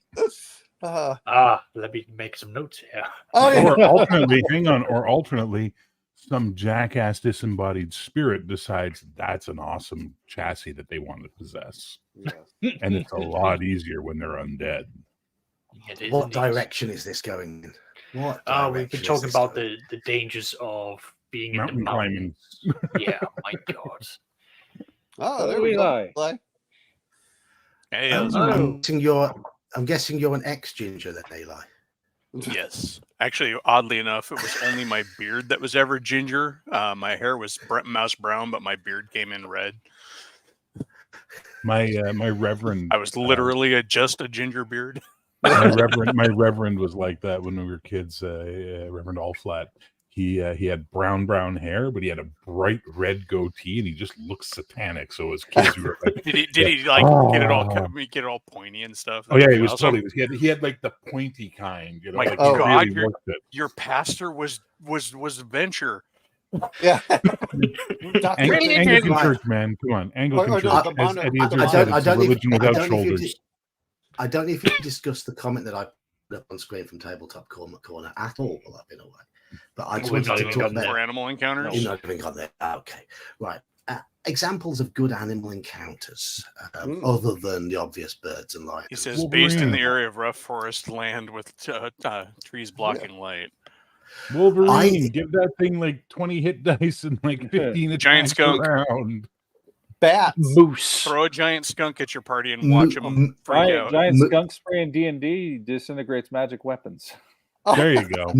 Let me make some notes here. Or alternately, some jackass disembodied spirit decides that's an awesome chassis that they want to possess. Yeah. And it's a lot easier when they're undead. What direction is this going in? We've been talking about the dangers of being in the mountains. Yeah, my God. Oh, there we go. Hey, I'm guessing you're an ex-ginger then, Eli. Yes. Actually, oddly enough, it was only my beard that was ever ginger. My hair was mouse brown, but my beard came in red. My reverend. I was literally just a ginger beard. My reverend was like that when we were kids. Reverend Allflat. He had brown hair, but he had a bright red goatee, and he just looked satanic. So as kids, we were like, did he get it all pointy and stuff? Oh yeah, he was totally. He had like the pointy kind. My God, your pastor was Venture. Yeah. Anglican Church, man. Come on, Anglican Church. As Eddie said, it's a religion without shoulders. I don't know if you discussed the comment that I put up on screen from Tabletop Corner at all while I've been away. But I just wanted to talk about animal encounters. You've not even got there. Okay, right. Examples of good animal encounters, other than the obvious birds and lions. He says, based in the area of rough forest land with trees blocking light. Wolverine, give that thing like 20 hit dice and like 15 giant skunk around. Bats, moose. Throw a giant skunk at your party and watch them freak out. Giant skunk spray in D&D disintegrates magic weapons. There you go.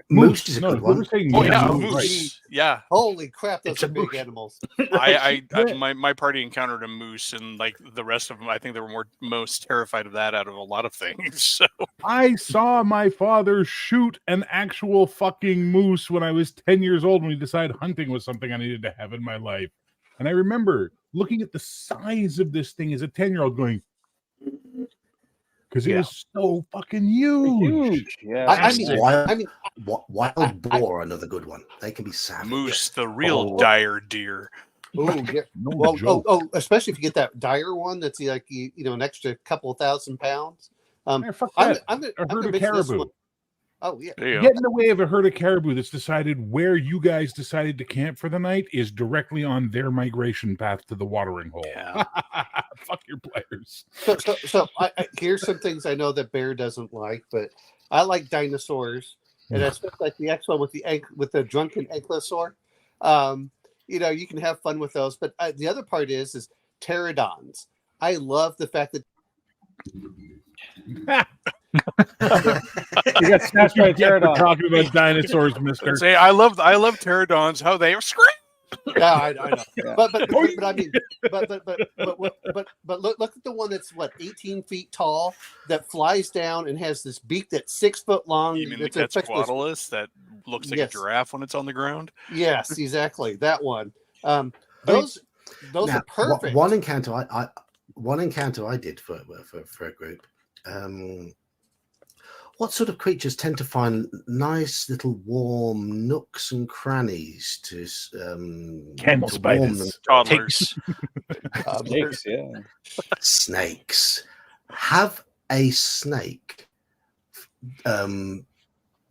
Moose is a good one. Moose. Right. Yeah. Holy crap, those are big animals. My party encountered a moose, and like the rest of them, I think they were most terrified of that out of a lot of things. So I saw my father shoot an actual fucking moose when I was 10 years old when we decided hunting was something I needed to have in my life. And I remember looking at the size of this thing as a 10-year-old going, because it was so fucking huge. Yeah. Wild boar, another good one. They can be savage. Moose, the real dire deer. Oh, yeah. No Well, joke. especially if you get that dire one that's like an extra couple of £1,000. Man, fuck I'm that. I'm A herd of mention this caribou. one. Oh yeah. There you go. Get in the way of a herd of caribou that's decided where you guys decided to camp for the night is directly on their migration path to the watering hole. Yeah. Fuck your players. So here's some things I know that Bear doesn't like, but I like dinosaurs, and I especially like the X one with the drunken ankylosaur. You can have fun with those, but the other part is pterodons. I love the fact that You got snatched by a We're pterodon. talking about dinosaurs, mister. Say, I love pterodons. How they scream. no, I know, Yeah. but I mean, but look at the one that's 18 feet tall that flies down and has this beak that's 6 foot long. You mean the It's effectively- Quetzalcoatlus that looks like Yes. a giraffe when it's on the ground? Yes, exactly that one. Those Now, are perfect. One encounter I did for a group. What sort of creatures tend to find nice little warm nooks and crannies to Camel to warm them? spiders. Toddlers. Snakes, yeah. Snakes. Have a snake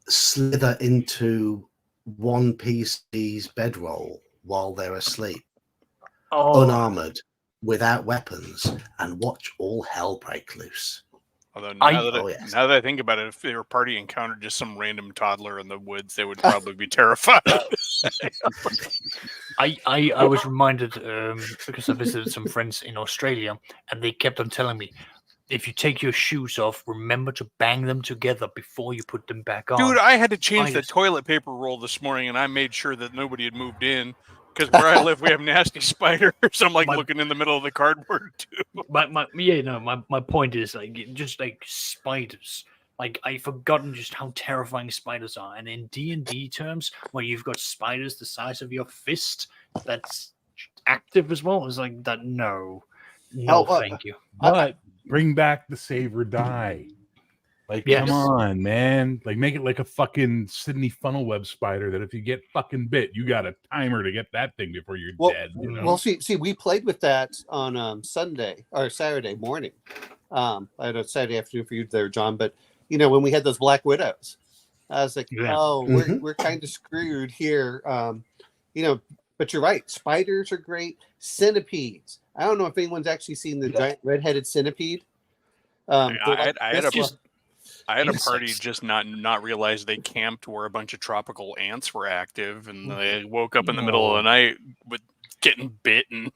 slither into one piece's bedroll while they're asleep, unarmored, without weapons, and watch all hell break loose. Although yes. now that I think about it, if their party encountered just some random toddler in the woods, they would probably be terrified. I was reminded because I visited some friends in Australia, and they kept on telling me, if you take your shoes off, remember to bang them together before you put them back on. Dude, I had to change the Spiders. toilet paper roll this morning, and I made sure that nobody had moved in. Because where I live, we have nasty spiders. I'm looking in the middle of the cardboard too. My point is just like spiders. Like I've forgotten just how terrifying spiders are, and in D&D terms, where you've got spiders the size of your fist, that's active as well. It's like that. No, thank you. But bring back the save or die. Like, Yes. come on, man. Like, make it like a fucking Sydney funnel web spider that if you get fucking bit, you got a timer to get that thing before you're dead. You know? Well, see, we played with that on Sunday or Saturday morning. I had a Saturday afternoon for you there, John. But when we had those black widows, I was like, we're kind of screwed here. But you're right. Spiders are great. Centipedes. I don't know if anyone's actually seen the giant red-headed centipede. I had a party just not realize they camped where a bunch of tropical ants were active, and they woke up in the middle of the night with getting bit, and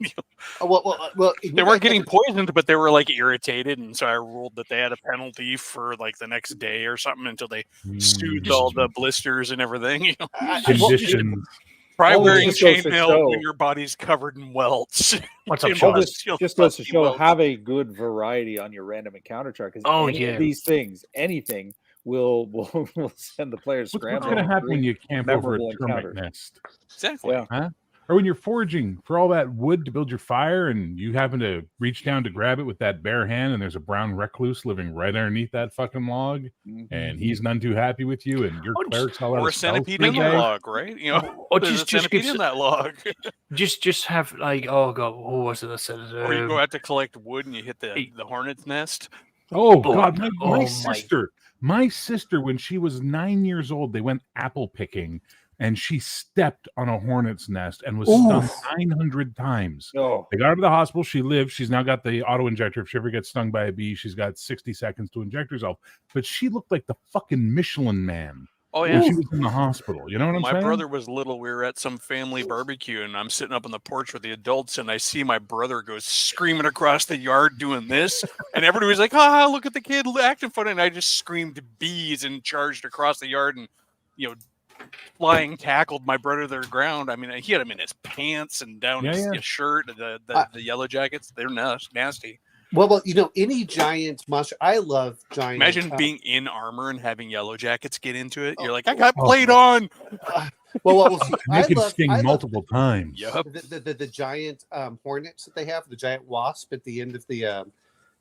well, they weren't getting poisoned, but they were irritated, and so I ruled that they had a penalty for the next day or something until they soothed all the blisters and everything. Conditions. Try wearing just goes to chainmail show- when your body's covered in welts. What's up, It Sean? must feel Just goes to fucking show well. have a good variety on your random encounter chart, because yeah. these things, anything will send the players What's scrambling. going to happen when you camp over a memorable termite encounter. nest? Exactly. Yeah. Or when you're foraging for all that wood to build your fire and you happen to reach down to grab it with that bare hand and there's a brown recluse living right underneath that fucking log and he's none too happy with you and your clerics all out Or a of stealth centipede for in the the day. log, right? Or there's a just centipede give in that log. just have oh god, what was it I said? Or you go out to collect wood and you hit the hornet's nest. Oh Oh, God, oh my sister, when she was 9 years old, they went apple picking and she stepped on a hornet's nest and was stung 900 times. Oh, They got her to the hospital. She lived. She's now got the auto injector. If she ever gets stung by a bee, she's got 60 seconds to inject herself. But she looked like the fucking Michelin Man Oh when yeah. she was in the hospital. You know what I'm My saying? brother was little. We were at some family barbecue, and I'm sitting up on the porch with the adults, and I see my brother go screaming across the yard doing this, and everybody was like, "Ah, look at the kid acting funny!" And I just screamed bees and charged across the yard, and flying tackled my brother to the ground. I mean, he had him in his pants and down his shirt. The yellow jackets, they're nasty. Well, any giant monster. I love giant. Imagine being in armor and having yellow jackets get into it. You're like, I got played on. Well, see, They can sting I multiple times. Yep. the giant hornets that they have, the giant wasp at the end of the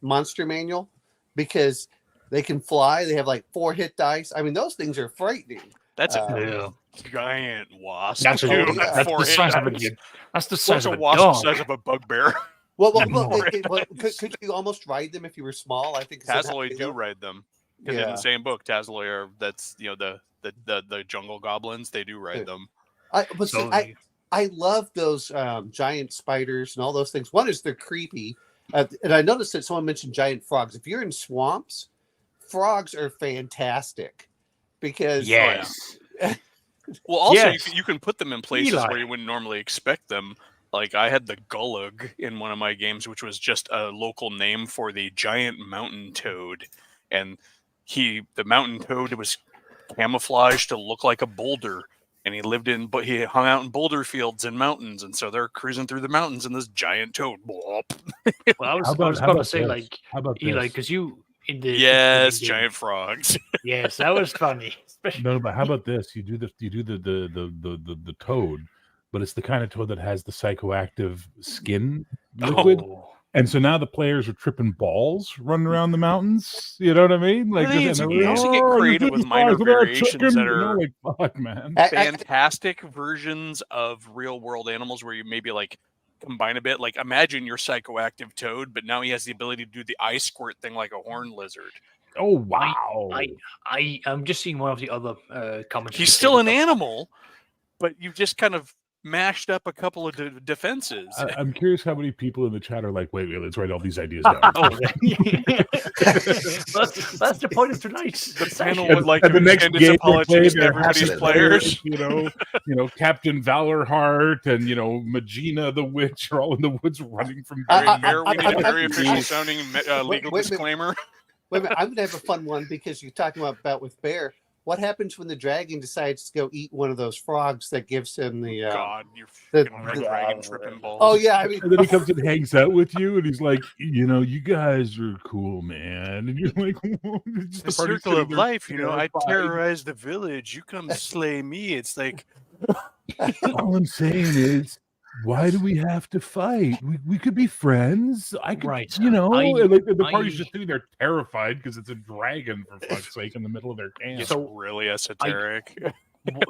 monster manual, because they can fly. They have 4 hit dice. I mean, those things are frightening. That's I giant wasp. That's, too. yeah. That that's the forehead, size of a that's- that's the what's size a of a wasp dog. the size of a bugbear? Well, No. could you almost ride them if you were small? I think. is that how Tazaloy they do go? ride them. Because in the same book, Tazaloy are that's the jungle goblins. They do ride them. But So, see, I love those giant spiders and all those things. One is they're creepy, and I noticed that someone mentioned giant frogs. If you're in swamps, frogs are fantastic because yes. Well, also Yes. you can put them in places Eli. where you wouldn't normally expect them. Like I had the Gullug in one of my games, which was just a local name for the giant mountain toad, and the mountain toad was camouflaged to look like a boulder, and but he hung out in boulder fields and mountains, and so they're cruising through the mountains, and this giant toad. Well, I was How about- about how to about say this? like How about Eli, this? because you in the Yes, game- giant frogs. Yes, that was funny. Especially No, but how about this? You do the toad, but it's the kind of toad that has the psychoactive skin liquid. Oh. And so now the players are tripping balls running around the mountains. You know what I mean? Like, Really, just- you and can they're, also get "Oh, you creative did with the minor size of that variations chicken," that you know, are- like, fuck, man. Fantastic versions of real world animals where you maybe like combine a bit. Like imagine your psychoactive toad, but now he has the ability to do the eye squirt thing like a horned lizard. Oh wow! I'm just seeing one of the other comments. He's still an animal, but you've just kind of mashed up a couple of defenses. I'm curious how many people in the chat are like, wait, let's write all these ideas down. That's the point of tonight's The session. panel would like At to the next extend its game, apologies to they're everybody's having players. You know, Captain Valorheart and Magina the Witch are all in the woods running from. Mayor, we need a very I'm- official sounding legal wait a minute. disclaimer. Wait a minute, I'm going to have a fun one because you're talking about with Bear. What happens when the dragon decides to go eat one of those frogs that gives him the? God, you're the- fucking dragon tripping balls. Oh yeah, I mean, And then he comes and hangs out with you, and he's like, you guys are cool, man. And you're like, just The party circle sitting of there, life, I fine. terrorize the village. You come slay me. It's like, All I'm saying is, why do we have to fight? We could be friends. I could, Right. and like the party's I- just sitting there terrified because it's a dragon, for fuck's sake, in the middle of their camp. it's really esoteric.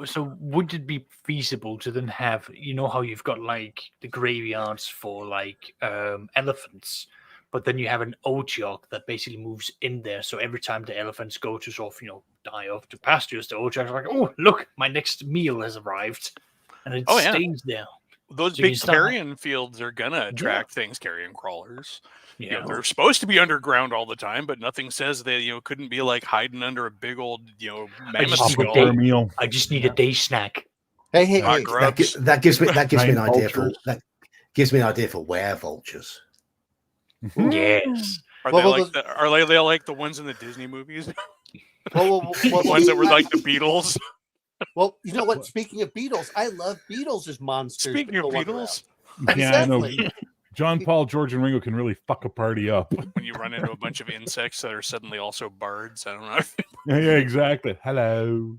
So would it be feasible to then have, how you've got like the graveyards for like elephants, but then you have an otiarch that basically moves in there. So every time the elephants go to sort of, die off to pastures, the otiarch's like, oh, look, my next meal has arrived. And it stays there. Those So you big start- carrion fields are gonna attract things, carrion crawlers. Yeah. They're supposed to be underground all the time, but nothing says they couldn't be like hiding under a big old mammoth just skull. need a meal. I just need a day snack. hey, Not hey, grubs. That gives me an Giant idea for vultures. that gives me an idea for were-vultures. Yes. Are Well, they well, like they like the ones in the Disney movies? well, Ones that were like the Beatles. well, you know what? Speaking of beetles, I love beetles as monsters. Speaking that of go around. Beatles, Yeah, I know. Exactly. John Paul, George, and Ringo can really fuck a party up. when you run into a bunch of insects that are suddenly also bards, I don't know. Yeah, exactly. Hello.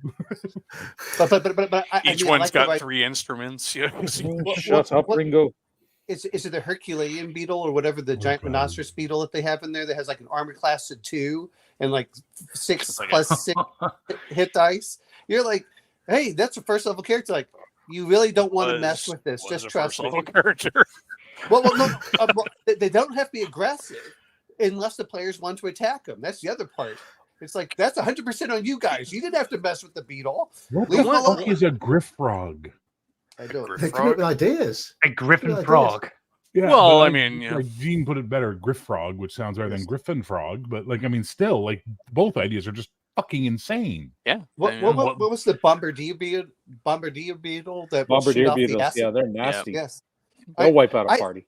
But Each I one's like the got right- 3 instruments. Yeah. Shut up, Ringo. Is it the Herculean beetle or whatever the giant God. rhinoceros beetle that they have in there that has like an armor class of 2 and like 6 It's like plus 6 hit dice? You're like, hey, that's a first level character. Like, you really don't want to mess with this. Was Just a trust first me. level character. Well, no, they don't have to be aggressive unless the players want to attack them. That's the other part. It's like that's 100% on you guys. You didn't have to mess with the beetle. What Leave the him alone. fuck is a griff frog? I don't. Griff They come up with ideas. A griffin Good frog. Yeah, Well, but I mean, yeah. like Gene put it better, griff frog, which sounds better than griffin frog. But like, I mean, still, like both ideas are just fucking insane. Yeah. What was the bombardier beetle? Bombardier beetle that would shoot Bombardier off the beetles. acid? Yeah, they're nasty. Yes. They'll wipe out a I- party.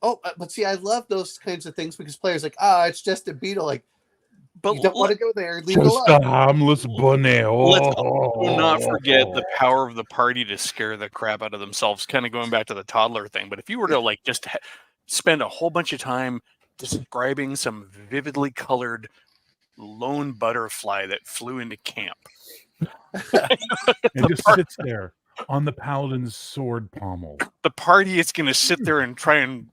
Oh, but see, I love those kinds of things because players are like, it's just a beetle. Like, But you don't want to go there. Leave it Just a alone. harmless bunny. Let's Oh. do not forget the power of the party to scare the crap out of themselves. Kind of going back to the toddler thing. But if you were to like just spend a whole bunch of time describing some vividly colored lone butterfly that flew into camp, and just sits there on the paladin's sword pommel. the party is going to sit there and try and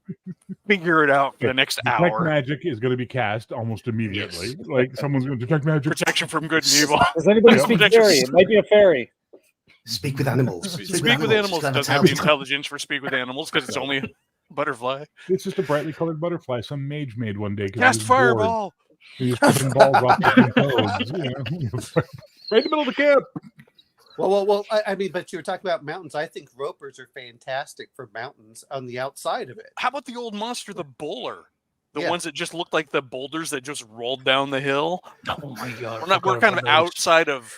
figure it out for the next Detect hour. magic is going to be cast almost immediately. Like someone's going to detect magic. Protection from good and evil. Does anybody Yeah. speak fairy? It might be a fairy. Speak with animals. Speak with animals doesn't have the intelligence for speak with animals because it's only a butterfly. It's just a brightly colored butterfly some mage made one day. Cast fireball. He was kicking balls off the toads, you know, right in the middle of the camp. Well. I mean, but you were talking about mountains. I think ropers are fantastic for mountains on the outside of it. How about the old monster, the bowler? The ones that just look like the boulders that just rolled down the hill. Oh my god! We're kind of outside of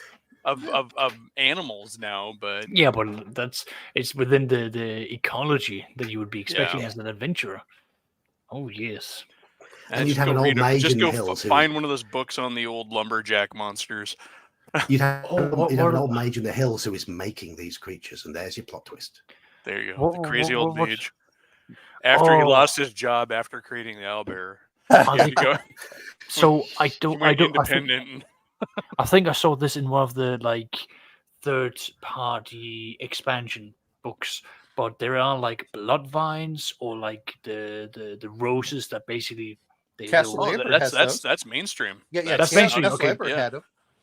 animals now, but yeah, but it's within the ecology that you would be expecting as an adventurer. Oh yes. And you'd have an old mage in the hills. Find one of those books on the old lumberjack monsters. You'd have an old mage in the hills who is making these creatures, and there's your plot twist. There you go. The crazy old mage. After he lost his job after creating the owlbear. So I don't. Independent. I think I saw this in one of the third-party expansion books, but there are like blood vines or like the roses that basically. That's mainstream. Yeah, that's mainstream. Okay.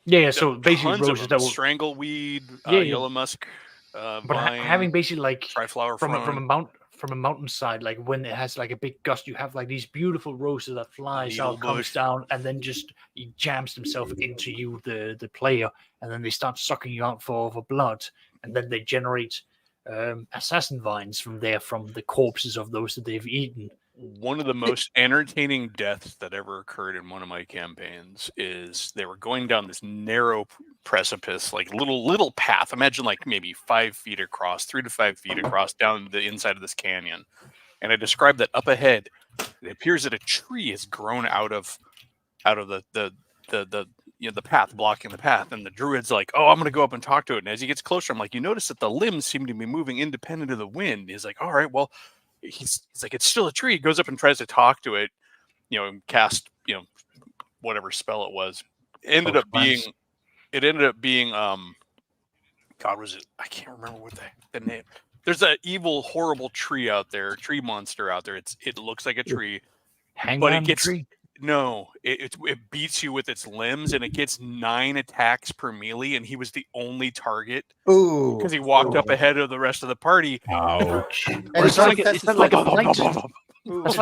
Yeah. So basically, roses that will strangleweed, yellow musk, but vine, having basically like triflower from a mountainside, like when it has like a big gust, you have like these beautiful roses that flies out, comes down, and then just he jams himself into you, the player, and then they start sucking you out for blood, and then they generate assassin vines from the corpses of those that they've eaten. One of the most entertaining deaths that ever occurred in one of my campaigns is they were going down this narrow precipice, like little path. Imagine like maybe 5 feet across, 3 to 5 feet across down the inside of this canyon. And I described that up ahead, it appears that a tree has grown out of the path, blocking the path. And the druid's like, oh, I'm going to go up and talk to it. And as he gets closer, I'm like, you notice that the limbs seem to be moving independent of the wind. He's like, all right, well, he's like, it's still a tree. He goes up and tries to talk to it, and cast, whatever spell it was. It ended up being God, was it? I can't remember what the name. There's an evil, horrible tree monster out there. It looks like a tree, but it gets tree. No, it beats you with its limbs, and it gets 9 attacks per melee, and he was the only target. Ooh, because he walked up ahead of the rest of the party. Ouch! It's like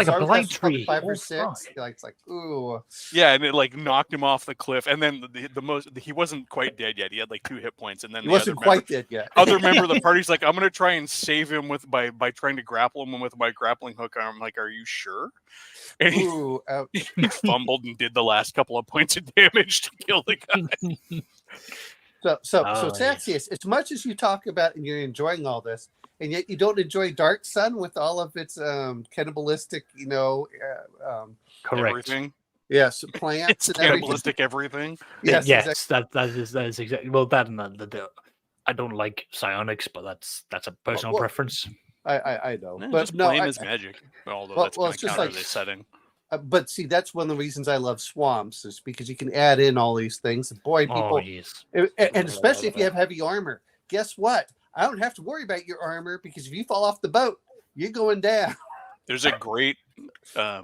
a blight tree. 5 or 6. It's like ooh. Yeah, and it like knocked him off the cliff, and then he wasn't quite dead yet. He had like 2 hit points, and then he wasn't quite dead yet. Other member of the party's like, I'm gonna try and save him by trying to grapple him with my grappling hook. I'm like, are you sure? And ooh, ouch. He fumbled and did the last couple of points of damage to kill the guy. So Saxius, as much as you talk about and you're enjoying all this, and yet you don't enjoy Dark Sun with all of its cannibalistic, correct. Everything. Yes, plants It's and cannibalistic everything. Yes, that is exactly that and the I don't like psionics, but that's a personal preference. I know, Yeah, but just no, playing as magic. Although that's kind of just counter the setting. But see, that's one of the reasons I love swamps is because you can add in all these things. Boy, people, and especially if you have heavy armor. Guess what? I don't have to worry about your armor because if you fall off the boat, you're going down. There's a great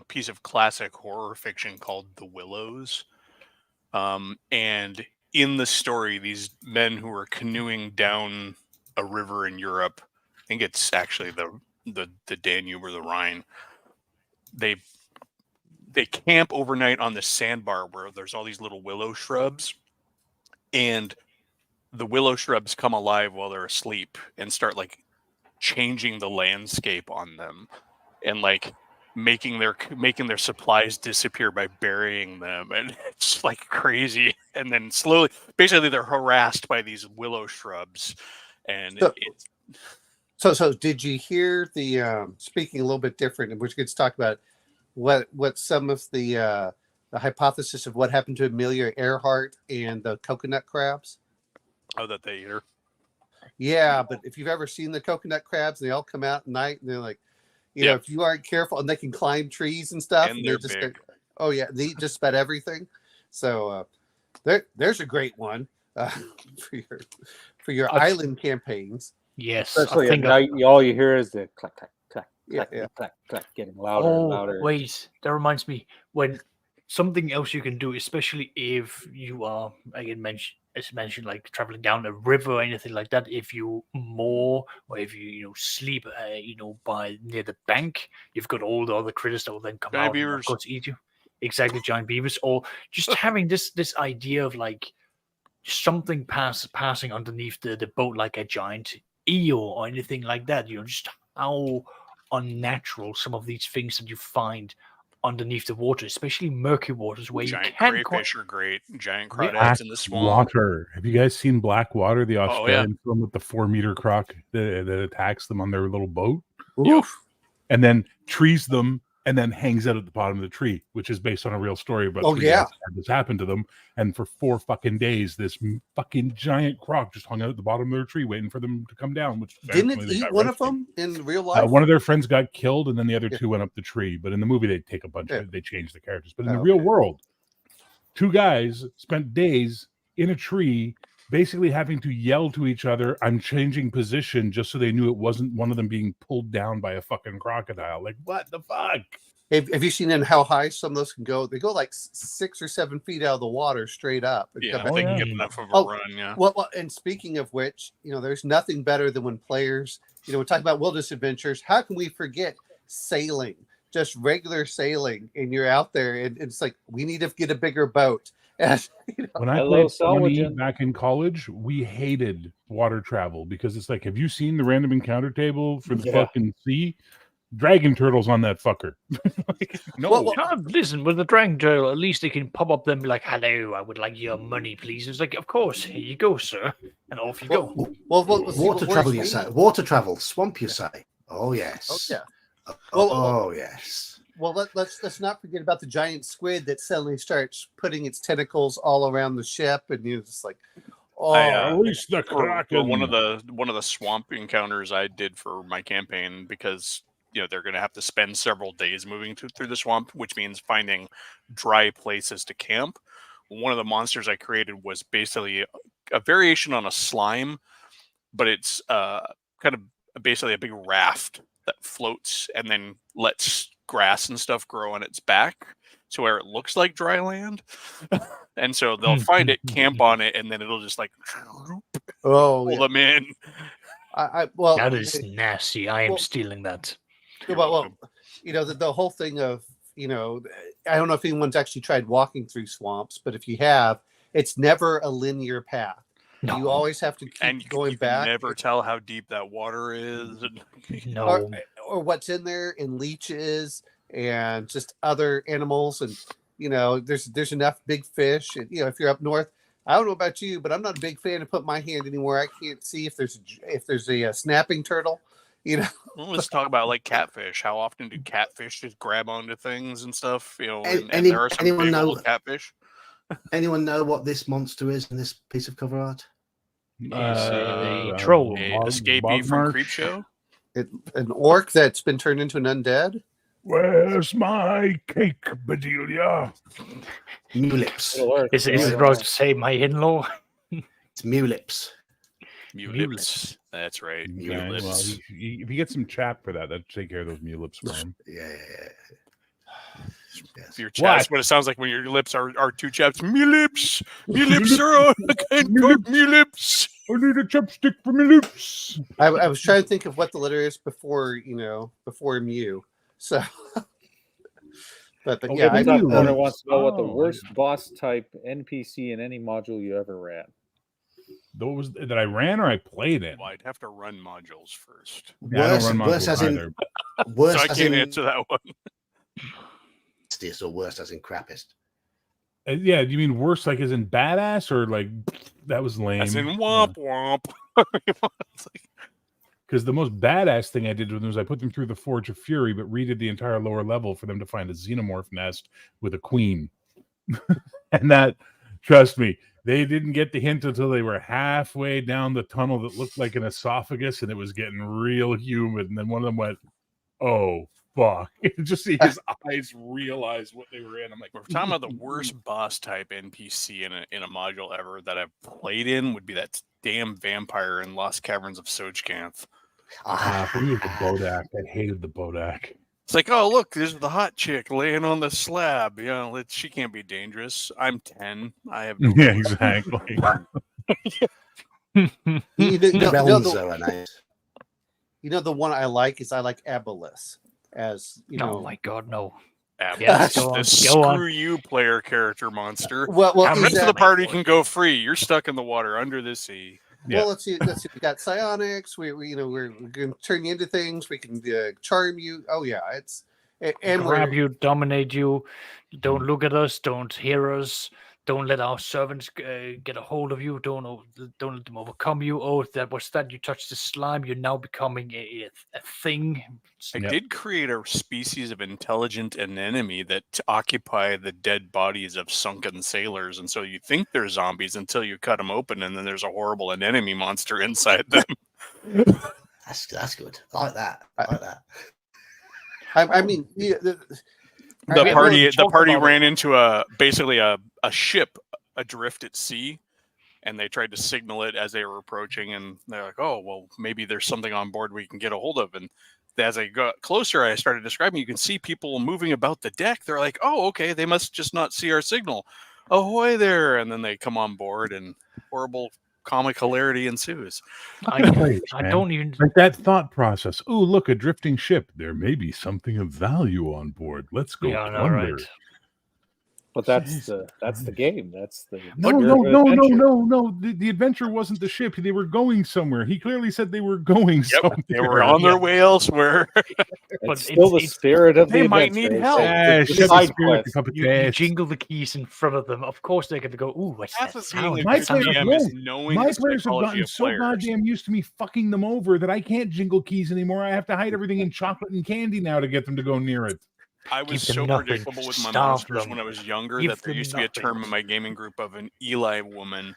piece of classic horror fiction called The Willows, and in the story, these men who are canoeing down a river in Europe, I think it's actually the Danube or the Rhine. They camp overnight on the sandbar where there's all these little willow shrubs, and the willow shrubs come alive while they're asleep and start like changing the landscape on them, and like making their supplies disappear by burying them, and it's like crazy. And then slowly, basically, they're harassed by these willow shrubs, and So did you hear the speaking a little bit different, and we're going to talk about what some of the hypothesis of what happened to Amelia Earhart and the coconut crabs? Oh, that they eat her. Yeah, but if you've ever seen the coconut crabs, they all come out at night, and they're like, if you aren't careful, and they can climb trees and stuff, and they're just big. They eat just about everything. So there's a great one for your island campaigns. Yes, especially at night, all you hear is the clack, clack, clack, clack, clack, clack, getting louder and louder. Wait, that reminds me. When something else you can do, especially if you are, again, as mentioned, like traveling down a river or anything like that, if you moor or if you sleep, by near the bank, you've got all the other critters that will then come Giant out and of beavers. course eat you. Exactly, giant beavers, or just having this idea of like something passing underneath the boat, like a giant eel or anything like that. Just how unnatural some of these things that you find underneath the water, especially murky waters where Giant you can't crayfish are great. Giant Black crawdads in the swamp. Water. Have you guys seen Black Water, the yeah. Australian film with the 4-meter croc that attacks them on their little boat? Oof. And then trees them and then hangs out at the bottom of the tree, which is based on a real story about Oh, three yeah. guys that had this happened to them. And for 4 fucking days, this fucking giant croc just hung out at the bottom of their tree waiting for them to come down. Which Didn't it eventually they eat got one of rescued. them in real life? One of their friends got killed, and then the other Yeah. 2 went up the tree. But in the movie, they take a bunch Yeah. of they change the characters. But in the Oh, real okay. world, 2 guys spent days in a tree, basically having to yell to each other, "I'm changing position," just so they knew it wasn't one of them being pulled down by a fucking crocodile. Like, what the fuck? Have you seen in how high some of those can go? They go like 6 or 7 feet out of the water straight up. and Yeah, come if back. they can yeah. get enough of a Oh, run. Yeah. Well, and speaking of which, there's nothing better than when players, we're talking about wilderness adventures. How can we forget sailing? Just regular sailing, and you're out there, and it's like we need to get a bigger boat. And, When I Hello, played 20 salvaging. back in college, we hated water travel because it's like, have you seen the random encounter table for the Yeah. fucking sea? Dragon turtles on that fucker. Like, no. Well, Listen, with the dragon turtle, at least they can pop up then and be like, "Hello, I would like your money, please." It's like, of course, here you go, sir, and off you go. see, Water what travel, worries you me- say? Water travel, swamp, you say? Oh yes. Oh, yeah. Oh yes. Well, let's not forget about the giant squid that suddenly starts putting its tentacles all around the ship, and you're just like, oh, Release the For kraken. one of the swamp encounters I did for my campaign, because they're going to have to spend several days moving through the swamp, which means finding dry places to camp. One of the monsters I created was basically a variation on a slime, but it's kind of basically a big raft that floats and then lets grass and stuff grow on its back, so where it looks like dry land. And so they'll find it, camp on it, and then it'll just like oh, pull yeah. them in. Well, That is nasty. I am well- stealing that. well, the whole thing of, I don't know if anyone's actually tried walking through swamps, but if you have, it's never a linear path. No, You always have to keep And going you back. can never tell how deep that water is. no. or what's in there, and leeches and just other animals, and there's enough big fish, and if you're up north, I don't know about you, but I'm not a big fan of putting my hand anywhere I can't see if there's a snapping turtle. Well, let's talk about like catfish. How often do catfish just grab onto things and stuff? And there are some anyone big know- old catfish. Anyone know what this monster is in this piece of cover art? a troll. A escapee from Creepshow. An orc that's been turned into an undead. Where's my cake, Bedelia? Mulips. Is it about to say my in-law? It's Mulips. Mulips. That's right. Okay, well, Mulips. if you get some chap for that, that'd take care of those mulips for him. Yeah. Yes. Your chat is what it sounds like when your lips are two chaps. Mulips. Mulips are on. I can't talk mulips. I need a chopstick for my lips. I was trying to think of what the letter is before mu. So, but yeah, I Top corner wants to know what the Oh, worst boss type NPC in any module you ever ran. Those that I ran or I played in. Well, I'd have to run modules first. Yeah, I don't run worse modules as in either. worse So I as can't in answer that one. or worse as in crappest. Yeah, do you mean worse like as in badass or like that was lame? As in womp womp. It's like, Because the most badass thing I did was I put them through the Forge of Fury, but redid the entire lower level for them to find a xenomorph nest with a queen. And that, trust me, they didn't get the hint until they were halfway down the tunnel that looked like an esophagus, and it was getting real humid. And then one of them went, "Oh fuck!" Just see his eyes realize what they were in. I'm like, we're talking about the worst boss type NPC in a module ever that I've played in would be that damn vampire in Lost Caverns of Sojkanth. for me, it was the Bodak. I hated the Bodak. It's like, oh look, there's the hot chick laying on the slab. You know, she can't be dangerous. I'm 10. I have no. Yeah, exactly. You know, the one I like is Aboleth, as you know. Oh my god, no. Yes, go on, screw you, player character monster. Well, the rest of the party can go free. You're stuck in the water under the sea. Well, let's see. We got psionics. We're going to turn you into things. We can charm you. Oh yeah, and grab you, dominate you. Don't look at us. Don't hear us. Don't let our servants get a hold of you. Don't let them overcome you. Oh, what's that? You touched the slime. You're now becoming a thing. I did create a species of intelligent anemone that occupy the dead bodies of sunken sailors, and so you think they're zombies until you cut them open, and then there's a horrible anemone monster inside them. That's good. I like that. I like that. I mean, the party ran into basically a ship adrift at sea, and they tried to signal it as they were approaching, and they're like, oh well, maybe there's something on board we can get a hold of. And as I got closer, I started describing, you can see people moving about the deck. They're like, oh okay, they must just not see our signal. Ahoy there. And then they come on board, and horrible comic hilarity ensues. I don't even like that thought process. Oh, look, a drifting ship. There may be something of value on board. Let's go plunder. Right. But that's the game. That's the no. The adventure wasn't the ship. They were going somewhere. He clearly said they were going somewhere. They were on their way elsewhere. But still the spirit of they the might need help. You jingle the keys in front of them. Of course they're going to go, ooh, what's that sound? My players have gotten so goddamn used to me fucking them over that I can't jingle keys anymore. I have to hide everything in chocolate and candy now to get them to go near it. I was so predictable with my monsters when I was younger that there used to be a term in my gaming group of an Eli woman.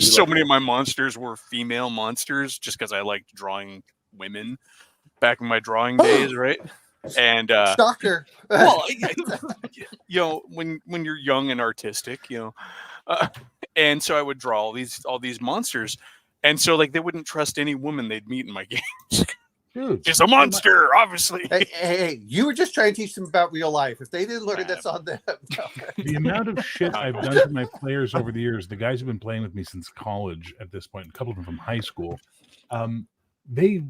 So many of my monsters were female monsters just because I liked drawing women back in my drawing days, right? And stalker. Well, you know, when you're young and artistic, you know, and so I would draw all these monsters, and so like they wouldn't trust any woman they'd meet in my games. Dude, she's a monster, obviously. Hey, you were just trying to teach them about real life. If they didn't learn it, that's on them. The amount of shit I've done to my players over the years, the guys who've been playing with me since college at this point, a couple of them from high school, they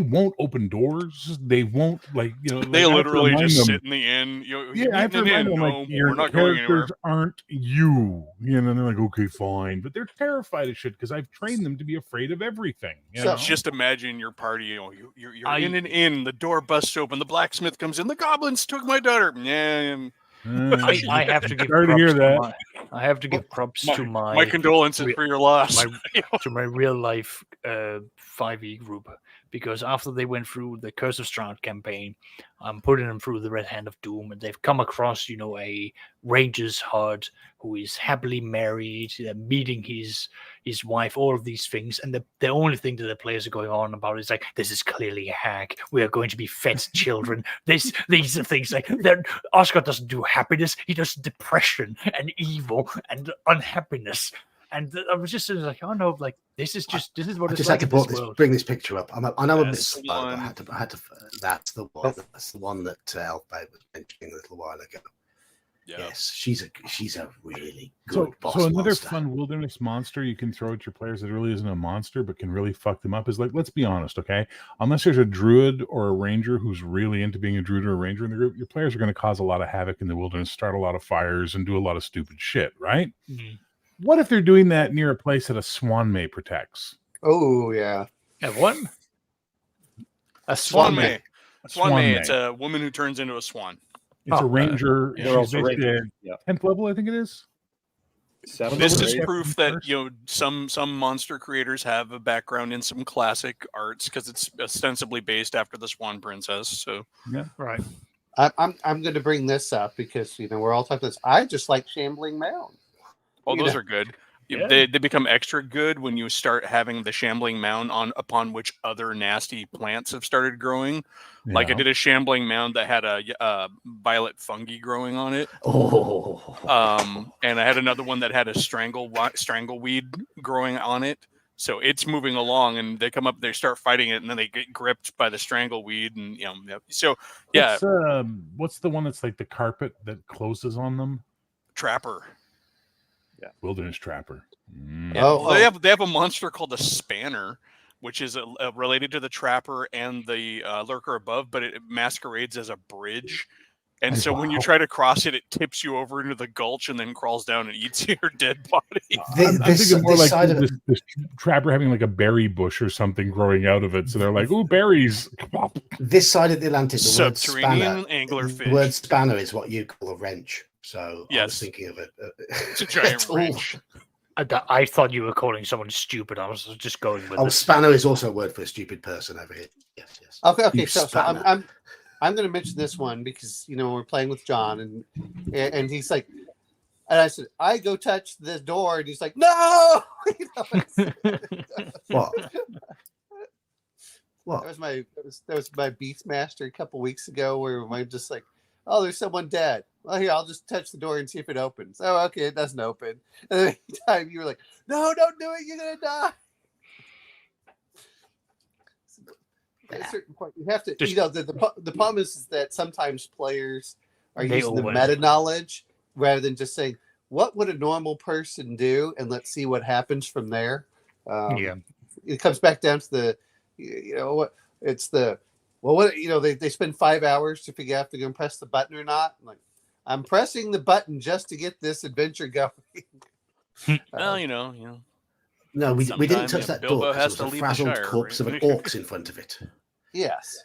won't open doors. They won't they literally just sit in the inn. I have to remind them like your characters aren't you. And they're like, okay, fine, but they're terrified of shit because I've trained them to be afraid of everything. So just imagine your party. You're in an inn. The door busts open. The blacksmith comes in. The goblins took my daughter. Yeah. I have to give props I have to give props to my condolences for your loss to my real life 5e group, because after they went through the Curse of Strahd campaign, I'm putting them through the Red Hand of Doom, and they've come across a ranger's hut who is happily married, meeting his wife, all of these things, and the only thing that the players are going on about is like, this is clearly a hack. We are going to be fed children. These are things like that. Oscar doesn't do happiness; he does depression and evil and unhappiness. And I was just like, oh no, like this is what it's like. I just had to bring this picture up. I know I missed, but I had to. That's the one. That's the one that Elfbait was mentioning a little while ago. Yeah. Yes, she's a really good boss. So another fun wilderness monster you can throw at your players that really isn't a monster but can really fuck them up is like, let's be honest, okay? Unless there's a druid or a ranger who's really into being a druid or a ranger in the group, your players are going to cause a lot of havoc in the wilderness, start a lot of fires, and do a lot of stupid shit, right? Mm-hmm. What if they're doing that near a place that a swan may protects? Oh yeah. And what? A swan may. A swan may. It's a woman who turns into a swan. It's a ranger. She's basically 10th level, I think it is. This is proof that some monster creators have a background in some classic arts because it's ostensibly based after the Swan Princess. So yeah, right. I'm going to bring this up because we're all talking this. I just like Shambling Mound. Oh, those are good. Yeah. They become extra good when you start having the Shambling Mound upon which other nasty plants have started growing. Yeah. Like I did a Shambling Mound that had a violet fungi growing on it. Oh. And I had another one that had a strangleweed growing on it. So it's moving along, and they come up, they start fighting it, and then they get gripped by the strangleweed, and so yeah. What's the one that's like the carpet that closes on them? Trapper. Yeah, wilderness trapper. Yeah, they have a monster called the Spanner, which is related to the Trapper and the Lurker above, but it masquerades as a bridge. And so when you try to cross it, it tips you over into the gulch and then crawls down and eats your dead body. I'm thinking more like this Trapper having like a berry bush or something growing out of it. So they're like, ooh, berries. This side of the Atlantic, the subterranean anglerfish. The word spanner is what you call a wrench. So yes. I was thinking of it. It's a giant wrench. I thought you were calling someone stupid. I was just going with spanner is also a word for a stupid person over here. Yes. Okay. So I'm going to mention this one because we're playing with John and he's like, and I said, I go touch the door, and he's like, no. What? That was my Beastmaster a couple weeks ago, where I'm just like, oh, there's someone dead. Well, here, I'll just touch the door and see if it opens. Oh, okay, it doesn't open. And then anytime you were like, no, don't do it, you're gonna die. At a certain point, you have to. The problem is that sometimes players are using the meta knowledge rather than just saying, "What would a normal person do?" and let's see what happens from there. It comes back down to the, they spend 5 hours to figure out if they're going to press the button or not. I'm pressing the button just to get this adventure going. Well, No, we didn't touch that door because there was a frazzled corpse of an orc in front of it. Yes.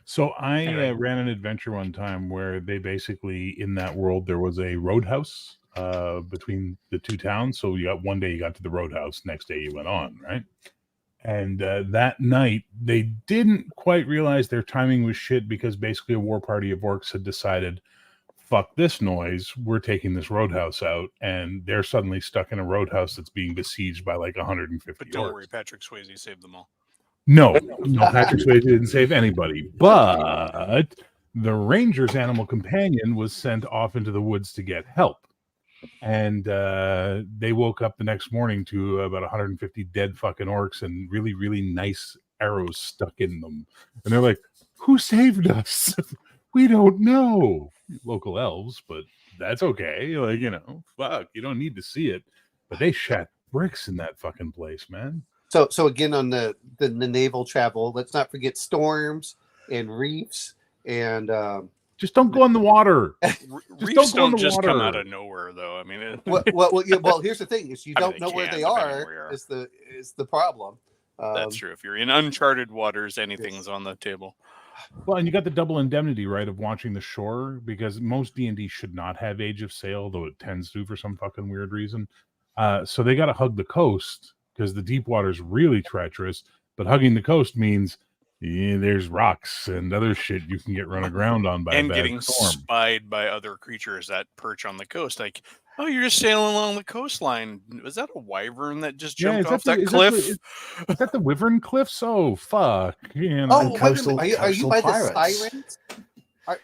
So I ran an adventure one time where they basically, in that world, there was a roadhouse between the two towns. So one day you got to the roadhouse, next day you went on, right? And that night, they didn't quite realize their timing was shit because basically a war party of orcs had decided, fuck this noise, we're taking this roadhouse out, and they're suddenly stuck in a roadhouse that's being besieged by like 150 But don't orcs. worry, Patrick Swayze saved them all. No, Patrick Swayze didn't save anybody, but the ranger's animal companion was sent off into the woods to get help. And they woke up the next morning to about 150 dead fucking orcs and really, really nice arrows stuck in them. And they're like, who saved us? We don't know. Local elves, but that's okay. Fuck, you don't need to see it. But they shat bricks in that fucking place, man. So again, on the naval travel, let's not forget storms and reefs and just don't go in the water. Reefs don't just come out of nowhere, though. I mean, well, here's the thing: is you don't know where they are. Is the problem? That's true. If you're in uncharted waters, anything's on the table. Well, and you got the double indemnity, right, of watching the shore, because most D&D should not have Age of Sail, though it tends to for some fucking weird reason. So they got to hug the coast because the deep water is really treacherous. But hugging the coast means there's rocks and other shit you can get run aground on by and a bad getting storm. Spied by other creatures that perch on the coast. Like, oh, you're just sailing along the coastline. Was that a wyvern that just jumped off that cliff? Is that the Wyvern Cliffs? Oh, fuck. Oh, coastal, are you by pirates. The sirens?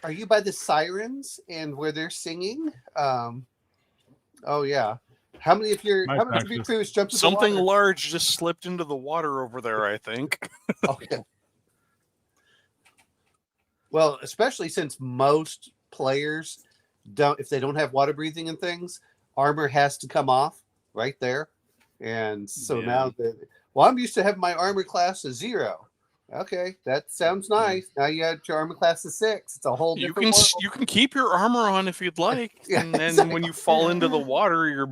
Are you by the sirens and where they're singing? Oh, yeah. How many of your crews jumped into something the water? large just slipped into the water over there, I think. Okay. Well, especially since most players if they don't have water breathing and things, armor has to come off right there. And so now I'm used to having my armor class as 0. Okay, that sounds nice. Now you have your armor class of 6. It's a whole different world. You can keep your armor on if you'd like, and then when you fall into the water, you're.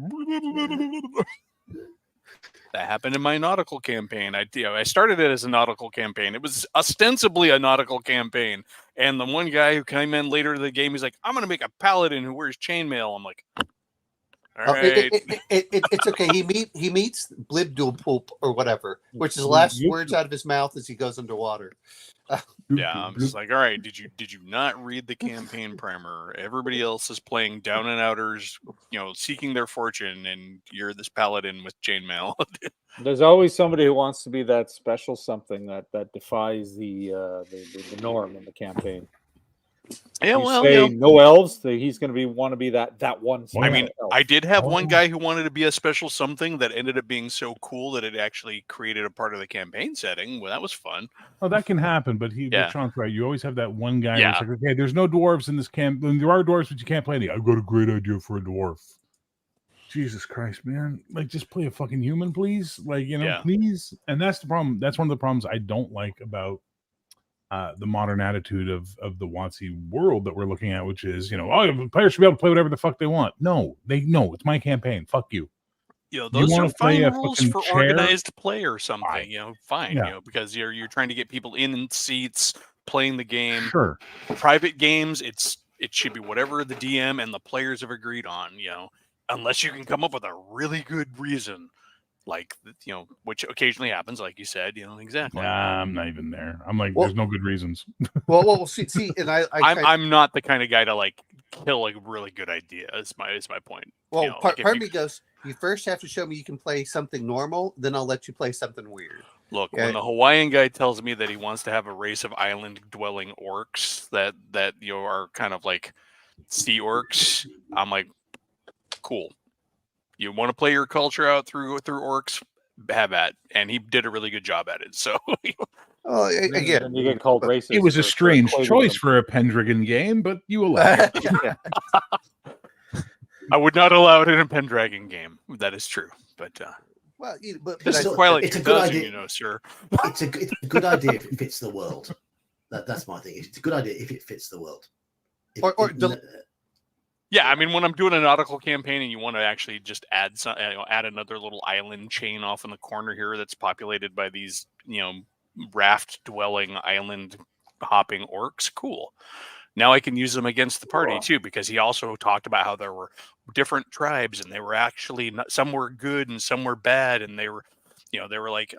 That happened in my nautical campaign. I started it as a nautical campaign. It was ostensibly a nautical campaign, and the one guy who came in later in the game, he's like, "I'm going to make a paladin who wears chainmail." I'm like, "All right." It's okay. He meets Blibdoolpoop or whatever, which is the last words out of his mouth as he goes underwater. Yeah, I'm just like, all right, did you not read the campaign primer? Everybody else is playing down and outers, seeking their fortune, and you're this paladin with chainmail. There's always somebody who wants to be that special something that defies the norm in the campaign. Yeah, You well, say no elves, that he's going to want to be that one. I mean, elf. I did have one guy who wanted to be a special something that ended up being so cool that it actually created a part of the campaign setting. Well, that was fun. Oh, that can happen, but Yeah. Sean's right. You always have that one guy Yeah. who's like, okay, there's no dwarves in this camp. There are dwarves, but you can't play any. I've got a great idea for a dwarf. Jesus Christ, man. Like, just play a fucking human, please. Like, please. And that's the problem. That's one of the problems I don't like about the modern attitude of the WotC world that we're looking at, which is, players should be able to play whatever the fuck they want. No, it's my campaign. Fuck you. Those are fine a rules fucking for chair? organized play or something. Fine. Fine. Yeah. Because you're trying to get people in seats playing the game. Sure. Private games, it should be whatever the DM and the players have agreed on. Unless you can come up with a really good reason, like which occasionally happens, like you said. Exactly. Nah, I'm not even there. I'm like, there's no good reasons. Well, see, and I'm not the kind of guy to like kill a really good idea. Is my point. Well, part of me goes, you first have to show me you can play something normal, then I'll let you play something weird. Look, when the Hawaiian guy tells me that he wants to have a race of island-dwelling orcs that are kind of like sea orcs, I'm like, cool. You want to play your culture out through orcs? Have at, and he did a really good job at it. So, again, you get called racist. It was a strange choice for a Pendragon game, but you allowed it. I would not allow it in a Pendragon game. That is true, but it's Twilight it's a good idea, sir. It's a good idea if it fits the world. That's my thing. It's a good idea if it fits the world. Yeah, I mean, when I'm doing a nautical campaign and you want to actually just add another little island chain off in the corner here that's populated by these, raft-dwelling, island-hopping orcs, cool. Now I can use them against the party too, because he also talked about how there were different tribes and they were actually some were good and some were bad, and they were like,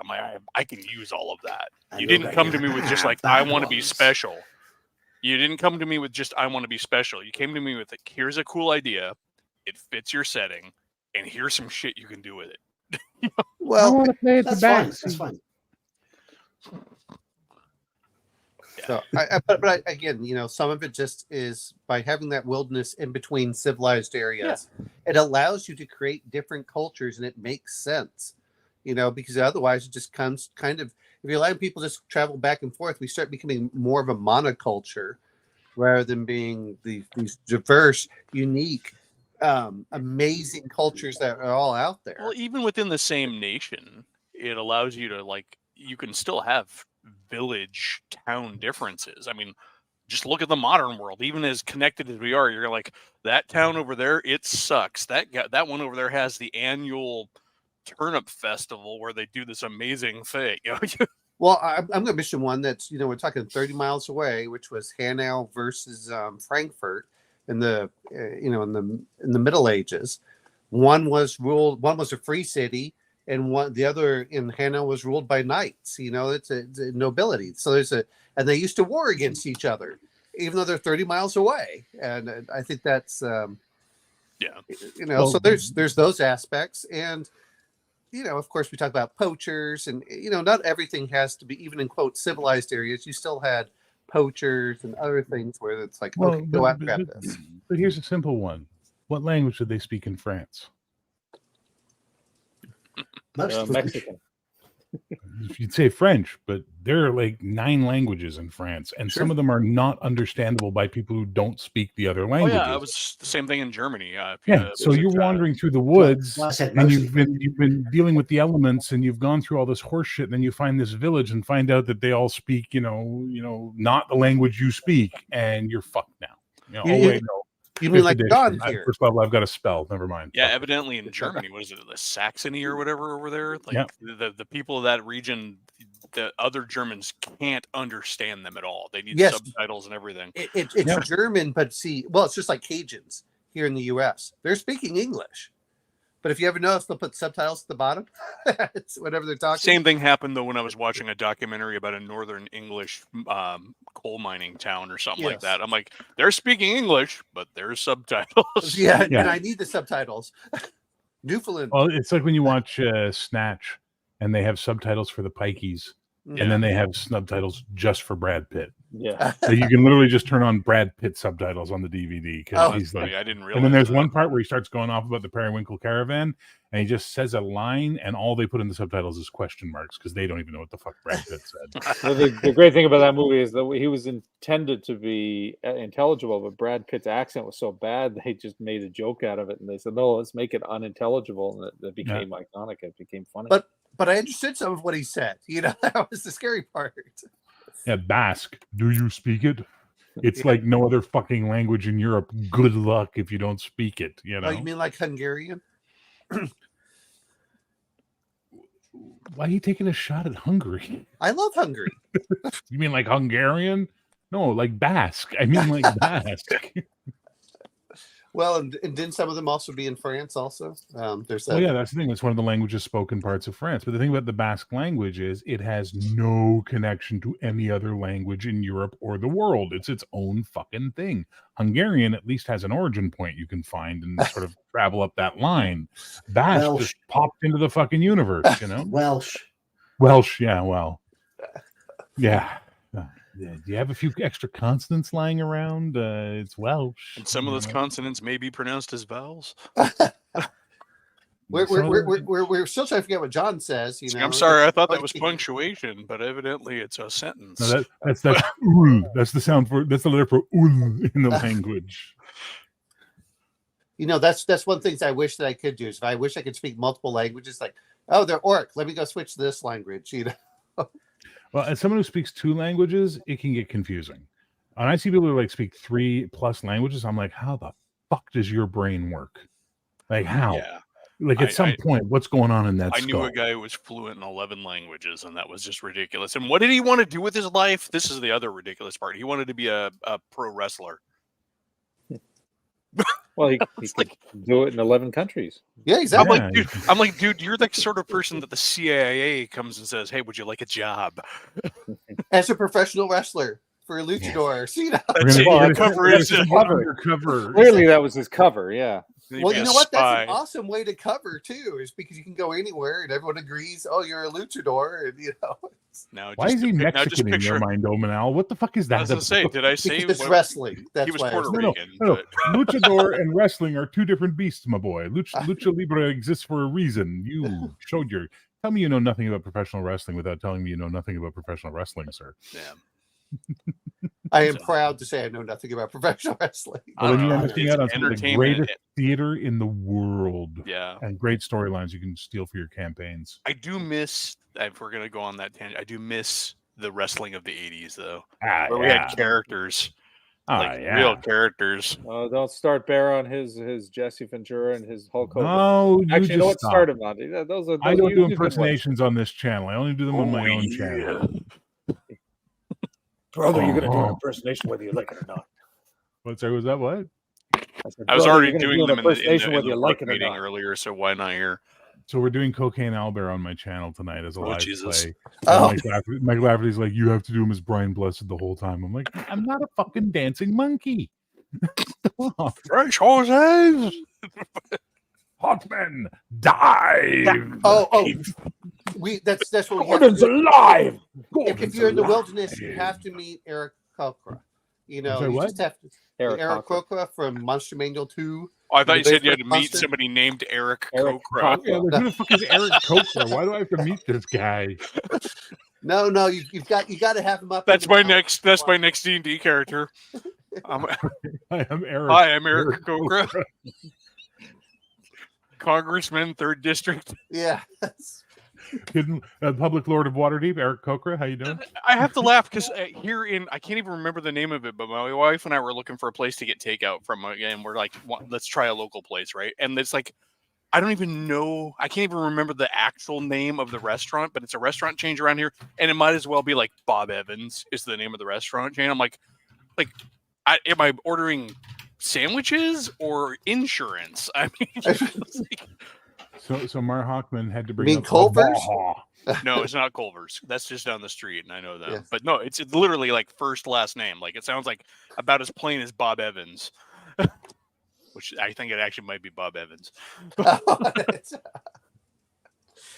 I can use all of that. You didn't come to me with just like I want to be special. You didn't come to me with just I want to be special. You came to me with here's a cool idea, it fits your setting, and here's some shit you can do with it. Well, I want to play that's fine. That's fine. So, but again, some of it just is by having that wilderness in between civilized areas. Yeah. It allows you to create different cultures, and it makes sense. Because otherwise it just comes kind of, if you allow people just travel back and forth, we start becoming more of a monoculture rather than being these diverse, unique, amazing cultures that are all out there. Well, even within the same nation, it allows you to you can still have village town differences. I mean, just look at the modern world. Even as connected as we are, you're like, that town over there, it sucks. That one over there has the annual turnip festival where they do this amazing thing. Well, I'm going to mention one that's, we're talking 30 miles away, which was Hanau versus Frankfurt in the in the Middle Ages. One was a free city, and the other in Hanau was ruled by knights. It's a nobility. So and they used to war against each other, even though they're 30 miles away. And I think that's so there's those aspects. And of course, we talk about poachers, and not everything has to be, even in quote civilized areas. You still had poachers and other things where it's like, okay, go out and grab this. But here's a simple one: what language do they speak in France? Mexican. You'd say French, but there are like 9 languages in France, and some of them are not understandable by people who don't speak the other languages. Oh yeah, it was the same thing in Germany. So you're wandering through the woods, and you've been dealing with the elements, and you've gone through all this horse shit, and then you find this village and find out that they all speak, not the language you speak, and you're fucked now. Wait, no. You mean like John here? First level, I've got a spell. Never mind. Yeah, evidently in Germany, what is it, the Saxony or whatever over there? The people of that region, the other Germans can't understand them at all. They need subtitles and everything. It's German, but it's just like Cajuns here in the U.S. They're speaking English. But if you ever notice, they'll put subtitles at the bottom. It's whatever they're talking. Same thing happened, though, when I was watching a documentary about a northern English coal mining town or something like that. I'm like, they're speaking English, but there's subtitles. Yeah, and I need the subtitles. Newfoundland. Well, it's like when you watch Snatch, and they have subtitles for the pikeys. and then they have subtitles just for Brad Pitt. Yeah. So you can literally just turn on Brad Pitt subtitles on the DVD because he's like. I didn't realize. And then there's that. one part where he starts going off about the Periwinkle Caravan, and he just says a line, and all they put in the subtitles is question marks because they don't even know what the fuck Brad Pitt said. Well, the great thing about that movie is that he was intended to be intelligible, but Brad Pitt's accent was so bad they just made a joke out of it, and they said, "No, let's make it unintelligible," and it became iconic. It became funny. But I understood some of what he said. You know, that was the scary part. Yeah, Basque. Do you speak it? It's like no other fucking language in Europe. Good luck if you don't speak it. You know. Oh, you mean like Hungarian? Why are you taking a shot at Hungary? I love Hungary. You mean like Hungarian? No, like Basque. I mean like Basque. Well, and didn't some of them also be in France also? There's that. Well, yeah, that's the thing. It's one of the languages spoken parts of France. But the thing about the Basque language is it has no connection to any other language in Europe or the world. It's its own fucking thing. Hungarian at least has an origin point you can find and sort of travel up that line. Basque just popped into the fucking universe, you know? Welsh, yeah, well. Yeah. Do you have a few extra consonants lying around? It's Welsh. And some of those consonants may be pronounced as vowels. We're still trying to forget what John says. You know, I'm sorry, I thought that was punctuation, but evidently it's a sentence. No, that's that's the sound for that's the letter for in the language. You know, that's one thing I wish that I could do. Is I wish I could speak multiple languages. Like, oh, they're orc. Let me go switch to this language. You know. Well, as someone who speaks 2 languages, it can get confusing. And I see people who like speak 3+ languages. I'm like, how the fuck does your brain work? Like how? Yeah. Like at some point, what's going on in that I skull? knew a guy who was fluent in 11 languages, and that was just ridiculous. And what did he want to do with his life? This is the other ridiculous part. He wanted to be a pro wrestler. Well, he could do it in 11 countries. Yeah, exactly. I'm like, dude, you're the sort of person that the CIA comes and says, "Hey, would you like a job?" As a professional wrestler for a luchador. See that? Cover. Clearly, that was his cover. Yeah. Well, you know what? That's an awesome way to cover too, is because you can go anywhere and everyone agrees. Oh, you're a luchador, and you know. Now, why is he Mexican in your mind, Omanal? What the fuck is that? I was gonna say, did I say it's wrestling? That's he was why Puerto Rican. No. Luchador and wrestling are 2 different beasts, my boy. Lucha Libre exists for a reason. You showed your. Tell me you know nothing about professional wrestling without telling me you know nothing about professional wrestling, sir. Yeah. I am proud to say I know nothing about professional wrestling. Well, then you're missing out on some of the greatest theater in the world. Yeah. And great storylines you can steal for your campaigns. I do miss, if we're going to go on that tangent, I do miss the wrestling of the 80s, though. Where we had characters. Real characters. Don't start Bear on his Jesse Ventura and his Hulk Hogan. No, actually, you know what? Start him on. Those I don't do impersonations on this channel. I only do them on my own channel. Brother, you're going to do an impersonation whether you like it or not. Was that what? I was already doing them in the meeting earlier, so why not here? So we're doing Cocaine Owlbear on my channel tonight as a live play. Mike Lafferty's like, you have to do him as Brian Blessed the whole time. I'm like, I'm not a fucking dancing monkey. Fresh horses! Hot men, dive! That's what Gordon's alive! If you're in the wilderness, you have to meet Eric Kokra. You know, you just have to. Eric Kokra from Monster Manual 2. Oh, I thought you said you had to meet somebody named Eric Kokra. Yeah, who the fuck is Eric Kokra? Why do I have to meet this guy? No, you've got to have him up. That's my next D&D character. I am Eric. Hi, I'm Eric Kokra. Congressman, 3rd District. Yeah. Hidden Public Lord of Waterdeep, Eric Kokra. How you doing? I have to laugh because here I can't even remember the name of it, but my wife and I were looking for a place to get takeout from, and we're like, let's try a local place, right? And it's like, I don't even know, I can't even remember the actual name of the restaurant, but it's a restaurant chain around here, and it might as well be like Bob Evans is the name of the restaurant chain. I'm like, am I ordering sandwiches or insurance? I mean, so Mar Hockman had to bring up Culver's? No, it's not Culver's. That's just down the street, and I know that. Yeah. But no, it's literally like first last name. Like it sounds like about as plain as Bob Evans, which I think it actually might be Bob Evans.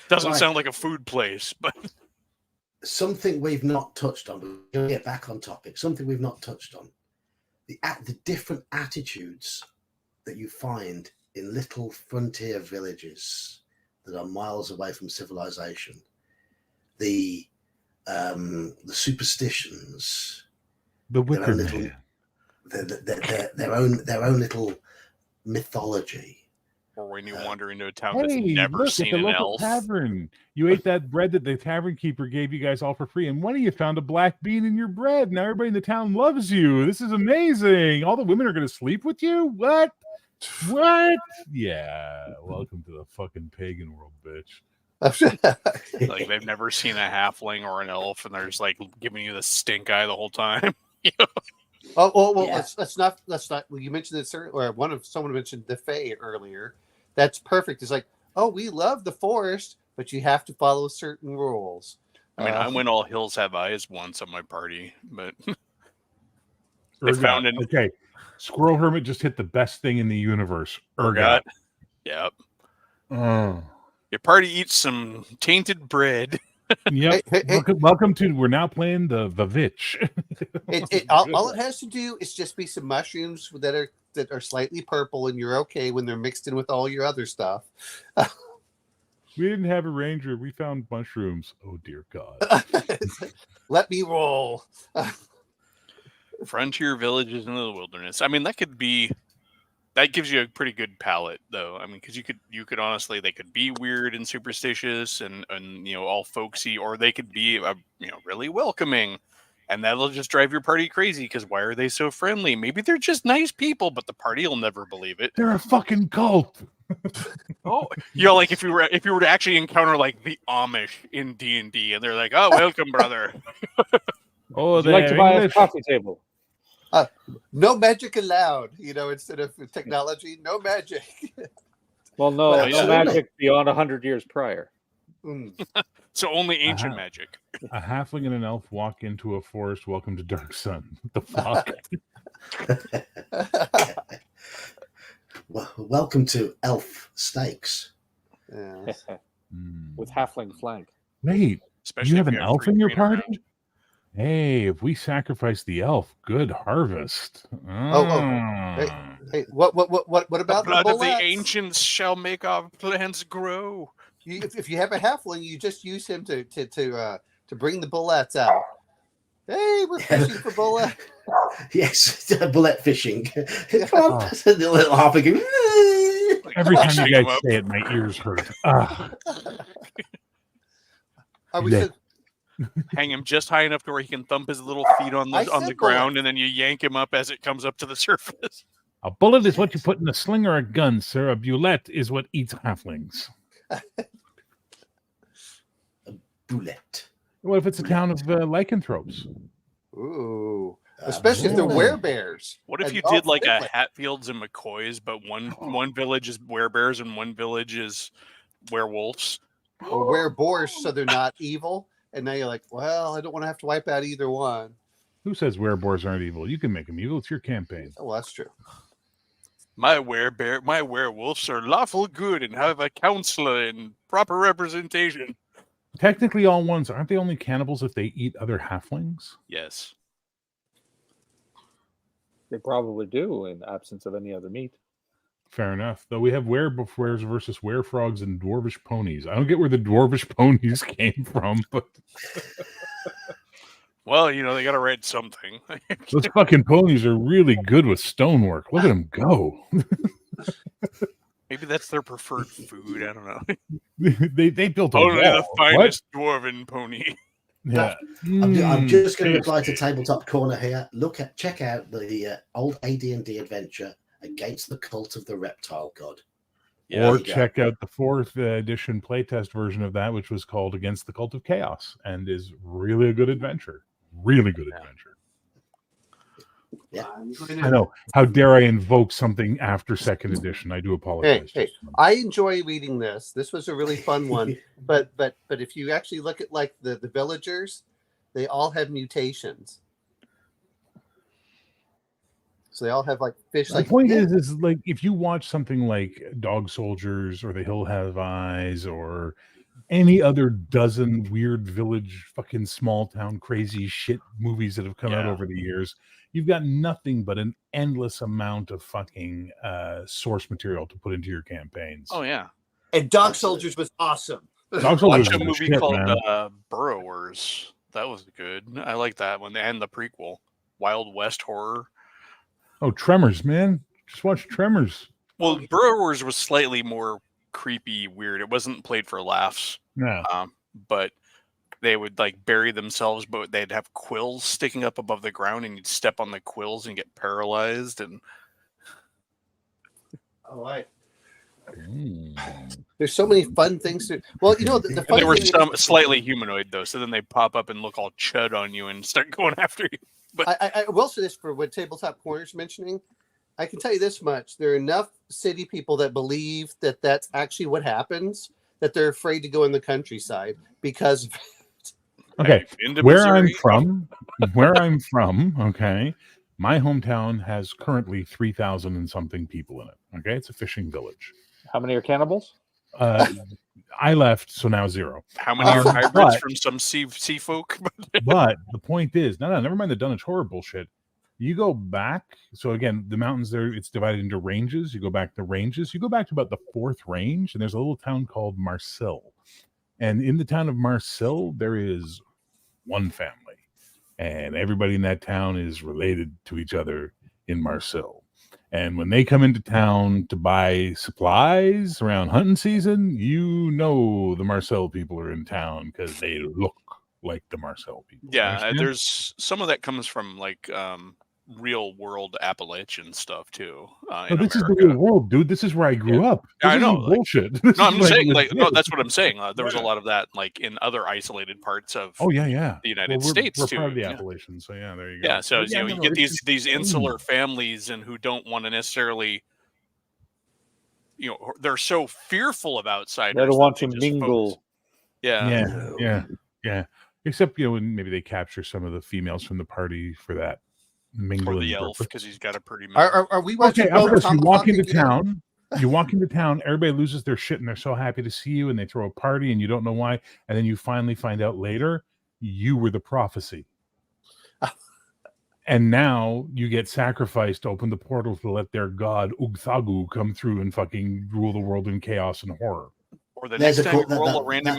Doesn't sound like a food place, but something we've not touched on, but we're going to get back on topic. Something we've not touched on: the different attitudes that you find in little frontier villages that are miles away from civilization. The superstitions, The Wicker little, Man. their own little mythology. Or when you wander into a town that's Hey, never look at seen the an local elf. tavern. You ate that bread that the tavern keeper gave you guys all for free, and one of you found a black bean in your bread. Now everybody in the town loves you. This is amazing. All the women are going to sleep with you? What? What? Yeah. Welcome to the fucking pagan world, bitch. Like they've never seen a halfling or an elf, and they're just like giving you the stink eye the whole time. Well, Yeah. let's not. Well, you mentioned this earlier, or someone mentioned the Fae earlier. That's perfect. It's like, oh, we love the forest, but you have to follow certain rules. I mean, I went all hills have eyes once on my party, but they found an Okay. Squirrel Hermit just hit the best thing in the universe. ergot. Yep. Oh. Your party eats some tainted bread. Yep. Hey. Welcome to. We're now playing the Vitch. All it has to do is just be some mushrooms that are slightly purple, and you're okay when they're mixed in with all your other stuff. We didn't have a ranger. We found mushrooms. Oh dear God. Let me roll. Frontier villages in the wilderness. I mean, that gives you a pretty good palette, though. I mean, because you could honestly, they could be weird and superstitious and all folksy, or they could be really welcoming, and that'll just drive your party crazy. Because why are they so friendly? Maybe they're just nice people, but the party will never believe it. They're a fucking cult. Oh, like if you were to actually encounter like the Amish in D&D, and they're like, "Oh, welcome, brother." Oh, Would you like to buy a coffee table? No magic allowed. Instead of technology, no magic. Well, no, Well, no absolutely. magic beyond 100 years prior. So only ancient magic. A halfling and an elf walk into a forest. Welcome to Dark Sun. What the fuck? Well, welcome to Elf Steaks. Yes. With halfling flank. Wait, Especially you have if an elf free in your green party? around. Hey, if we sacrifice the elf, good harvest. Hey, what about The blood of the bullets? ancients shall make our plants grow. If you have a halfling, you just use him to bring the bullets out. Hey, we're fishing for bullet. Yes, bullet fishing. Come on, the little halfling. Every time Shake you 'em guys up. say it, my ears hurt. Are we Yeah. Hang him just high enough to where he can thump his little feet on I the said ground, and then you yank him up as it comes up to the surface. A bullet is what you put in a sling or a gun, sir. A bullet is what eats halflings. Bullet. What if it's a town of lycanthropes? Ooh. Especially if they're Ooh. werebears. What if And you all did like a friendly. Hatfields and McCoys, but one village is werebears and one village is werewolves? Or wereboars so they're not evil. And now you're like, well, I don't want to have to wipe out either one. Who says wereboars aren't evil? You can make them evil. It's your campaign. Oh, that's true. My werewolves are lawful good and have a counselor and proper representation. Technically, all ones aren't they only cannibals if they eat other halflings? Yes. They probably do in absence of any other meat. Fair enough. Though we have werewolves versus werefrogs and dwarvish ponies. I don't get where the dwarvish ponies came from, but Well, they got to write something. those fucking ponies are really good with stonework. Look at them go. Maybe that's their preferred food. I don't know. they built a Only the wall. What? finest dwarven pony. Yeah. I'm just going to reply to Tabletop Corner here. Check out the old AD&D adventure Against the Cult of the Reptile God. Or There you go. check out the 4th edition playtest version of that, which was called Against the Cult of Chaos, and is really a good adventure. Really good adventure. Yeah. I know. How dare I invoke something after 2nd edition? I do apologize. Hey, I enjoy reading this. This was a really fun one. But if you actually look at like the villagers, they all have mutations. So they all have like fish. The Like point is like if you watch something like Dog Soldiers or The Hill Have Eyes or any other dozen weird village, fucking small town, crazy shit movies that have come out over the years. You've got nothing but an endless amount of fucking source material to put into your campaigns. Oh yeah, And Dog Soldiers was awesome. Dog Soldiers Watch a was movie shit, called man. Burrowers. That was good. I like that one, and the prequel, Wild West Horror. Oh, Tremors, man! Just watch Tremors. Well, Burrowers was slightly more creepy, weird. It wasn't played for laughs. Yeah. But they would like bury themselves, but they'd have quills sticking up above the ground, and you'd step on the quills and get paralyzed. And There's so many fun things to. Well, you know, the fun they were thing some slightly humanoid though, so then they pop up and look all chud on you and start going after you. But I will say this for what Tabletop Corner's mentioning. I can tell you this much: there are enough city people that believe that that's actually what happens, that they're afraid to go in the countryside because. Okay, into where Missouri? I'm from, okay, my hometown has currently 3,000 and something people in it. Okay, it's a fishing village. How many are cannibals? I left, so now 0. How many are hybrids from some sea folk? But the point is, no, never mind the Dunwich horror bullshit. You go back, so again, the mountains there, it's divided into ranges. You go back the ranges. You go back to about the 4th range, and there's a little town called Marcille. And in the town of Marcille, there is one family, and everybody in that town is related to each other in Marcille. And when they come into town to buy supplies around hunting season, you know the Marcille people are in town because they look like the Marcille people. Yeah, there's some of that comes from like real world Appalachian stuff too. No, this is the real world, dude. This is where I grew up. This I know, isn't bullshit. No, I'm saying no. That's what I'm saying. There was a lot of that, like in other isolated parts of. the United States we're too. part of the Appalachians, so yeah, there you go. Yeah, so But you get these insular families and who don't want to necessarily, they're so fearful of outsiders. They don't want to just mingle. focus. Yeah. Except maybe they capture some of the females from the party for that mingling. Or the elf because he's got a pretty. Are we watching? Okay, you walk into town. You walk into town. Everybody loses their shit, and they're so happy to see you, and they throw a party, and you don't know why. And then you finally find out later you were the prophecy. And now you get sacrificed to open the portal to let their god Ugthagu come through and fucking rule the world in chaos and horror. Or the next time you roll a random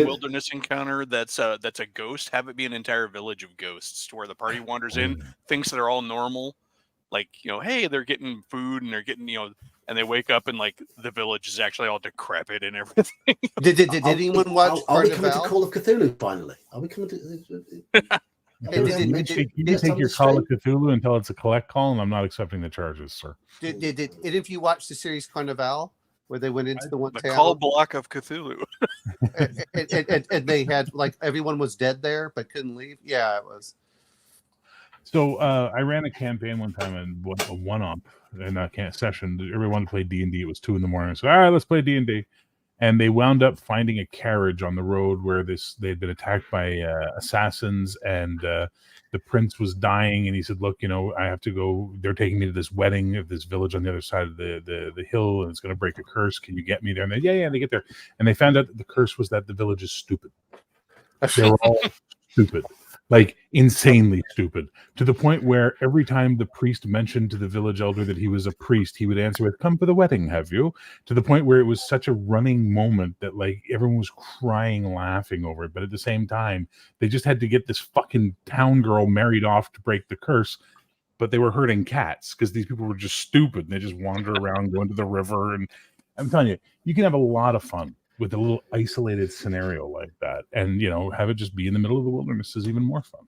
wilderness encounter that's a ghost, have it be an entire village of ghosts to where the party wanders in, thinks they're all normal, like hey, they're getting food and they're getting and they wake up and like the village is actually all decrepit and everything. Did anyone watch? Are we coming to Call of Cthulhu finally? Are we coming to? You can take your Call of Cthulhu until it's a collect call, and I'm not accepting the charges, sir. Did any of you watch the series Carnival, where they went into the one town? Call block of Cthulhu. and they had like everyone was dead there but couldn't leave. Yeah, it was. So I ran a campaign one time and a one-up in a session. Everyone played D&D. It was 2 a.m. So all right, let's play D&D. And they wound up finding a carriage on the road where they'd been attacked by assassins, and the prince was dying. And he said, "Look, I have to go. They're taking me to this wedding of this village on the other side of the hill, and it's going to break a curse. Can you get me there?" And they get there, and they found out that the curse was that the village is stupid. They were all stupid. Like insanely stupid, to the point where every time the priest mentioned to the village elder that he was a priest, he would answer with, "Come for the wedding, have you?" To the point where it was such a running moment that like everyone was crying, laughing over it. But at the same time, they just had to get this fucking town girl married off to break the curse. But they were herding cats because these people were just stupid and they just wander around, go into the river. And I'm telling you, you can have a lot of fun with a little isolated scenario like that, and have it just be in the middle of the wilderness is even more fun.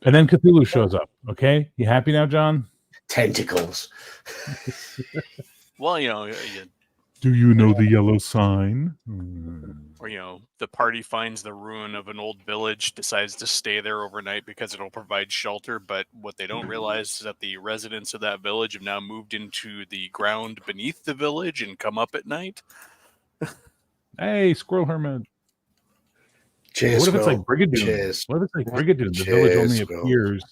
And then Cthulhu shows up. Okay, you happy now, John? Tentacles. Well, do you know the yellow sign? Or the party finds the ruin of an old village, decides to stay there overnight because it'll provide shelter. But what they don't realize is that the residents of that village have now moved into the ground beneath the village and come up at night. Hey, Squirrel Hermit. Cheers, what if it's like Brigadoon? Cheers. What if it's like Brigadoon? The village only appears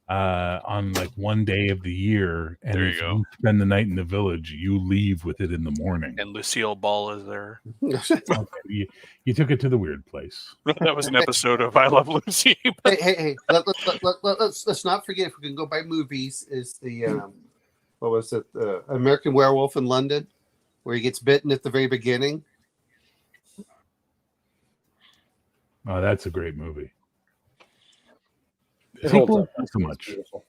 on like one day of the year, and There you if go. you spend the night in the village, you leave with it in the morning. And Lucille Ball is there. Okay, you took it to the weird place. That was an episode of I Love Lucy. Hey! Let's not forget, if we can go by movies, is the what was it? American Werewolf in London, where he gets bitten at the very beginning. Oh, that's a great movie. It holds Sequel, up. not so It's much. beautiful.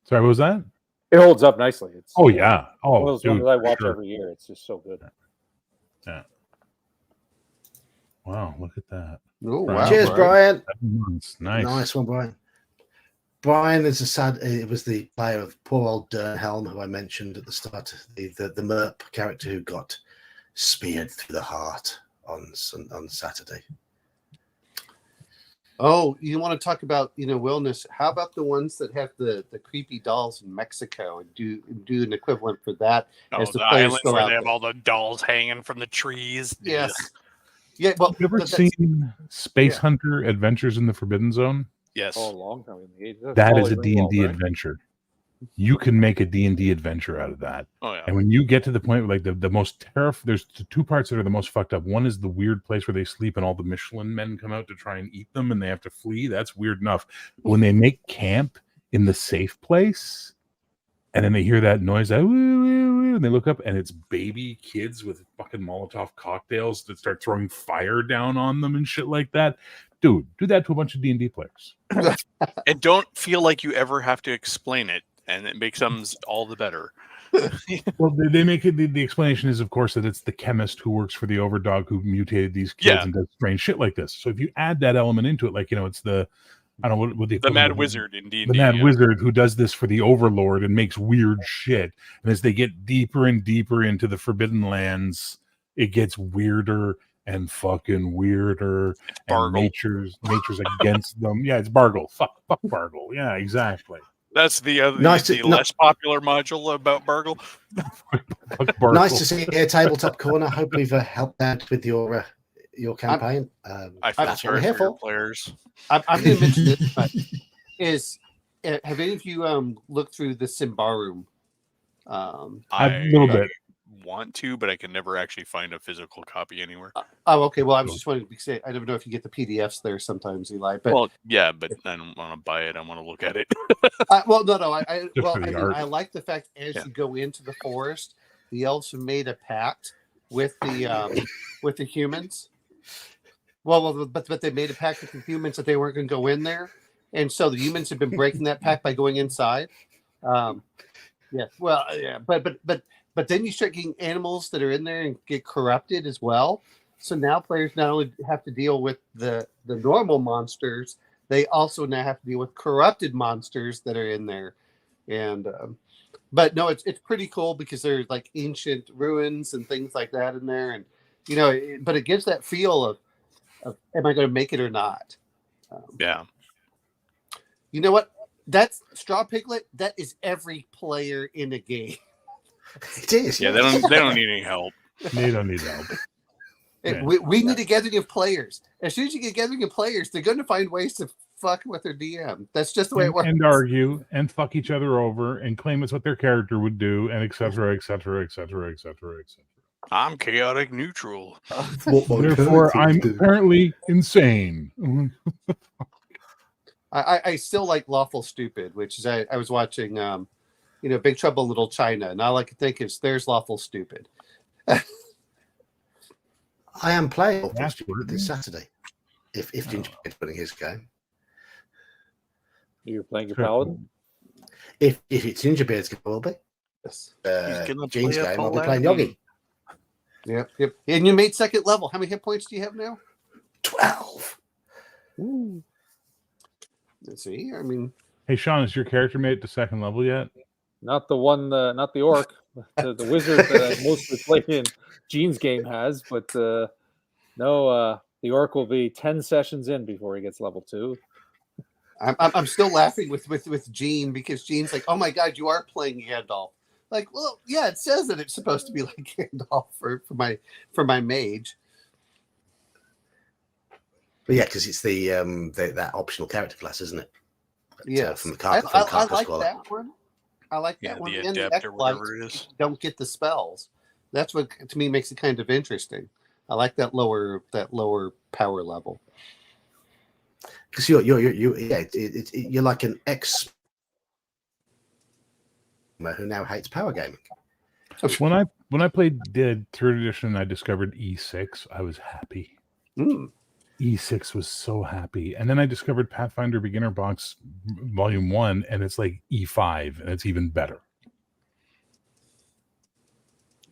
Sorry, what was that? It holds up nicely. It's Oh yeah. one Oh, of those dude, ones I for watch sure. every year. It's just so good. Yeah. Wow, look at that. Oh Wow. wow! Cheers, Brian. 7 months. Nice. Nice one, Brian. Brian is it was the player of poor old Dernhelm, who I mentioned at the start, the Merp character who got speared through the heart on Saturday. Oh, you want to talk about wellness? How about the ones that have the creepy dolls in Mexico and do an equivalent for that? Oh, as the players islands go where out they have there? all the dolls hanging from the trees. Yes. Yeah. Well, Have you ever but that's- seen Space yeah. Hunter Adventures in the Forbidden Zone? Yes. Oh, a long time in the 80s. That Molly is a Ringwald, D&D right? adventure. You can make a D&D adventure out of that. Oh yeah. And when you get to the point where like the most there's the two parts that are the most fucked up. One is the weird place where they sleep and all the Michelin men come out to try and eat them and they have to flee. That's weird enough. But when they make camp in the safe place and then they hear that noise, that woo, woo, woo, and they look up and it's baby kids with fucking Molotov cocktails that start throwing fire down on them and shit like that. Dude, do that to a bunch of D&D players. And don't feel like you ever have to explain it, and it makes them all the better. Well, they make it. The explanation is, of course, that it's the chemist who works for the Overdog who mutated these kids Yeah. and does strange shit like this. So if you add that element into it, like it's the, I don't know what the The Mad equivalent of- Wizard in D&D. the Mad yeah. Wizard who does this for the Overlord and makes weird shit. And as they get deeper and deeper into the Forbidden Lands, it gets weirder and fucking weirder. It's And Bargle. nature's against them. Yeah, it's Bargle. Fuck Bargle. Yeah, exactly. That's the other Nice the to- less popular module about Bargle. Fuck Bargle. Nice to see you here, Tabletop Corner. Hope we've helped out with your campaign. I feel that's what sorry we're here for your for. players. I'm going to mention this. But have any of you looked through the Simbarum? A little bit. Want to, but I can never actually find a physical copy anywhere. Oh, okay. Well, I was just wondering because I don't know if you get the PDFs there sometimes, Eli. But Well, yeah, but I don't want to buy it. I want to look at it. well, no. I for the art. like the fact as Yeah. you go into the forest, the elves have made a pact with the humans. Well, but they made a pact with the humans that they weren't going to go in there, and so the humans have been breaking that pact by going inside. Yeah. Well, yeah, but then you start getting animals that are in there and get corrupted as well. So now players not only have to deal with the normal monsters, they also now have to deal with corrupted monsters that are in there. And but no, it's pretty cool because there's like ancient ruins and things like that in there, and but it gives that feel of am I going to make it or not? Yeah. You know what? That's Straw Piglet. That is every player in a game. It is. Yeah, they don't need any help. They don't need help. Yeah. We need a gathering of players. As soon as you get a gathering of players, they're going to find ways to fuck with their DM. That's just the way it works. And argue and fuck each other over and claim it's what their character would do, and et cetera, et cetera, et cetera, et cetera, et cetera. I'm chaotic neutral. Therefore, I'm apparently insane. I still like Lawful Stupid, which is I was watching Big Trouble in Little China, and all I can think is there's Lawful Stupid. I am playing That's this Saturday. If Gingerbeard's putting his game. You're playing your paladin? If it's Gingerbeard's game, will be. Yes. Gene's game, I'll be Paladin. playing Yogi. Yep. And you made second level. How many hit points do you have now? 12. Ooh. Let's see. I mean, Hey, Sean, is your character made it to second level yet? Not the one, not the orc. The wizard that I mostly play in Gene's game has, but no, the orc will be 10 sessions in before he gets level 2. I'm still laughing with Gene because Gene's like, oh my God, you are playing Gandalf. Like, well, yeah, it says that it's supposed to be like Gandalf for my mage. But yeah, because it's the that optional character class, isn't it? Yes, from the I carcass like crawler. that one. I like that one. the And the adept or Acolytes whatever it is. don't get the spells. That's what to me makes it kind of interesting. I like that lower power level. Because you're like an ex who now hates power gaming. When I played the 3rd edition, I discovered E6. I was happy. Mm. E6 was so happy, and then I discovered Pathfinder Beginner Box Volume 1, and it's like E5, and it's even better.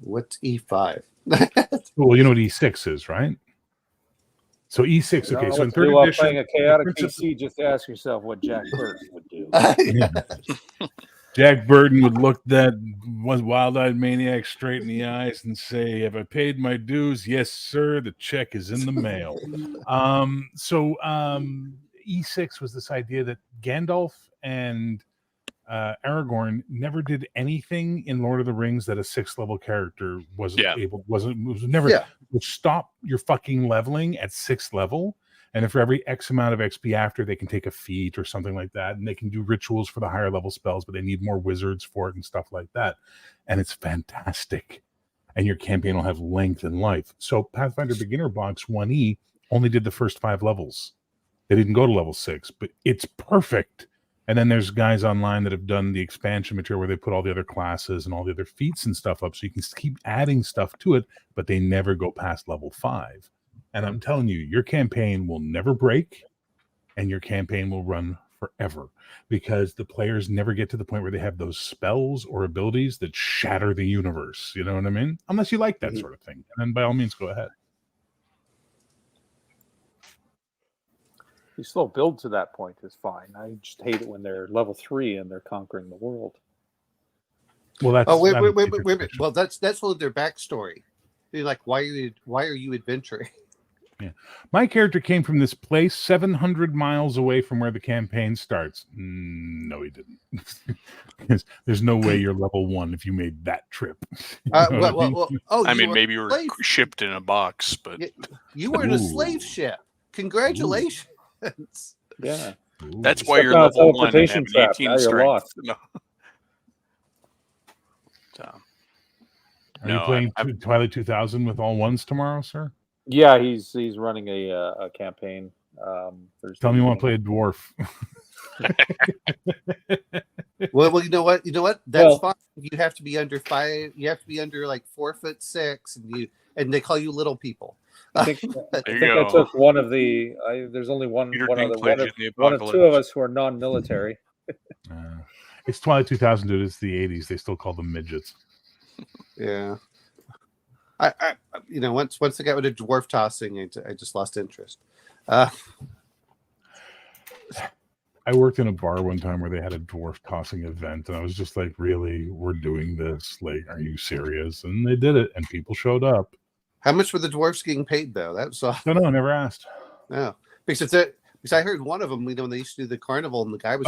What's E5? Well, you know what E6 is, right? So E6. Okay, so in 3rd edition, playing a chaotic PC, just ask yourself what Jack Burton would do. Jack Burton would look that wild-eyed maniac straight in the eyes and say, "Have I paid my dues? Yes, sir. The check is in the mail." E6 was this idea that Gandalf and Aragorn never did anything in Lord of the Rings that a 6th level character was never would stop your fucking leveling at 6th level. And if for every X amount of XP after, they can take a feat or something like that. And they can do rituals for the higher level spells, but they need more wizards for it and stuff like that. And it's fantastic. And your campaign will have length and life. So Pathfinder Beginner Box 1E only did the first 5 levels. They didn't go to level 6, but it's perfect. And then there's guys online that have done the expansion material where they put all the other classes and all the other feats and stuff up. So you can keep adding stuff to it, but they never go past level 5. And I'm telling you, your campaign will never break and your campaign will run forever because the players never get to the point where they have those spells or abilities that shatter the universe. You know what I mean? Unless you like that sort of thing. And then by all means, go ahead. You still build to that point is fine. I just hate it when they're level 3 and they're conquering the world. Well, that's wait. Well, that's really their backstory. You're like, why are you adventuring? Yeah, my character came from this place 700 miles away from where the campaign starts. No, he didn't. Because there's no way you're level 1 if you made that trip. Maybe you were shipped in a box, but you were in a slave ship. Congratulations. Yeah, that's why you're level 1 and have an 18 strength. Are you playing Twilight 2000 with all ones tomorrow, sir? Yeah, he's running a campaign. Tell me you want to play a dwarf. Well, you know what? That's fine. You have to be under 5. You have to be under like 4'6", and they call you little people. I think I took one of the. There's only one of 2 of us who are non-military. It's Twilight 2000, dude. It's the 80s. They still call them midgets. Yeah. I once I got rid of dwarf tossing, I just lost interest. I worked in a bar one time where they had a dwarf tossing event, and I was just like, really, we're doing this? Like, are you serious? And they did it, and people showed up. How much were the dwarfs getting paid, though? That's no, I never asked. No, because I heard one of them, when they used to do the carnival, and the guy was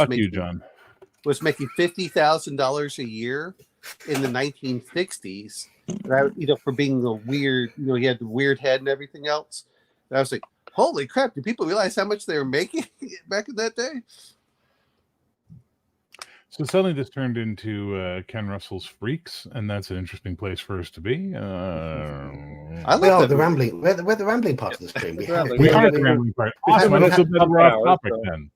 was making $50,000 a year in the 1960s. For being the weird, he had the weird head and everything else. And I was like, holy crap, do people realize how much they were making back in that day? So suddenly this turned into Ken Russell's Freaks, and that's an interesting place for us to be. I love the rambling. We're the rambling part of the stream. We had the rambling part. Awesome. I also better off topic then.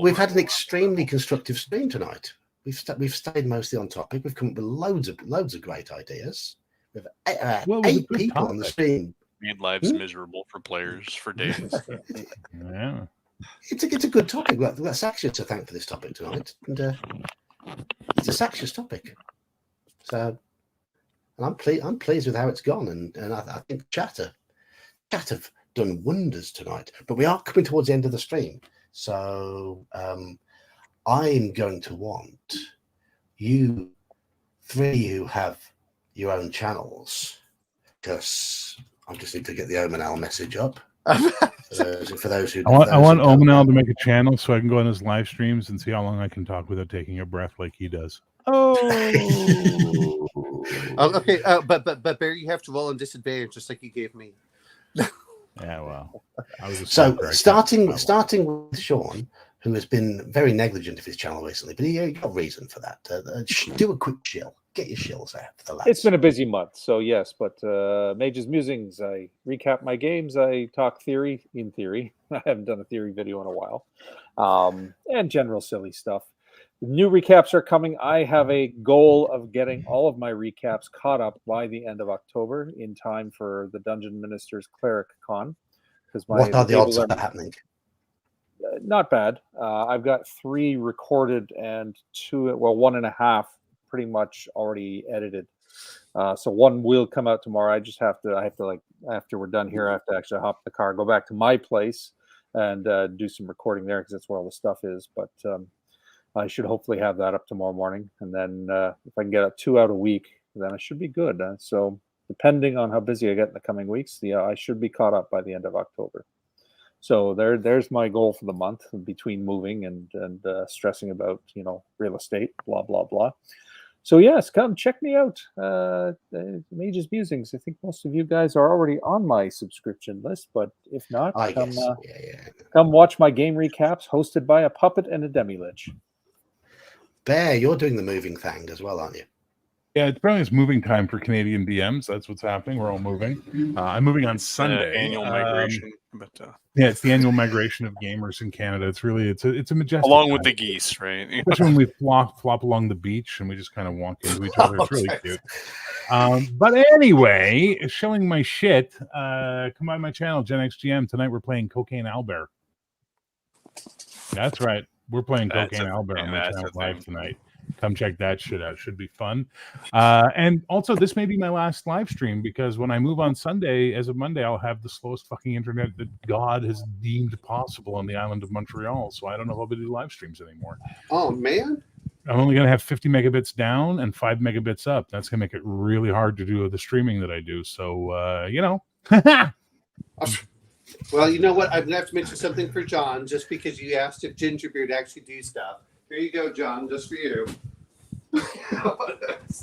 We've had an extremely constructive stream tonight. We've stayed mostly on topic. We've come up with loads of great ideas. We have 8 people on the stream. Made lives miserable for players for days. Yeah, it's a good topic. We've got Saxia to thank for this topic tonight, and it's a Saxia's topic. So, and I'm pleased with how it's gone, and I think chat have done wonders tonight. But we are coming towards the end of the stream, so I'm going to want you 3 who have your own channels, because I just need to get the Omanal message up. For those who I want Omanal to make a channel so I can go on his live streams and see how long I can talk without taking a breath like he does. Okay. But Barry, you have to roll on disadvantage just like you gave me. Yeah, well. So starting with Sean, who has been very negligent of his channel recently, but he got a reason for that. Do a quick shill. Get your shills out for the lads. It's been a busy month, so yes, but Mage's Musings, I recap my games, I talk theory, in theory. I haven't done a theory video in a while. And general silly stuff. New recaps are coming. I have a goal of getting all of my recaps caught up by the end of October in time for the Dungeon Minister's Cleric Con. What are the odds of that happening? Not bad. I've got 3 recorded and 1.5 pretty much already edited. So 1 will come out tomorrow. I have to after we're done here, I have to actually hop in the car, go back to my place and do some recording there because that's where all the stuff is. But I should hopefully have that up tomorrow morning. And then if I can get 2 out a week, then I should be good. So depending on how busy I get in the coming weeks, I should be caught up by the end of October. So there's my goal for the month between moving and stressing about, real estate, blah, blah, blah. So yes, come check me out. Mage's Musings. I think most of you guys are already on my subscription list, but if not, come watch my game recaps hosted by a puppet and a demi-lich. Bear, you're doing the moving thing as well, aren't you? Yeah, it's probably it's moving time for Canadian DMs. That's what's happening. We're all moving. I'm moving on Sunday. Annual migration, but yeah, it's the annual migration of gamers in Canada. It's really it's a majestic. Along with the geese, right? Especially when we flop along the beach and we just kind of walk into each other. It's really cute. But anyway, showing my shit. Come by my channel, Gen X GM. Tonight we're playing Cocaine Owlbear. That's right. We're playing Cocaine Owlbear on my channel live tonight. Come check that shit out. Should be fun. And also, this may be my last live stream because when I move on Sunday, as of Monday, I'll have the slowest fucking internet that God has deemed possible on the island of Montreal. So I don't know if I'll be doing live streams anymore. Oh, man. I'm only going to have 50 megabits down and 5 megabits up. That's going to make it really hard to do the streaming that I do. So, Well, you know what? I'm going to have to mention something for John just because you asked if Gingerbeard actually do stuff. Here you go, John, just for you.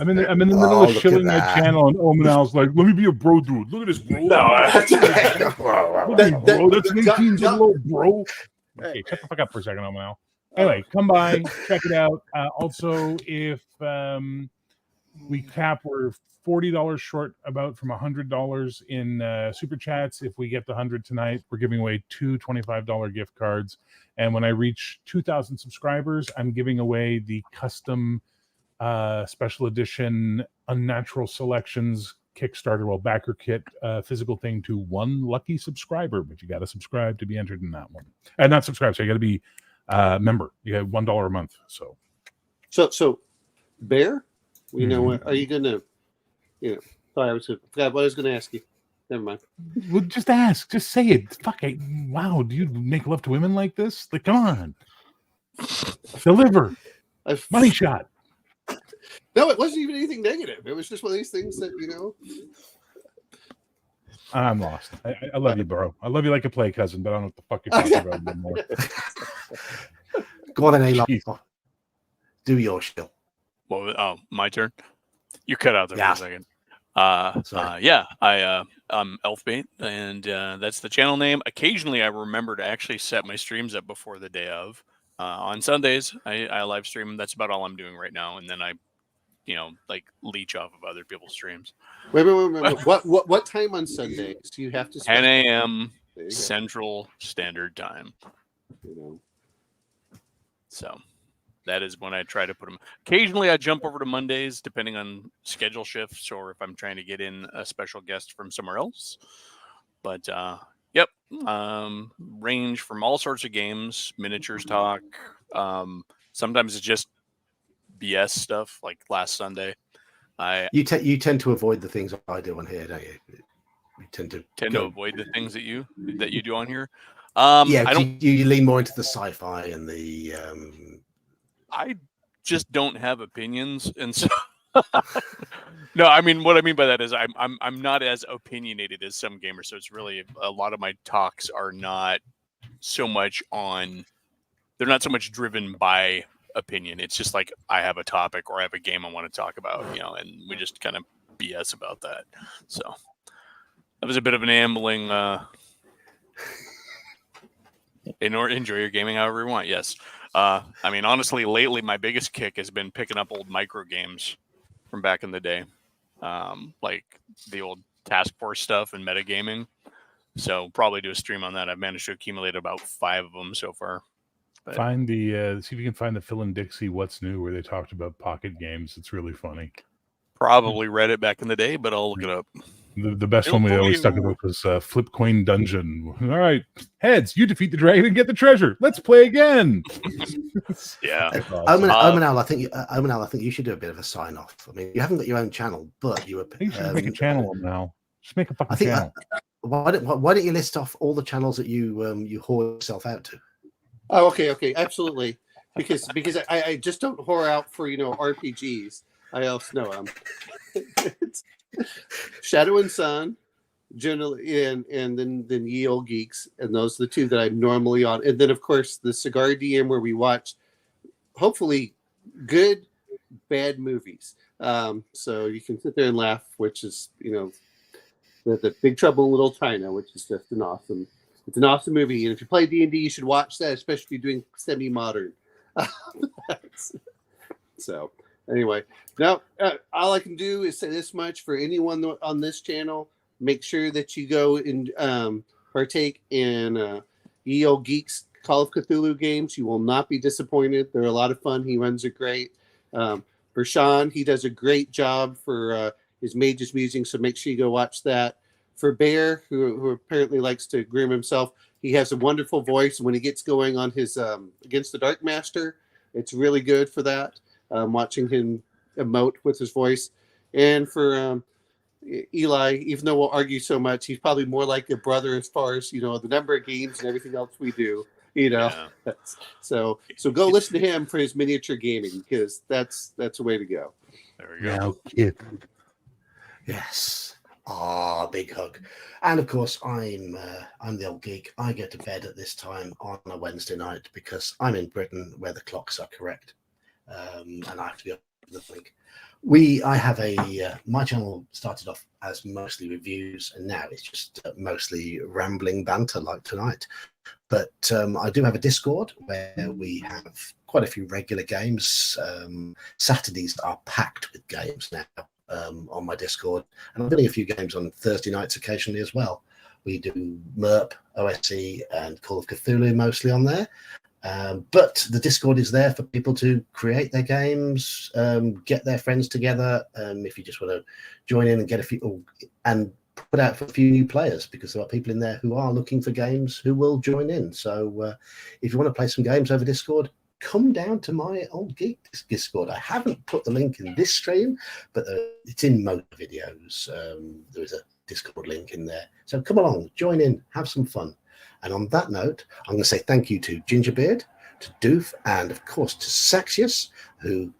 I'm in the middle of shilling my channel, and Omanal's like, "Let me be a bro, dude. Look at this, bro. That's an 18-year-old bro." Okay, shut the fuck up for a second, Omanal. Anyway, come by, check it out. Also, if we cap, we're $40 short about from $100 in super chats. If we get the 100 tonight, we're giving away 2 $25 gift cards. And when I reach 2,000 subscribers, I'm giving away the custom special edition Unnatural Selections Kickstarter backer kit physical thing to 1 lucky subscriber. But you got to subscribe to be entered in that one. Not subscribe, so you got to be a member. You have $1 a month. So Bear, you know what? Are you gonna? Sorry, I forgot what I was going to ask you. Never mind. Well, just ask. Just say it. Fuck it. Wow, do you make love to women like this? Like, come on. Deliver. Money shot. No, it wasn't even anything negative. It was just one of these things that, I'm lost. I love you, bro. I love you like a play cousin, but I don't know what the fuck you're talking about anymore. Go on then, Elon. Do your shill. Well, my turn. You cut out there for a second. I'm Elfbait, and that's the channel name. Occasionally, I remember to actually set my streams up before the day of. On Sundays, I live stream. That's about all I'm doing right now, and then I, leech off of other people's streams. Wait. What time on Sundays do you have to? 10 a.m. Central Standard Time. So. That is when I try to put them. Occasionally, I jump over to Mondays, depending on schedule shifts or if I'm trying to get in a special guest from somewhere else. But, range from all sorts of games, miniatures talk. Sometimes it's just BS stuff, like last Sunday. You tend to avoid the things I do on here, don't you? You tend to avoid the things that you do on here. You lean more into the sci-fi and the. I just don't have opinions, and so no. I mean, what I mean by that is I'm not as opinionated as some gamers. So it's really a lot of my talks are not so much on. They're not so much driven by opinion. It's just like I have a topic or I have a game I want to talk about, and we just kind of BS about that. So that was a bit of an ambling. Enjoy your gaming however you want. Yes. I mean, honestly, lately my biggest kick has been picking up old micro games from back in the day, like the old Task Force stuff and metagaming. So probably do a stream on that. I've managed to accumulate about 5 of them so far. But Find the see if you can find the Phil and Dixie What's New where they talked about pocket games. It's really funny. probably read it back in the day, but I'll look it up. The best one we always talk about was Flip Coin Dungeon. All right, heads, you defeat the dragon and get the treasure. Let's play again. Yeah. Omanal, I think you should do a bit of a sign off. I mean, you haven't got your own channel, but you You should make a channel now. Just make a fucking I think channel. why don't you list off all the channels that you whore yourself out to? Oh, okay, absolutely. Because I just don't whore out for RPGs. I also know Shadow and Sun, generally, and then Ye Old Geeks, and those are the two that I'm normally on. And then of course the Cigar DM where we watch, hopefully, good, bad movies. So you can sit there and laugh, which is the Big Trouble in Little China, which is just an awesome movie. And if you play D&D, you should watch that, especially if you're doing semi-modern. So anyway, now all I can do is say this much for anyone on this channel: make sure that you go and partake in Ye Old Geeks Call of Cthulhu games. You will not be disappointed. They're a lot of fun. He runs it great. For Sean, he does a great job for his Mage's Musing, so make sure you go watch that. For Bear, who apparently likes to groom himself, he has a wonderful voice. And when he gets going on his Against the Dark Master, it's really good for that. Watching him emote with his voice. And for Eli, even though we'll argue so much, he's probably more like a brother as far as the number of games and everything else we do. Yeah. So go listen to him for his miniature gaming, because that's a way to go. There we go. Now, kid. Yes. Big hug. And of course, I'm the old geek. I get to bed at this time on a Wednesday night because I'm in Britain where the clocks are correct, and I have to be up to the link. I have my channel started off as mostly reviews, and now it's just mostly rambling banter like tonight. But I do have a Discord where we have quite a few regular games. Saturdays are packed with games now. On my Discord, and I'm doing a few games on Thursday nights occasionally as well. We do MERP, OSE, and Call of Cthulhu mostly on there. But the Discord is there for people to create their games, get their friends together. If you just want to join in and get a few, and put out for a few new players, because there are people in there who are looking for games who will join in. So if you want to play some games over Discord, come down to my old Geek Discord. I haven't put the link in this stream, but it's in most videos. There is a Discord link in there. So come along, join in, have some fun. And on that note, I'm going to say thank you to Gingerbeard, to Doof, and of course to Saxius, who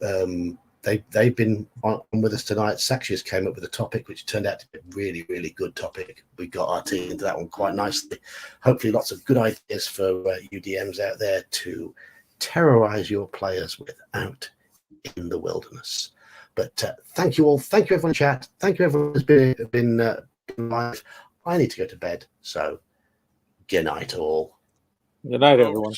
they've been on with us tonight. Saxius came up with a topic which turned out to be a really, really good topic. We got our team into that one quite nicely. Hopefully lots of good ideas for UDMs out there to terrorize your players with out in the wilderness. But thank you all. Thank you everyone in chat. Thank you everyone who's been live. I need to go to bed, so good night all. Good night, everyone.